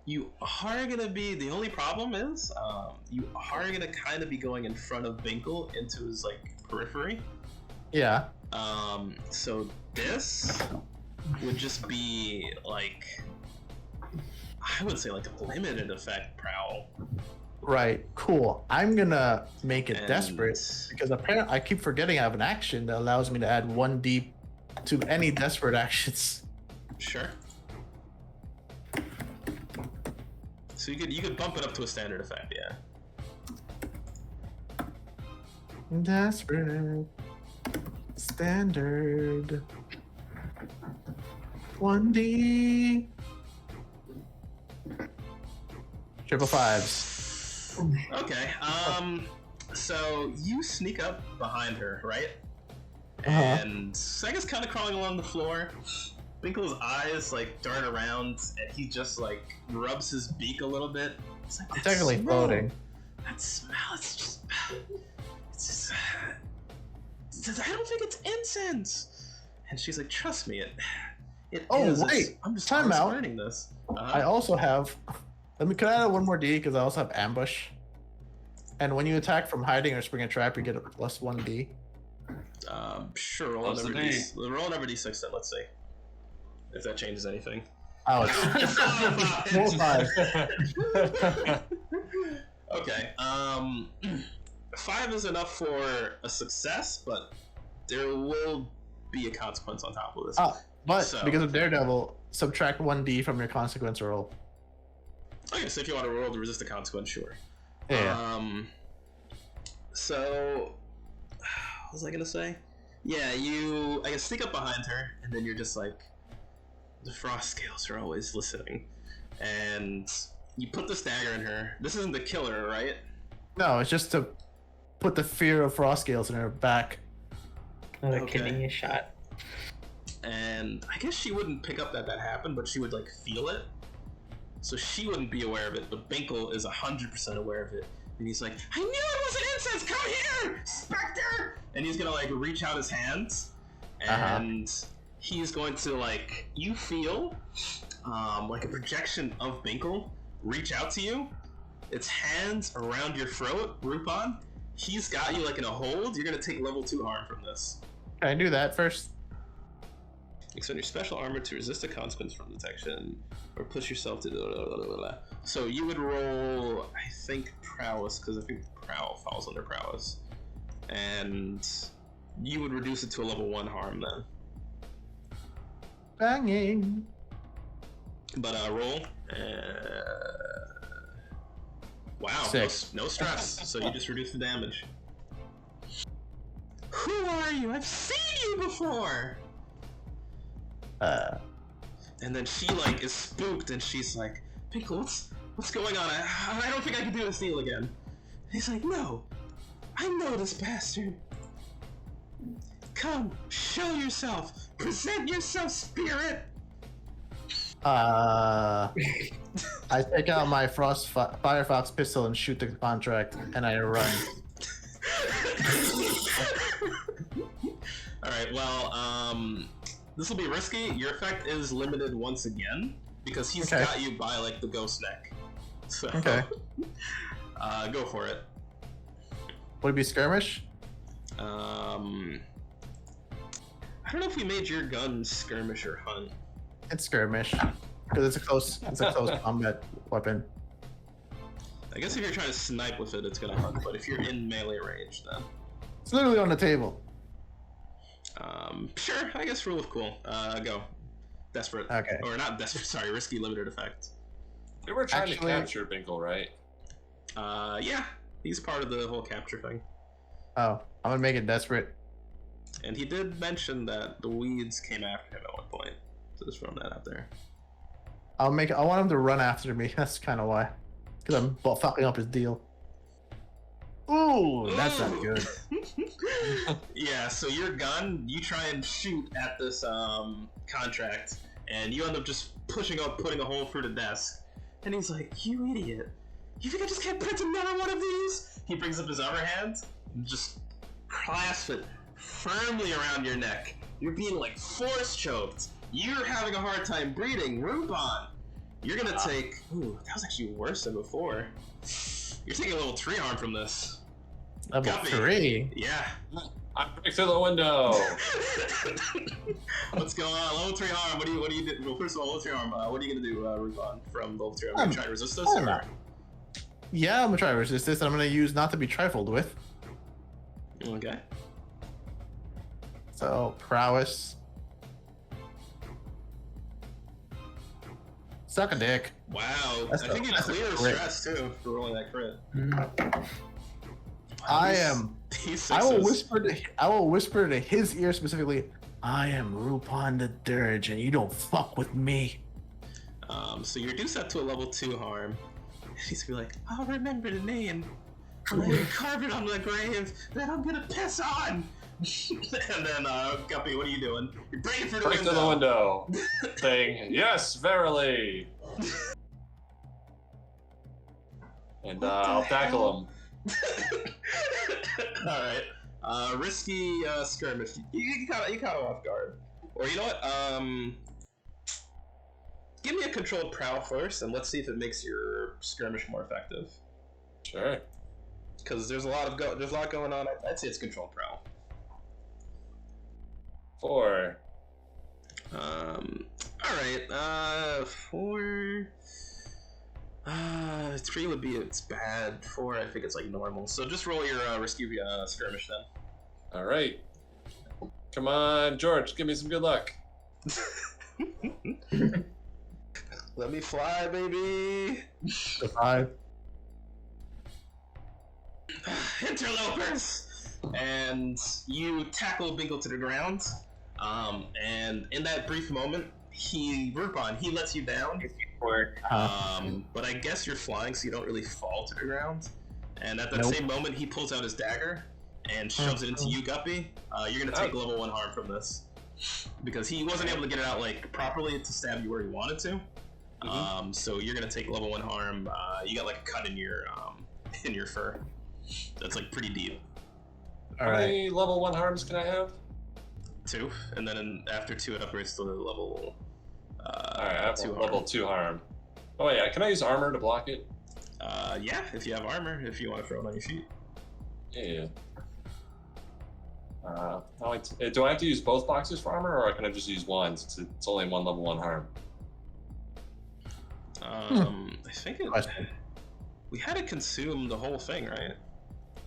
you are gonna be, the only problem is, you are gonna kind of be going in front of Binkle into his, like, periphery. Yeah. So this would just be like, I would say like a limited effect prowl. Right. Cool. I'm gonna make it And- desperate because apparently I keep forgetting I have an action that allows me to add 1d to any desperate actions. Sure. So you could bump it up to a standard effect, yeah. Desperate. Standard. 1d. Triple fives. Okay. So you sneak up behind her, right? Uh-huh. And so I guess kind of crawling along the floor. Binkle's eyes like dart around, and he just like rubs his beak a little bit. It's like, I'm "That technically smell, floating. That smell, it's just, I don't think it's incense. And she's like, trust me, it Oh, is. wait. I'm just Time out. learning this. I also have. Can I add one more D? Because I also have ambush. And when you attack from hiding or spring a trap, you get a plus 1d. Sure. Roll Plus another the D. roll another d6 then. Let's see if that changes anything. Oh, it's roll 5. Okay. 5 is enough for a success, but there will be a consequence on top of this. Oh, but So- because of Daredevil, subtract 1d from your consequence roll. Okay, so if you want to roll to resist the consequence, sure. Yeah. So, what was I gonna say? Yeah, I guess sneak up behind her, and then you're just like, the frost scales are always listening, and you put the dagger in her. This isn't to kill her, right? No, it's just to put the fear of frost scales in her back. Another Okay. kidney shot. And I guess she wouldn't pick up that happened, but she would like feel it. So she wouldn't be aware of it, but Binkle is 100% aware of it. And he's like, I knew it was an incense! Come here, Spectre! And he's gonna like reach out his hands, and he's going to like, you feel like a projection of Binkle reach out to you. Its hands around your throat, Rupon. He's got you like in a hold. You're gonna take level 2 harm from this. Can I do that first? Extend your special armor to resist a consequence from detection, or push yourself to blah, blah, blah, blah, blah. So you would roll, I think, prowess, because I think prowl falls under prowess, and you would reduce it to a level 1 harm then. Banging. But roll. Wow, no, 6. no stress. So you just reduce the damage. Who are you? I've seen you before. And then she like is spooked, and she's like, Pickle, what's going on? I don't think I can do this deal again. He's like, no, I know this bastard. Come, show yourself. Present yourself, spirit. I take out my Firefox pistol and shoot the contract, and I run. All right. Well, this will be risky. Your effect is limited once again because he's Okay. got you by like the ghost neck. So, Okay. Go for it. Would it be skirmish? I don't know if we made your gun skirmish or hunt. It's skirmish because it's a close combat weapon. I guess if you're trying to snipe with it, it's gonna hunt. But if you're in melee range, then It's literally on the table. sure. I guess rule of cool. Go. Desperate. Okay. Or not desperate. Sorry, risky limited effect. They were trying Actually- to capture Binkle, right? Yeah, he's part of the whole capture thing. Oh, I'm gonna make it desperate. And he did mention that the weeds came after him at one point. So just throwing that out there. I want him to run after me. That's kind of why. Because I'm fucking up his deal. Ooh, that's not good. Yeah, so your gun, you try and shoot at this contract, and you end up just putting a hole through the desk. And he's like, you idiot. You think I just can't print another one of these? He brings up his other hand and just clasps it firmly around your neck. You're being like force choked. You're having a hard time breathing. Rupon, you're gonna take. Ooh, that was actually worse than before. You're taking a level 3 harm from this. Level Copy. 3. Yeah. I break through the window. What's going on? Level 3 arm. What do you do? Well, first of all, level 3 arm. What are you gonna do, Rubon, from level 3 arm? Are you gonna try to resist this? I'm not. Yeah, I'm gonna try to resist this. I'm gonna use not to be trifled with. Okay. So prowess. Suck a dick. Wow. That's I think you that's a clear crit. stress too for rolling that crit. I am. These I will sixes. whisper to his ear specifically. I am Rupon the Dirge, and you don't fuck with me. So you reduce that to a level 2 harm. He's gonna be like, I'll remember the name. Carve it on the grave that I'm gonna piss on. And then, Guppy, what are you doing? You're breaking through the Break window. through the window. Saying, yes, verily. And What the I'll tackle him. Alright. Risky skirmish. You caught him off guard. Or you know what? Give me a controlled prowl first, and let's see if it makes your skirmish more effective. Sure. Because there's a lot going on. I'd say it's controlled prowl. 4. Alright, 4. 3 would be it's bad. 4, I think it's like normal. So just roll your risky skirmish then. All right. Come on, George, give me some good luck. Let me fly, baby. The 5. Interlopers! And you tackle Bingle to the ground. And in that brief moment, Rupon, he lets you down. But I guess you're flying, so you don't really fall to the ground. And at that Nope. same moment, he pulls out his dagger and shoves it into you, Guppy. You're gonna take level 1 harm from this. Because he wasn't able to get it out like properly to stab you where he wanted to. So you're gonna take level 1 harm. You got like a cut in your fur. That's like pretty deep. How All right. many level 1 harms can I have? 2, and then after 2 it upgrades to level Alright, I have 2 level harm. 2 harm. Oh yeah, can I use armor to block it? Yeah, if you have armor, if you want to throw it on your feet. Yeah. Do I have to use both boxes for armor, or can I just use one since it's only 1 level 1 harm? I think Question. we had to consume the whole thing, right? I think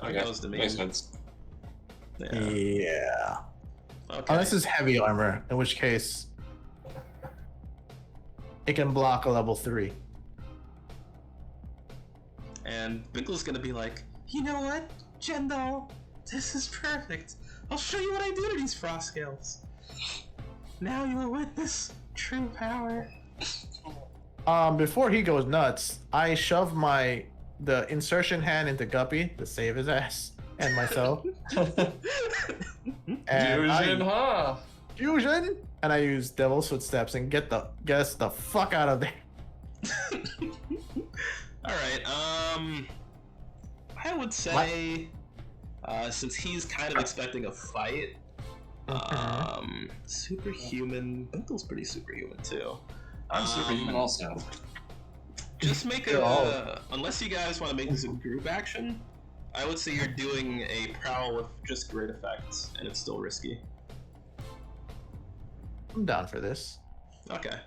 Okay, that was the main. makes sense. Yeah. Yeah. Okay. Unless it's heavy armor, in which case it can block a level 3. And Binkle's gonna be like, you know what, Jendo, this is perfect. I'll show you what I do to these frost scales. Now you will witness true power. Before he goes nuts, I shove the insertion hand into Guppy to save his ass and myself. And Fusion, huh? Fusion, and I use Devil's Footsteps and get us the fuck out of there. All right. I would say, since he's kind of expecting a fight, superhuman. Binkle's pretty superhuman too. I'm superhuman also. Just make unless you guys want to make this a group action, I would say you're doing a prowl with just great effects, and it's still risky. I'm down for this. Okay.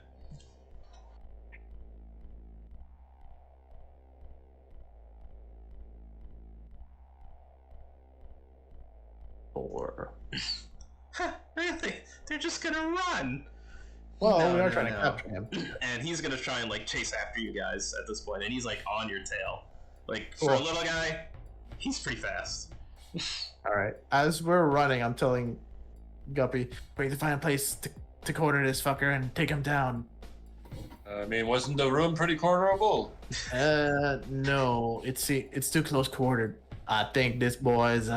Or Huh, really? They're just gonna run! well, No, we are no, trying no. to capture him. And he's gonna try and like chase after you guys at this point, and he's like on your tail. Like for a Cool. little guy, he's pretty fast. All right. As we're running, I'm telling Guppy, we need to find a place to corner this fucker and take him down. I mean, wasn't the room pretty cornerable? No, it's too close quartered. I think this boy's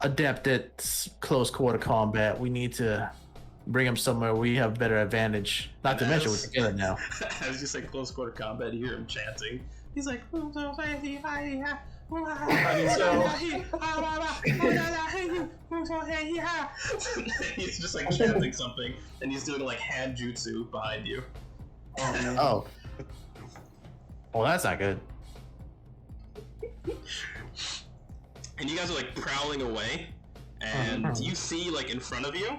adept at close quarter combat. We need to bring him somewhere we have better advantage. Not to mention we're together now. As you say close quarter combat, you hear him chanting. He's like, he's just like chanting something, and he's doing like hand jutsu behind you. Oh. Well, that's not good. and you guys are like prowling away, and you see like in front of you,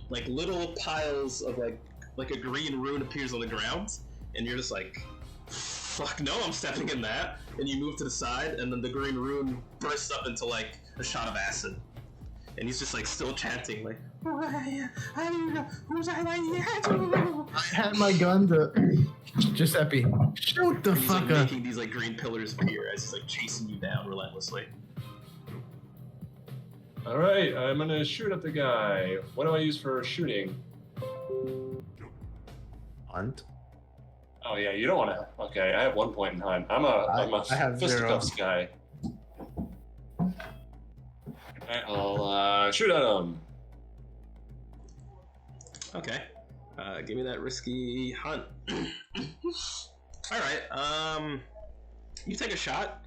like little piles of like a green rune appears on the ground, and you're just like, fuck no, I'm stepping in that, and you move to the side, and then the green rune bursts up into like a shot of acid, and he's just like still chanting like, I had my gun to Giuseppe. Shoot the he's like fuck up. making these like green pillars appear as he's like chasing you down relentlessly. All right, I'm gonna shoot at the guy. What do I use for shooting? Hunt. Oh yeah, you don't want to. Okay, I have 1 point in hunt. I'm a I have fisticuffs guy. Alright, I'll shoot at him. Okay. Give me that risky hunt. Alright, you take a shot.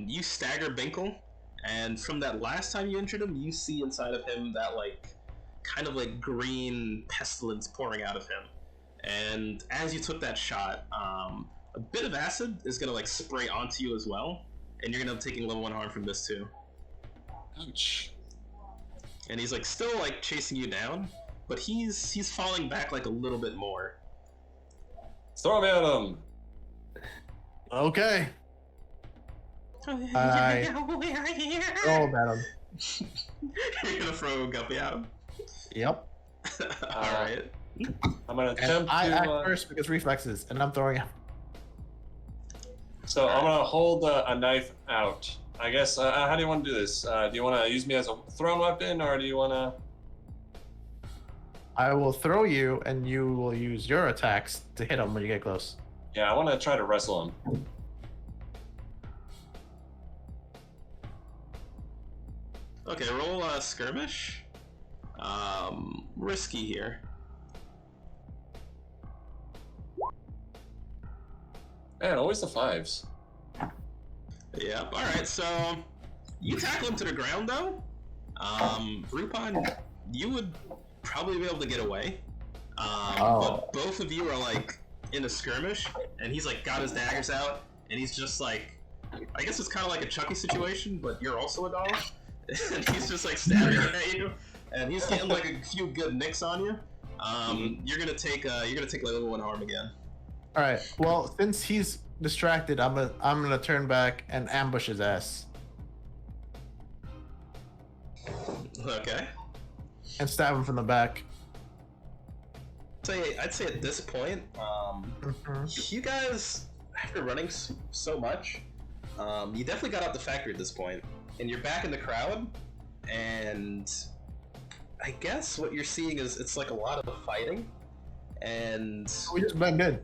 You stagger Binkle, and from that last time you injured him, you see inside of him that, like, kind of like green pestilence pouring out of him. And as you took that shot, a bit of acid is gonna, like, spray onto you as well, and you're gonna be taking level 1 harm from this too. Ouch. And he's, like, still, like, chasing you down, but he's falling back, like, a little bit more. Throw me at him. Okay. I rolled at him. You're gonna throw Guppy at him? Yep. Alright. I'm gonna And attempt I act to. first because reflexes, and I'm throwing him. So I'm gonna hold a knife out. I guess. How do you want to do this? Do you want to use me as a thrown weapon, or do you want to? I will throw you, and you will use your attacks to hit him when you get close. Yeah, I want to try to wrestle him. Okay, roll skirmish. Risky here. Man, always the 5s. Yeah. Alright, so you tackle him to the ground though. Rupon, you would probably be able to get away. But both of you are like in a skirmish, and he's like got his daggers out, and he's just like, I guess it's kind of like a Chucky situation, but you're also a doll, and he's just like stabbing at you, and he's getting like a few good nicks on you. You're gonna take like level 1 harm again. All right. Well, since he's distracted, I'm gonna turn back and ambush his ass Okay. and stab him from the back. I'd say at this point, you guys, after running so much, you definitely got out the factory at this point, and you're back in the crowd, and I guess what you're seeing is it's like a lot of fighting, and We just blend in.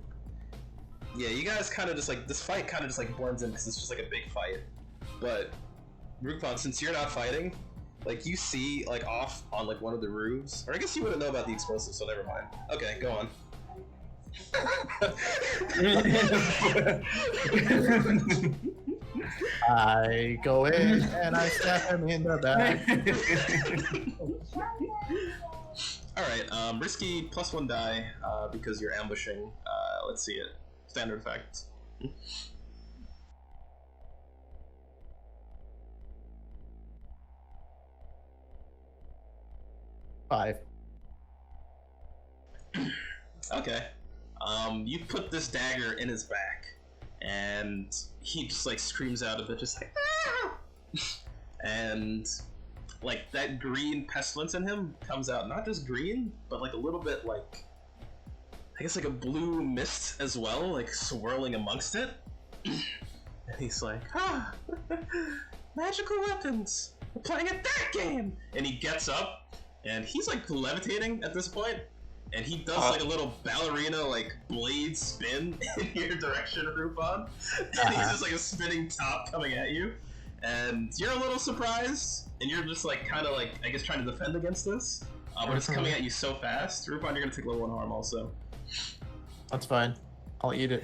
yeah, you guys kind of just like, this fight kind of just like blends in because it's just like a big fight, but Rukpon, since you're not fighting, like you see like off on like one of the roofs, or I guess you wouldn't know about the explosives, so never mind. Okay, go on. I go in and I stab him in the back. Alright, risky +1 die, because you're ambushing. Let's see it. Standard effect. 5. Okay. You put this dagger in his back, and he just like screams out of it, just like, ah! And like that green pestilence in him comes out, not just green, but like a little bit like, I guess like a blue mist as well, like swirling amongst it. And he's like, magical weapons! We're playing at that game! And he gets up, and he's like levitating at this point, and he does like a little ballerina like blade spin in your direction, Rupon. And he's just like a spinning top coming at you. And you're a little surprised, and you're just like kind of like, I guess, trying to defend against this. But it's coming at you so fast. Rupon, you're gonna take level 1 harm also. That's fine. I'll eat it.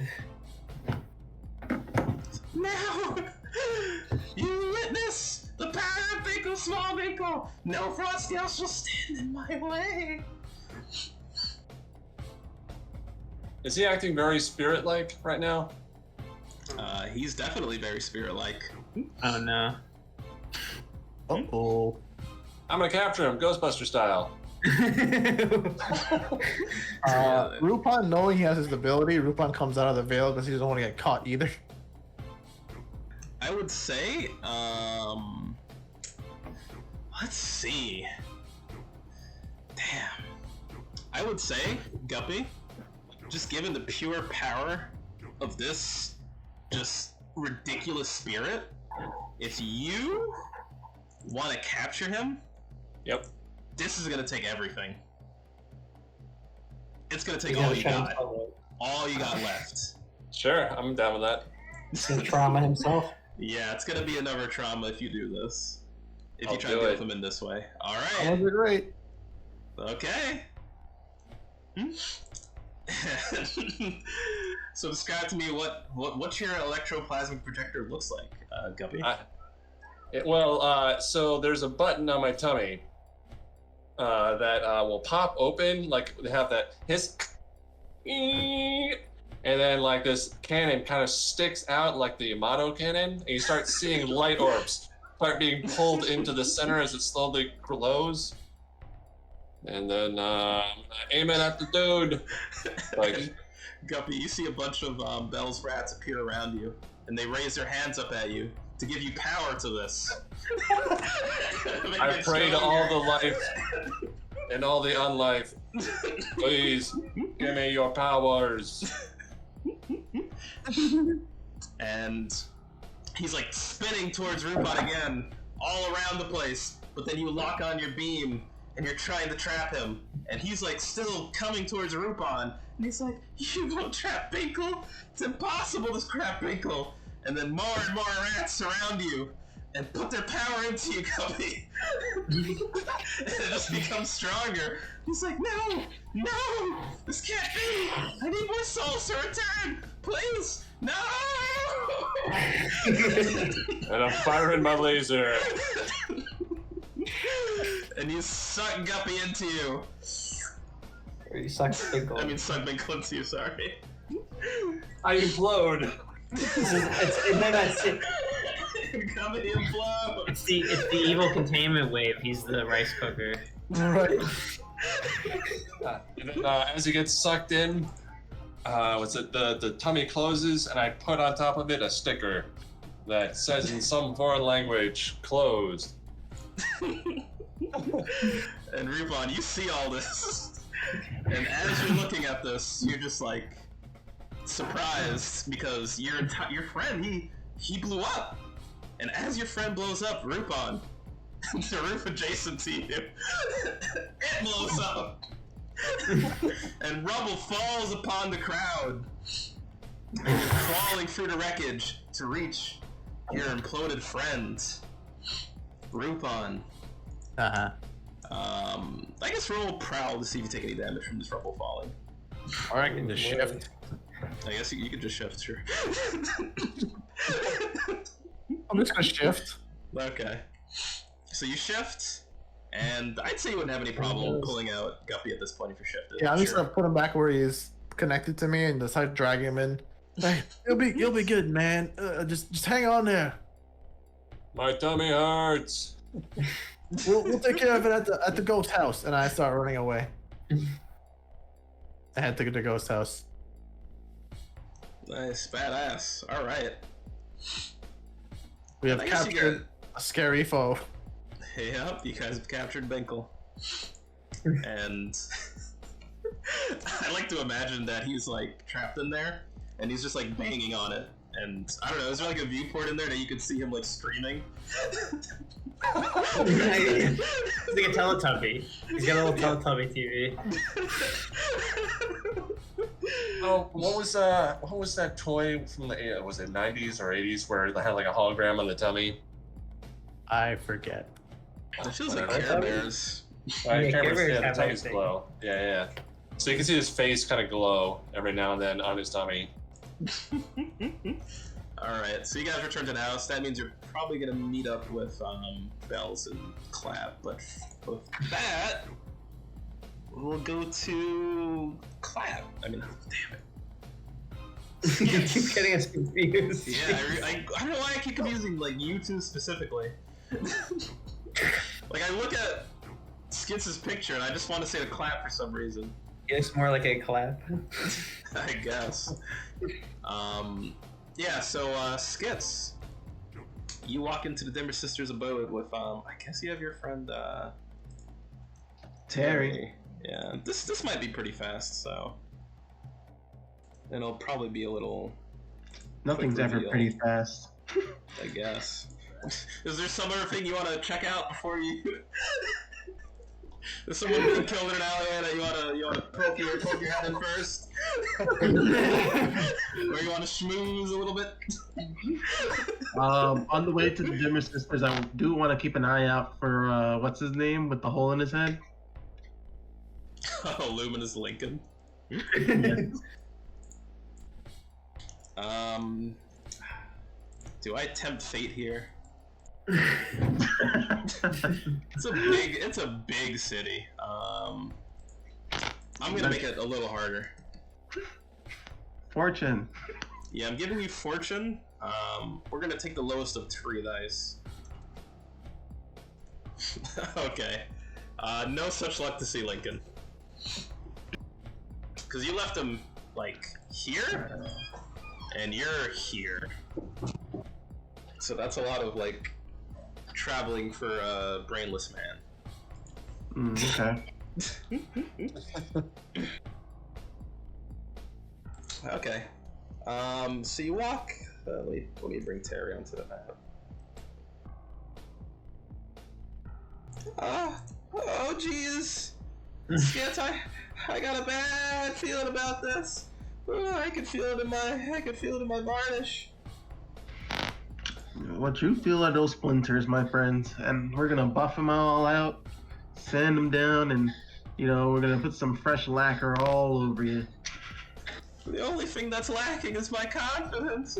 Now, you witness the power of Binkle Small Binkle. No Frosty shall stand in my way. Is he acting very spirit-like right now? He's definitely very spirit-like. Oh no. Uh-oh. I'm gonna capture him, Ghostbuster style. Rupon, knowing he has his ability, Rupon comes out of the veil because he doesn't want to get caught either. I would say, let's see. Damn. I would say, Guppy, just given the pure power of this just ridiculous spirit, if you want to capture him, Yep. this is gonna take everything. It's gonna take He's all gonna you try got. and follow it. All you got left. Sure, I'm down with that. He's gonna trauma himself. Yeah, it's gonna be another trauma if you do this. If you I'll try do to deal it. with him in this way. That Alright. was great. Okay. So describe to me what your electroplasmic projector looks like, Guppy. So there's a button on my tummy that will pop open, like they have that hiss, and then like this cannon kind of sticks out like the Yamato cannon, and you start seeing light orbs start being pulled into the center as it slowly glows. And then aim it at the dude. Like, Guppy, you see a bunch of Bell's rats appear around you, and they raise their hands up at you to give you power to this. I pray to all the life and all the unlife. Please, give me your powers. And he's like spinning towards Rupon again, all around the place. But then you lock on your beam, and you're trying to trap him. And he's like still coming towards Rupon. And he's like, you won't trap Binkle? It's impossible to trap Binkle. And then more and more rats surround you and put their power into you, Guppy. And it just becomes stronger. He's like, no, this can't be. I need more souls to return. Please, no. And I'm firing my laser. And you suck Guppy into you. Or you suck Binkle. I mean, suck Binkle into you, sorry. I implode. Guppy implode. It's the evil containment wave. He's the rice cooker. Right. And then, as he gets sucked in, the tummy closes, and I put on top of it a sticker that says in some foreign language, "Closed." And Rupon, you see all this. And as you're looking at this, you're just like surprised because your friend, he blew up. And as your friend blows up, Rupon, the roof adjacent to you, it blows up. And rubble falls upon the crowd. And you're crawling through the wreckage to reach your imploded friend, Rupon. Uh-huh. I guess roll prowl to see if you take any damage from this rubble falling. Or I can just shift. I guess you could just shift, sure. I'm just gonna shift. Okay. So you shift, and I'd say you wouldn't have any problem pulling out Guppy at this point if you're shifted. Yeah, I'm just Sure. gonna put him back where he's connected to me and decide to drag him in. Hey, you'll be good, man. Just hang on there. My tummy hurts. We'll take care of it at the ghost house. And I start running away. I head to the ghost house. Nice, badass. All right. We have I guess you captured a scary foe. Yep, you guys have captured Binkle. And I like to imagine that he's like trapped in there, and he's just like banging on it. And I don't know, is there like a viewport in there that you could see him like screaming? He's like a Teletubby. He's got a little Teletubby TV. Oh, what was that toy from the was it 90s or 80s where they had like a hologram on the tummy? I forget. It feels like Whatever. Care Bears. Yeah, Care Cameras, Bears yeah, the have tummies that glow. Yeah. So you can see his face kind of glow every now and then on his tummy. Alright, so you guys return to the house. That means you're probably gonna meet up with Bells and Clap, but with that, we'll go to Clap. I mean, damn it. You keep getting us confused. Yeah, I don't know why I keep confusing like you two specifically. Like I look at Skits' picture and I just want to say a clap for some reason. It's more like a clap. I guess. Yeah. So Skits, you walk into the Dimmer Sisters' abode with I guess you have your friend Terry. Yeah. This might be pretty fast, so. And it'll probably be a little. Nothing's quick ever reveal, pretty fast. I guess. Is there some other thing you want to check out before you? Is someone being killed in an alley that you wanna poke your head in first? Or you wanna schmooze a little bit? On the way to the Dimmer Sisters, I do want to keep an eye out for what's his name with the hole in his head. Oh, Luminous Lincoln. Do I tempt fate here? It's a big city. I'm gonna make it a little harder. Fortune. Yeah, I'm giving you fortune. We're gonna take the lowest of 3 dice. Okay. No such luck to see, Lincoln. Because you left him, like, here? And you're here. So that's a lot of, like, traveling for a brainless man. Okay. Okay. So you walk. Let me bring Terry onto the map. Oh, jeez. Skits, I got a bad feeling about this. I can feel it in my varnish. What you feel are those splinters, my friends, and we're gonna buff them all out, sand them down, and we're gonna put some fresh lacquer all over you. The only thing that's lacking is my confidence.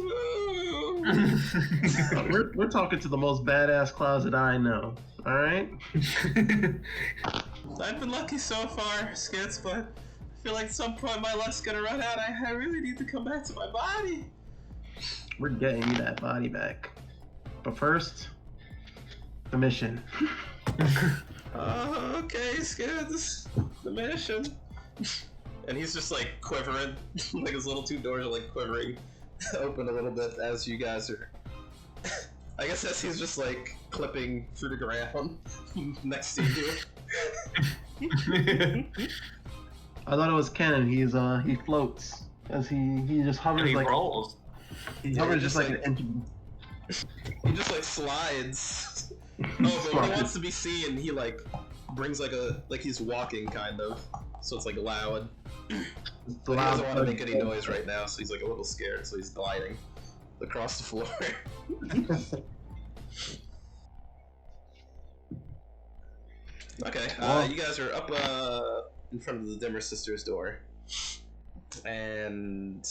We're talking to the most badass closet I know. All right. I've been lucky so far, Skits, but I feel like at some point my luck's gonna run out. I really need to come back to my body. We're getting you that body back. But first, the mission. Okay, Skits. The mission. And he's just like quivering. Like his little 2 doors are like quivering open a little bit as you guys are. I guess as he's just like clipping through the ground next to you. I thought it was Kenan. He floats as he just hovers And he like rolls. he hovers just like an inch. He just like slides. Oh, but when he wants to be seen, he like brings like he's walking kind of, so it's like loud. But he doesn't want to make any noise right now, so he's like a little scared, so he's gliding across the floor. Okay, you guys are up in front of the Dimmer Sisters' door, and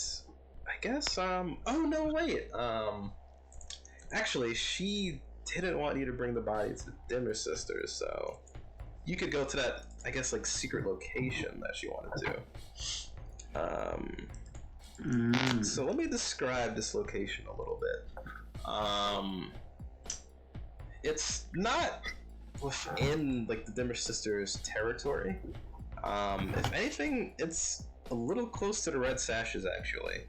I guess oh no, wait, actually she didn't want you to bring the body to the Dimmer Sisters, so you could go to that, I guess, like secret location that she wanted to. So let me describe this location a little bit. It's not within like the Dimmer Sisters territory. If anything, it's a little close to the Red Sashes actually.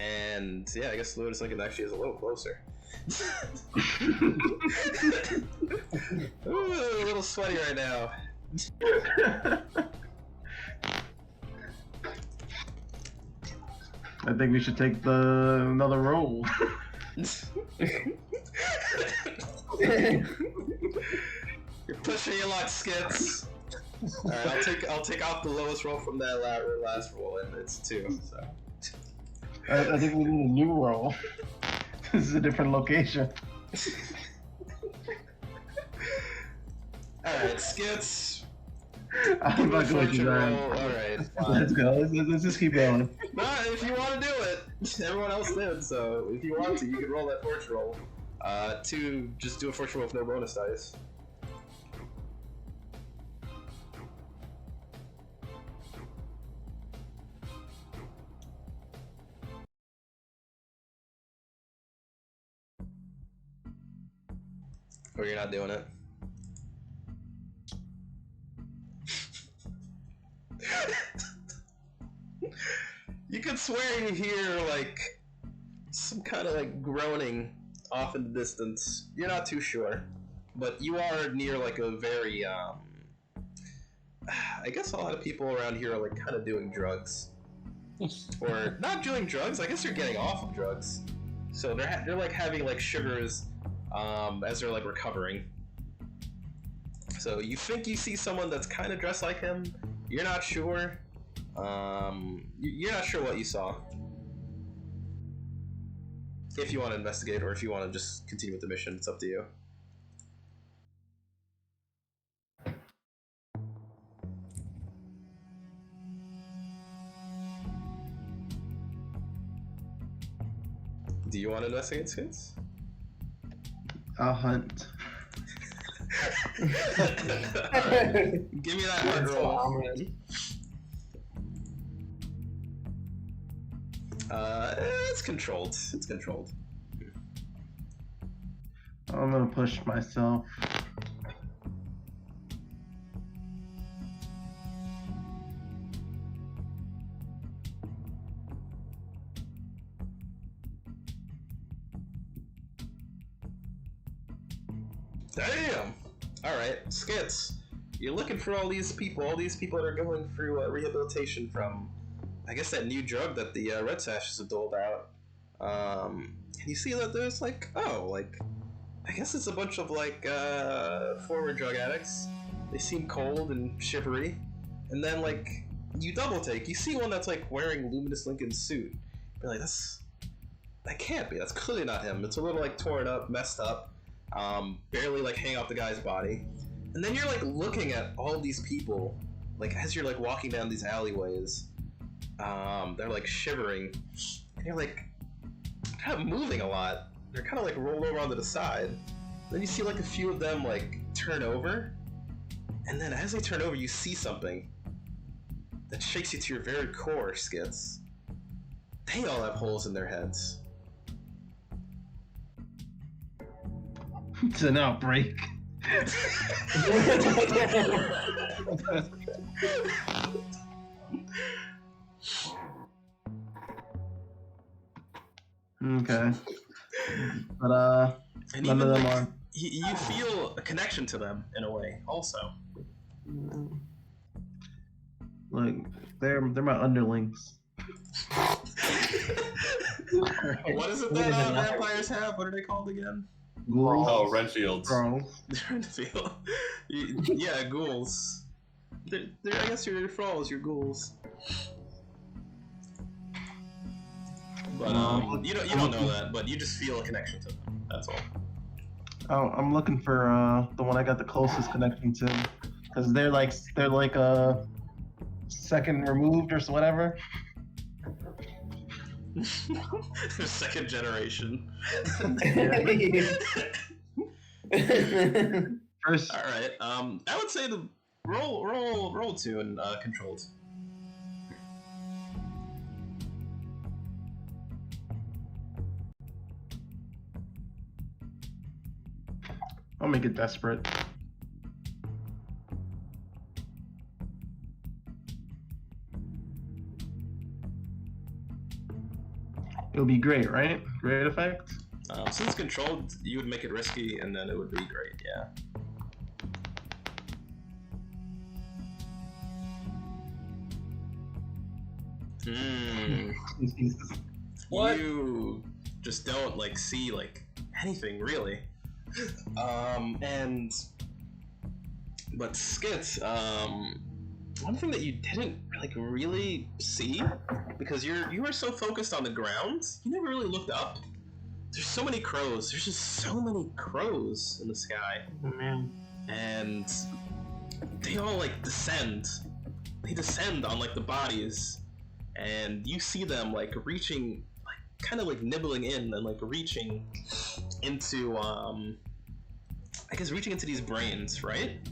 And yeah, I guess Lewis Lincoln actually is a little closer. Ooh, a little sweaty right now. I think we should take another roll. You're pushing your luck, Skits. All right, I'll take off the lowest roll from that last roll, and it's 2. So. I think we need a new roll. This is a different location. Alright, Skits. I'm not going to Alright, Let's go. Let's just keep going. No, if you want to do it. Everyone else did, so if you want to, you can roll that fortune roll. Just do a fortune roll with no bonus dice. Or you're not doing it? You could swear you hear like some kind of like groaning off in the distance. You're not too sure, but you are near like a very I guess a lot of people around here are like kind of doing drugs, or not doing drugs. I guess they're getting off of drugs, so they're like having like sugars as they're like recovering. So you think you see someone that's kind of dressed like him. You're not sure. You're not sure what you saw. If you want to investigate, or if you want to just continue with the mission, it's up to you. Do you want to investigate, Skits? I'll hunt. Give me that hard roll. It's controlled. It's controlled. I'm gonna push myself. Damn! Alright, Skits. You're looking for all these people that are going through rehabilitation from, I guess, that new drug that the Red Sashes have doled out. And you see that there's like, I guess it's a bunch of like former drug addicts. They seem cold and shivery. And then like, you double take, you see one that's like wearing Luminous Lincoln's suit. You're like, that can't be, that's clearly not him. It's a little like torn up, messed up. Barely like hang off the guy's body. And then you're like looking at all these people, like as you're like walking down these alleyways. They're like shivering. And you're like kind of moving a lot. They're kind of like rolled over onto the side. Then you see like a few of them like turn over. And then as they turn over, you see something that shakes you to your very core, Skits. They all have holes in their heads. It's an outbreak. Okay. But And none even of them like, are. you feel a connection to them in a way, also. Like they're my underlings. What is it that vampires have? What are they called again? Ghouls. Oh, Renfields. Thralls. Renfield. Yeah, ghouls. I guess your thralls, your ghouls. But you don't know that, but you just feel a connection to them. That's all. Oh, I'm looking for the one I got the closest connection to, because they're like second removed or whatever. Second generation. First, All right. I would say the roll two and controlled. I'll make it desperate. It'll be great, right? Great effect. Since controlled, you would make it risky, and then it would be great. Yeah. What? You just don't like see like anything really. But Skits, one thing that you didn't like really see, because you were so focused on the ground, you never really looked up. There's so many crows. There's just so many crows in the sky. Oh, man. And they all like descend. They descend on like the bodies, and you see them like reaching, like kind of like nibbling in and like reaching into I guess reaching into these brains, right?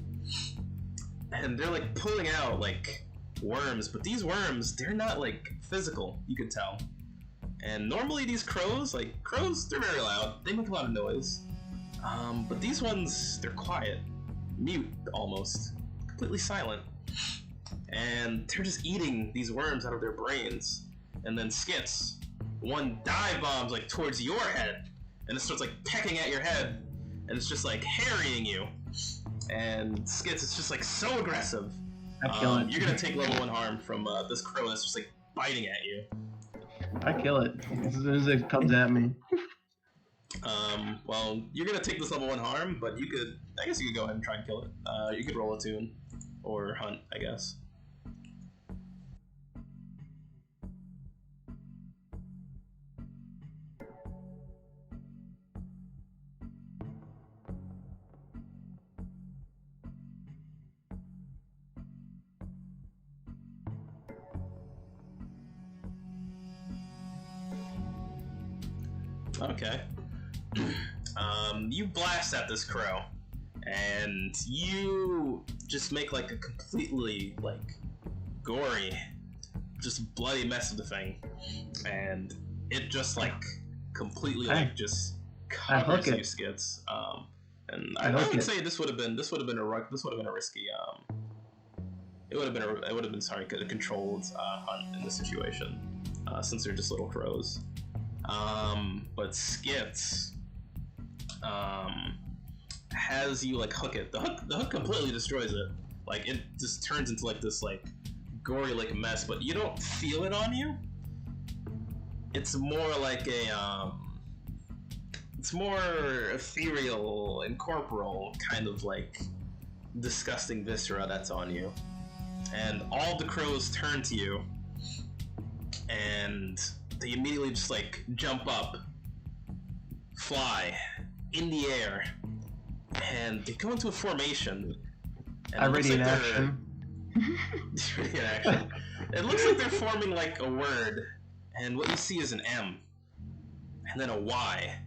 And they're like pulling out like worms, but these worms, they're not like physical, you can tell. And normally these crows, they're very loud. They make a lot of noise. But these ones, they're quiet, mute almost, completely silent. And they're just eating these worms out of their brains. And then Skits, one dive bombs like towards your head, and it starts like pecking at your head, and it's just like harrying you. And Skits, it's just like so aggressive. I kill it. You're gonna take level 1 harm from this crow that's just like biting at you. I kill it as soon as it comes at me. Well, you're gonna take this level 1 harm, but I guess you could go ahead and try and kill it. You could roll a tune, or hunt, I guess. Okay. You blast at this crow, and you just make like a completely like gory, just bloody mess of the thing, and it just like completely like just covers you, Skits. And I would say this would have been a risky it would have been a controlled hunt in this situation, since they're just little crows. But Skits has you like hook it. The hook completely destroys it. Like it just turns into like this like gory like mess, but you don't feel it on you. It's more like it's more ethereal and corporal kind of like disgusting viscera that's on you. And all the crows turn to you, and they immediately just like jump up, fly in the air, and they go into a formation. And I'm ready in action. Ready in action. It looks like they're forming like a word, and what you see is an M, and then a Y.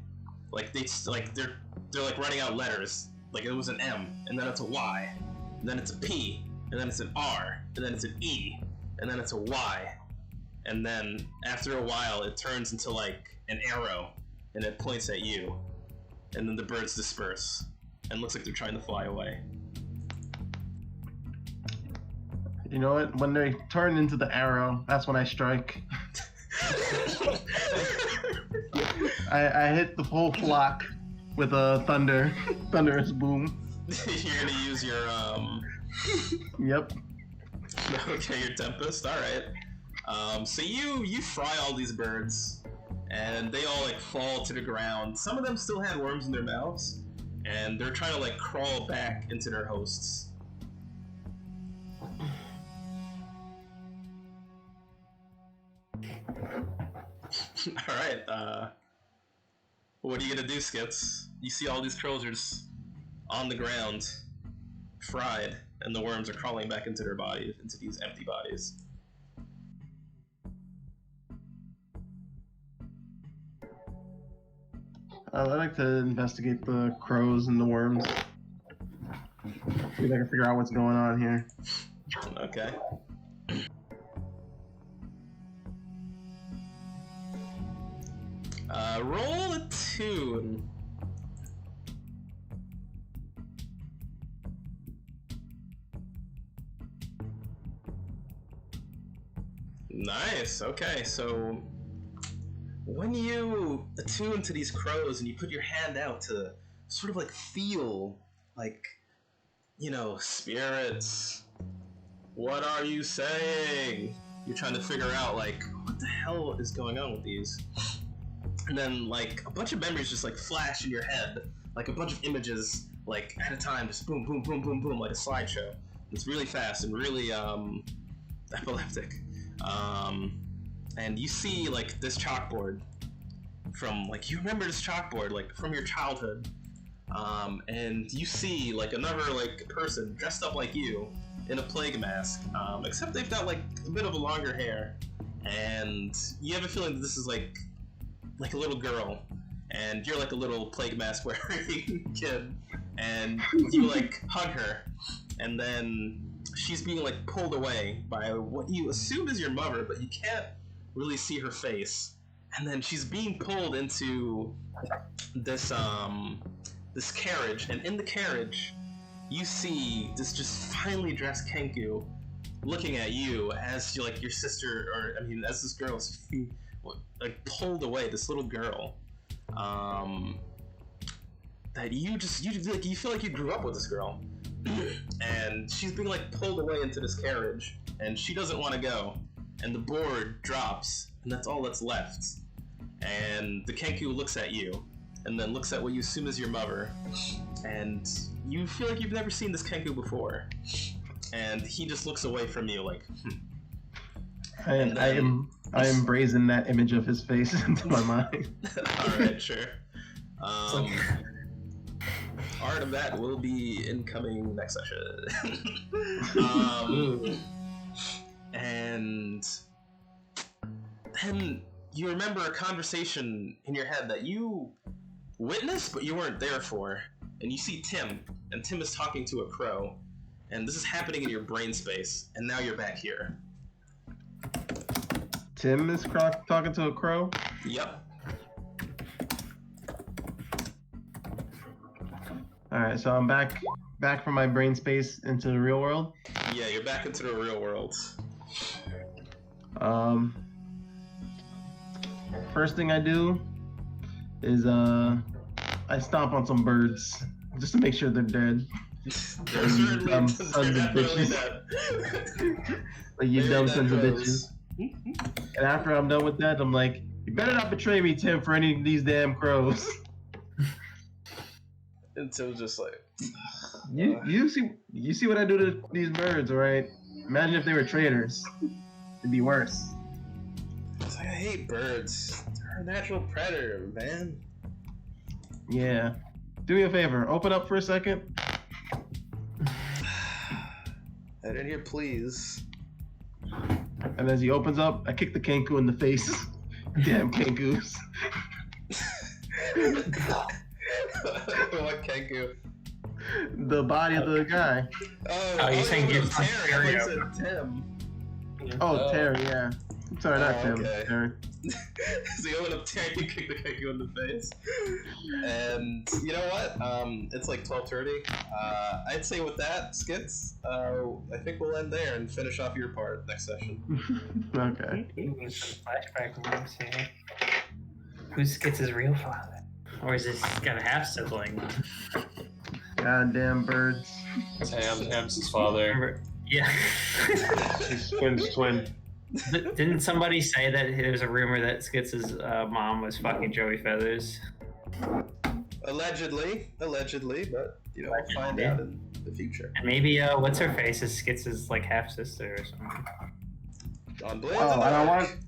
Like they're like writing out letters. Like it was an M, and then it's a Y, and then it's a P, and then it's an R, and then it's an E, and then it's a Y. And then after a while, it turns into like an arrow, and it points at you. And then the birds disperse, and it looks like they're trying to fly away. You know what? When they turn into the arrow, that's when I strike. I hit the whole flock with a thunderous boom. You're gonna use your Yep. Okay, your Tempest. All right. So you fry all these birds, and they all like fall to the ground. Some of them still had worms in their mouths, and they're trying to like crawl back into their hosts. All right. What are you gonna do, Skits? You see all these crows are just on the ground, fried, and the worms are crawling back into their bodies, into these empty bodies. I'd like to investigate the crows and the worms. See if I can figure out what's going on here. Okay. Roll a tune. Nice. Okay, so when you attune to these crows and you put your hand out to sort of like feel like, you know, spirits, what are you saying? You're trying to figure out like, what the hell is going on with these? And then like a bunch of memories just like flash in your head, like a bunch of images like at a time, just boom, boom, boom, boom, boom, like a slideshow. It's really fast and really epileptic. And you see like this chalkboard from like, you remember this chalkboard like from your childhood, and you see like another like person dressed up like you in a plague mask, except they've got like a bit of a longer hair, and you have a feeling that this is like a little girl, and you're like a little plague mask wearing kid, and you like hug her, and then she's being like pulled away by what you assume is your mother, but you can't really see her face. And then she's being pulled into this this carriage, and in the carriage, you see this just finely dressed Kenku looking at you as you, like, your sister, or I mean, as this girl is like pulled away, this little girl, that you feel like you grew up with this girl, and she's being like pulled away into this carriage, and she doesn't want to go, and the board drops, and that's all that's left, and the Kenku looks at you, and then looks at what you assume is your mother, and you feel like you've never seen this Kenku before, and he just looks away from you like, I am brazen that image of his face into my mind. Alright, sure. Art of that will be incoming next session. And then you remember a conversation in your head that you witnessed but you weren't there for, and you see Tim, and Tim is talking to a crow, and this is happening in your brain space, and now you're back here. Tim is talking to a crow? Yep. Alright, so I'm back from my brain space into the real world. Yeah, you're back into the real world. First thing I do is I stomp on some birds just to make sure they're dead. They're certainly sons of definitely bitches. dead. Like, you Very dumb dead sons of crows. bitches. And after I'm done with that, I'm like, you better not betray me, Tim, for any of these damn crows. And Tim's just like, You see what I do to these birds, alright? Imagine if they were traitors. It'd be worse. it's like, I hate birds. They're a natural predator, man. Yeah. Do me a favor, open up for a second. Head in here, please. And as he opens up, I kick the Kenku in the face. Damn Kenkus. What Kenku? The body of the guy. Oh, you're saying you give Terry. I thought Terry you said Tim. Oh, Terry, yeah. Sorry, not Oh, Tim. okay. Terry. So you open up Terry, you kick the Kenku in the face. And you know what? It's like 12:30. I'd say with that, Skits, I think we'll end there and finish off your part next session. Okay. Ooh, some flashback moves here. Who's Skits' real father? Or is this got a half sibling? Goddamn birds. Ham's his father. Remember- Yeah. He's twin's twin. Didn't somebody say that there was a rumor that Skits' mom was fucking Joey Feathers? Allegedly, but you know, we'll find out in the future. And maybe what's her face is Skits' like half sister or something. On Blades Oh, of the and I Dark. want